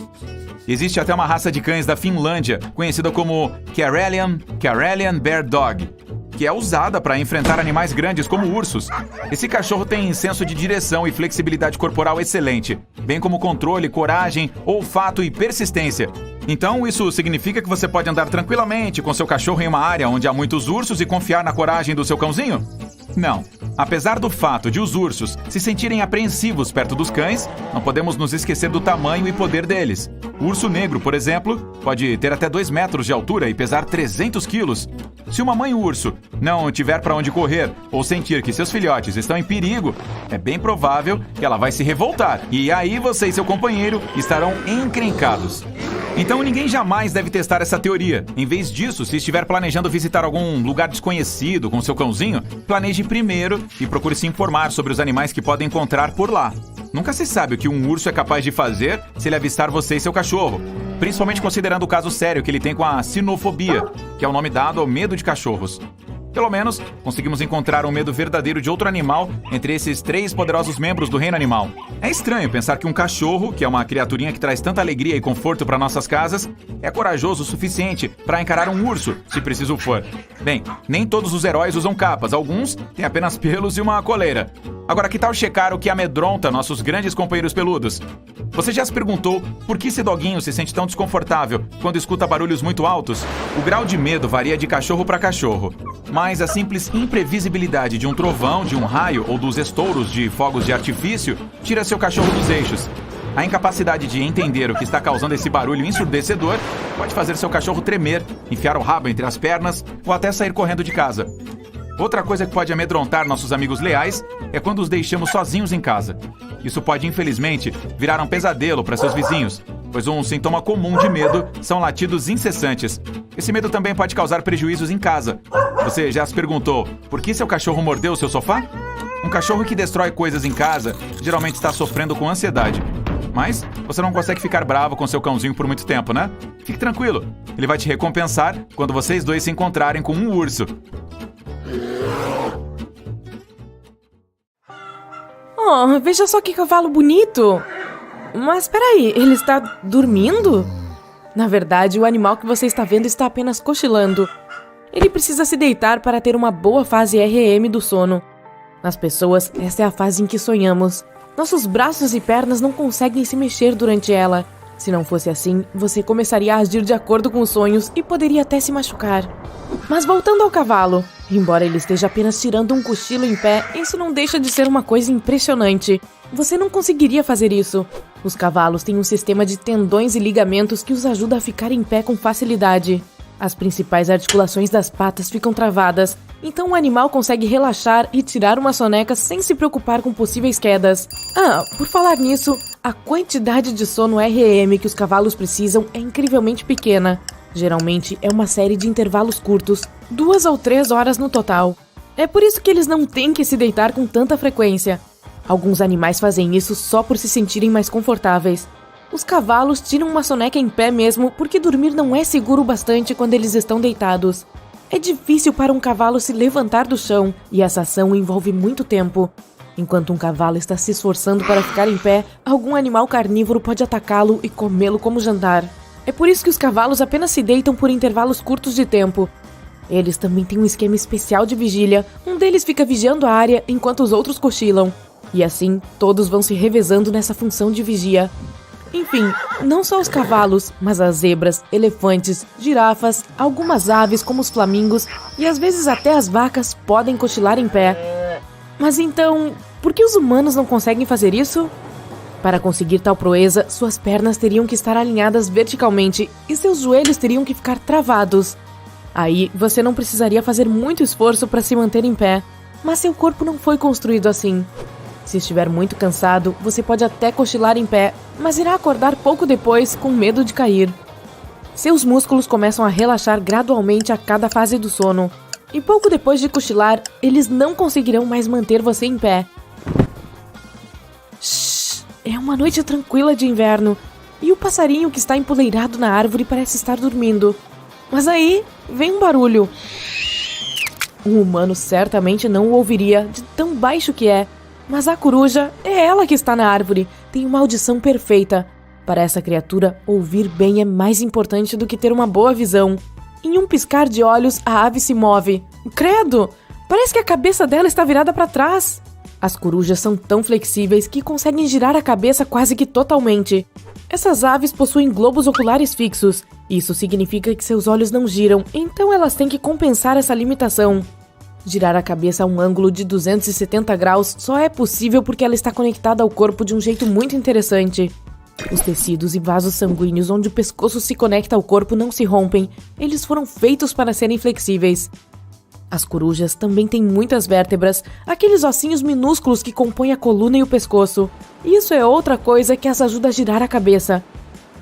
Existe até uma raça de cães da Finlândia, conhecida como Karelian Bear Dog, que é usada para enfrentar animais grandes como ursos. Esse cachorro tem senso de direção e flexibilidade corporal excelente, bem como controle, coragem, olfato e persistência. Então, isso significa que você pode andar tranquilamente com seu cachorro em uma área onde há muitos ursos e confiar na coragem do seu cãozinho? Não. Apesar do fato de os ursos se sentirem apreensivos perto dos cães, não podemos nos esquecer do tamanho e poder deles. O urso negro, por exemplo, pode ter até 2 metros de altura e pesar 300 quilos. Se uma mãe urso não tiver para onde correr ou sentir que seus filhotes estão em perigo, é bem provável que ela vai se revoltar. E aí você e seu companheiro estarão encrencados. Então ninguém jamais deve testar essa teoria. Em vez disso, se estiver planejando visitar algum lugar desconhecido com seu cãozinho, planeje primeiro e procure se informar sobre os animais que podem encontrar por lá. Nunca se sabe o que um urso é capaz de fazer se ele avistar você e seu cachorro, principalmente considerando o caso sério que ele tem com a sinofobia, que é o nome dado ao medo de cachorros. Pelo menos, conseguimos encontrar um medo verdadeiro de outro animal entre esses 3 poderosos membros do reino animal. É estranho pensar que um cachorro, que é uma criaturinha que traz tanta alegria e conforto para nossas casas, é corajoso o suficiente para encarar um urso, se preciso for. Bem, nem todos os heróis usam capas, alguns têm apenas pelos e uma coleira. Agora, que tal checar o que amedronta nossos grandes companheiros peludos? Você já se perguntou por que esse doguinho se sente tão desconfortável quando escuta barulhos muito altos? O grau de medo varia de cachorro para cachorro, mas Mas a simples imprevisibilidade de um trovão, de um raio ou dos estouros de fogos de artifício tira seu cachorro dos eixos. A incapacidade de entender o que está causando esse barulho ensurdecedor pode fazer seu cachorro tremer, enfiar o rabo entre as pernas ou até sair correndo de casa. Outra coisa que pode amedrontar nossos amigos leais é quando os deixamos sozinhos em casa. Isso pode, infelizmente, virar um pesadelo para seus vizinhos, pois um sintoma comum de medo são latidos incessantes. Esse medo também pode causar prejuízos em casa. Você já se perguntou por que seu cachorro mordeu o seu sofá? Um cachorro que destrói coisas em casa geralmente está sofrendo com ansiedade. Mas você não consegue ficar bravo com seu cãozinho por muito tempo, né? Fique tranquilo, ele vai te recompensar quando vocês dois se encontrarem com um urso. Oh, veja só que cavalo bonito! Mas peraí, ele está dormindo? Na verdade, o animal que você está vendo está apenas cochilando. Ele precisa se deitar para ter uma boa fase REM do sono. Nas pessoas, essa é a fase em que sonhamos. Nossos braços e pernas não conseguem se mexer durante ela. Se não fosse assim, você começaria a agir de acordo com os sonhos e poderia até se machucar. Mas voltando ao cavalo, embora ele esteja apenas tirando um cochilo em pé, isso não deixa de ser uma coisa impressionante. Você não conseguiria fazer isso. Os cavalos têm um sistema de tendões e ligamentos que os ajuda a ficar em pé com facilidade. As principais articulações das patas ficam travadas, então o animal consegue relaxar e tirar uma soneca sem se preocupar com possíveis quedas. Por falar nisso, a quantidade de sono REM que os cavalos precisam é incrivelmente pequena. Geralmente é uma série de intervalos curtos, 2 ou 3 horas no total. É por isso que eles não têm que se deitar com tanta frequência. Alguns animais fazem isso só por se sentirem mais confortáveis. Os cavalos tiram uma soneca em pé mesmo porque dormir não é seguro bastante quando eles estão deitados. É difícil para um cavalo se levantar do chão e essa ação envolve muito tempo. Enquanto um cavalo está se esforçando para ficar em pé, algum animal carnívoro pode atacá-lo e comê-lo como jantar. É por isso que os cavalos apenas se deitam por intervalos curtos de tempo. Eles também têm um esquema especial de vigília, um deles fica vigiando a área enquanto os outros cochilam. E assim, todos vão se revezando nessa função de vigia. Enfim, não só os cavalos, mas as zebras, elefantes, girafas, algumas aves como os flamingos e às vezes até as vacas podem cochilar em pé. Mas então, por que os humanos não conseguem fazer isso? Para conseguir tal proeza, suas pernas teriam que estar alinhadas verticalmente e seus joelhos teriam que ficar travados. Aí, você não precisaria fazer muito esforço para se manter em pé, mas seu corpo não foi construído assim. Se estiver muito cansado, você pode até cochilar em pé, mas irá acordar pouco depois com medo de cair. Seus músculos começam a relaxar gradualmente a cada fase do sono, e pouco depois de cochilar, eles não conseguirão mais manter você em pé. Shhh! É uma noite tranquila de inverno, e o passarinho que está empoleirado na árvore parece estar dormindo. Mas aí, vem um barulho. Um humano certamente não o ouviria, de tão baixo que é. Mas a coruja é ela que está na árvore, tem uma audição perfeita. Para essa criatura, ouvir bem é mais importante do que ter uma boa visão. Em um piscar de olhos, a ave se move. Credo! Parece que a cabeça dela está virada para trás. As corujas são tão flexíveis que conseguem girar a cabeça quase que totalmente. Essas aves possuem globos oculares fixos. Isso significa que seus olhos não giram, então elas têm que compensar essa limitação. Girar a cabeça a um ângulo de 270 graus só é possível porque ela está conectada ao corpo de um jeito muito interessante. Os tecidos e vasos sanguíneos onde o pescoço se conecta ao corpo não se rompem, eles foram feitos para serem flexíveis. As corujas também têm muitas vértebras, aqueles ossinhos minúsculos que compõem a coluna e o pescoço. Isso é outra coisa que as ajuda a girar a cabeça.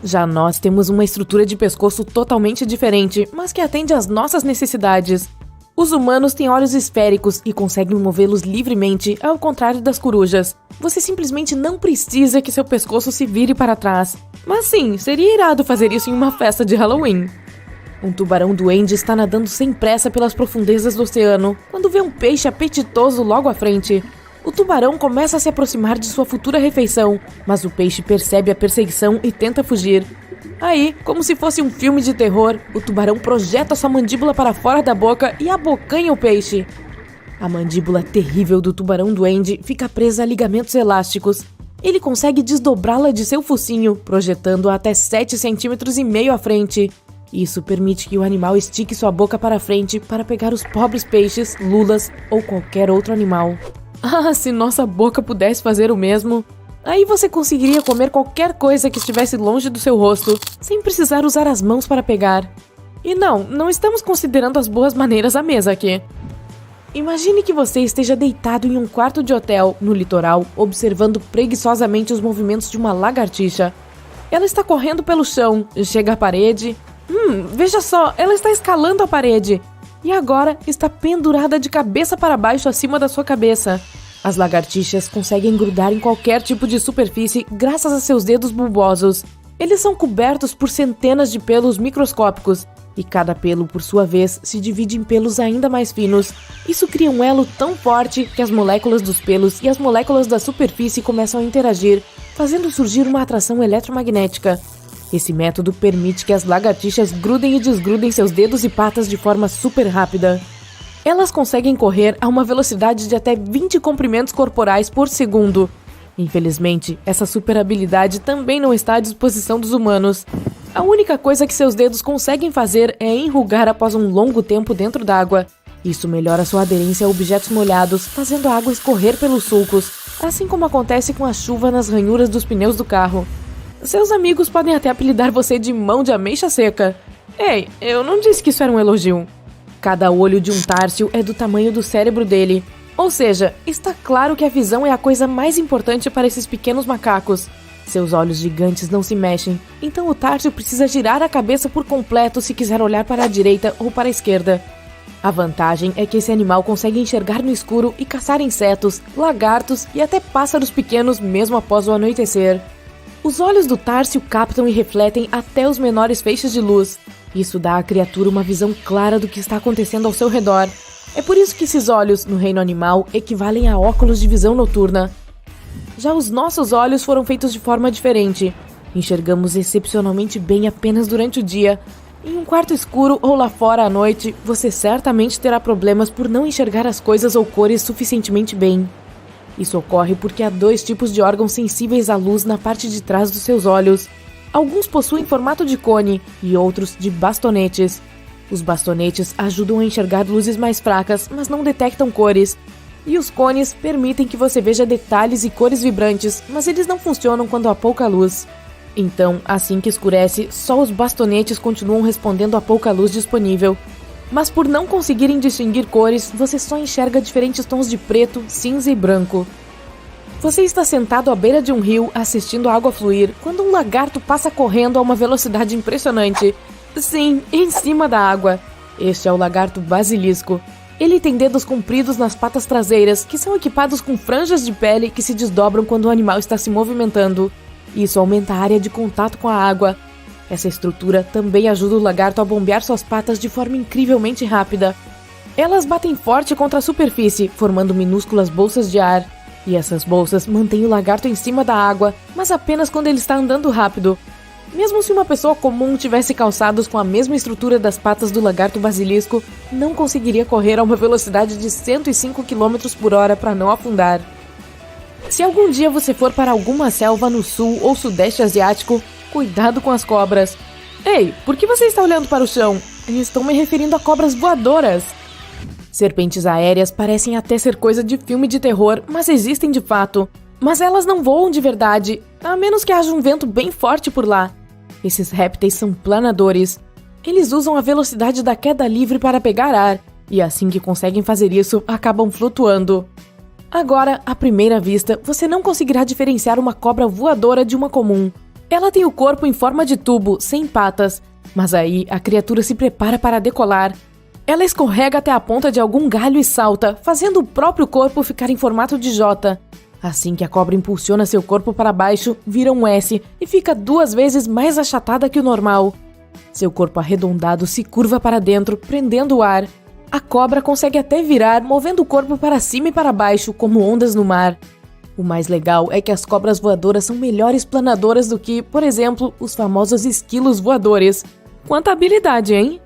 Já nós temos uma estrutura de pescoço totalmente diferente, mas que atende às nossas necessidades. Os humanos têm olhos esféricos e conseguem movê-los livremente, ao contrário das corujas. Você simplesmente não precisa que seu pescoço se vire para trás. Mas sim, seria irado fazer isso em uma festa de Halloween. Um tubarão-duende está nadando sem pressa pelas profundezas do oceano, quando vê um peixe apetitoso logo à frente. O tubarão começa a se aproximar de sua futura refeição, mas o peixe percebe a perseguição e tenta fugir. Aí, como se fosse um filme de terror, o tubarão projeta sua mandíbula para fora da boca e abocanha o peixe. A mandíbula terrível do tubarão-duende fica presa a ligamentos elásticos. Ele consegue desdobrá-la de seu focinho, projetando-a até 7,5 cm à frente. Isso permite que o animal estique sua boca para frente para pegar os pobres peixes, lulas ou qualquer outro animal. Ah, se nossa boca pudesse fazer o mesmo! Aí você conseguiria comer qualquer coisa que estivesse longe do seu rosto, sem precisar usar as mãos para pegar. E não estamos considerando as boas maneiras à mesa aqui. Imagine que você esteja deitado em um quarto de hotel, no litoral, observando preguiçosamente os movimentos de uma lagartixa. Ela está correndo pelo chão, chega à parede. Veja só, ela está escalando a parede. E agora está pendurada de cabeça para baixo acima da sua cabeça. As lagartixas conseguem grudar em qualquer tipo de superfície graças a seus dedos bulbosos. Eles são cobertos por centenas de pelos microscópicos, e cada pelo, por sua vez, se divide em pelos ainda mais finos. Isso cria um elo tão forte que as moléculas dos pelos e as moléculas da superfície começam a interagir, fazendo surgir uma atração eletromagnética. Esse método permite que as lagartixas grudem e desgrudem seus dedos e patas de forma super rápida. Elas conseguem correr a uma velocidade de até 20 comprimentos corporais por segundo. Infelizmente, essa super habilidade também não está à disposição dos humanos. A única coisa que seus dedos conseguem fazer é enrugar após um longo tempo dentro d'água. Isso melhora sua aderência a objetos molhados, fazendo a água escorrer pelos sulcos, assim como acontece com a chuva nas ranhuras dos pneus do carro. Seus amigos podem até apelidar você de mão de ameixa seca. Ei, eu não disse que isso era um elogio. Cada olho de um társio é do tamanho do cérebro dele. Ou seja, está claro que a visão é a coisa mais importante para esses pequenos macacos. Seus olhos gigantes não se mexem, então o társio precisa girar a cabeça por completo se quiser olhar para a direita ou para a esquerda. A vantagem é que esse animal consegue enxergar no escuro e caçar insetos, lagartos e até pássaros pequenos mesmo após o anoitecer. Os olhos do társio captam e refletem até os menores feixes de luz. Isso dá à criatura uma visão clara do que está acontecendo ao seu redor. É por isso que esses olhos, no reino animal, equivalem a óculos de visão noturna. Já os nossos olhos foram feitos de forma diferente. Enxergamos excepcionalmente bem apenas durante o dia. Em um quarto escuro ou lá fora à noite, você certamente terá problemas por não enxergar as coisas ou cores suficientemente bem. Isso ocorre porque há 2 tipos de órgãos sensíveis à luz na parte de trás dos seus olhos. Alguns possuem formato de cone e outros de bastonetes. Os bastonetes ajudam a enxergar luzes mais fracas, mas não detectam cores. E os cones permitem que você veja detalhes e cores vibrantes, mas eles não funcionam quando há pouca luz. Então, assim que escurece, só os bastonetes continuam respondendo a pouca luz disponível. Mas por não conseguirem distinguir cores, você só enxerga diferentes tons de preto, cinza e branco. Você está sentado à beira de um rio, assistindo a água fluir, quando um lagarto passa correndo a uma velocidade impressionante. Sim, em cima da água. Este é o lagarto basilisco. Ele tem dedos compridos nas patas traseiras, que são equipados com franjas de pele que se desdobram quando o animal está se movimentando. Isso aumenta a área de contato com a água. Essa estrutura também ajuda o lagarto a bombear suas patas de forma incrivelmente rápida. Elas batem forte contra a superfície, formando minúsculas bolsas de ar. E essas bolsas mantêm o lagarto em cima da água, mas apenas quando ele está andando rápido. Mesmo se uma pessoa comum tivesse calçados com a mesma estrutura das patas do lagarto basilisco, não conseguiria correr a uma velocidade de 105 km por hora para não afundar. Se algum dia você for para alguma selva no sul ou sudeste asiático, cuidado com as cobras. Ei, por que você está olhando para o chão? Estou me referindo a cobras voadoras. Serpentes aéreas parecem até ser coisa de filme de terror, mas existem de fato. Mas elas não voam de verdade, a menos que haja um vento bem forte por lá. Esses répteis são planadores. Eles usam a velocidade da queda livre para pegar ar, e assim que conseguem fazer isso, acabam flutuando. Agora, à primeira vista, você não conseguirá diferenciar uma cobra voadora de uma comum. Ela tem o corpo em forma de tubo, sem patas, mas aí a criatura se prepara para decolar. Ela escorrega até a ponta de algum galho e salta, fazendo o próprio corpo ficar em formato de J. Assim que a cobra impulsiona seu corpo para baixo, vira um S e fica 2 vezes mais achatada que o normal. Seu corpo arredondado se curva para dentro, prendendo o ar. A cobra consegue até virar, movendo o corpo para cima e para baixo, como ondas no mar. O mais legal é que as cobras voadoras são melhores planadoras do que, por exemplo, os famosos esquilos voadores. Quanta habilidade, hein?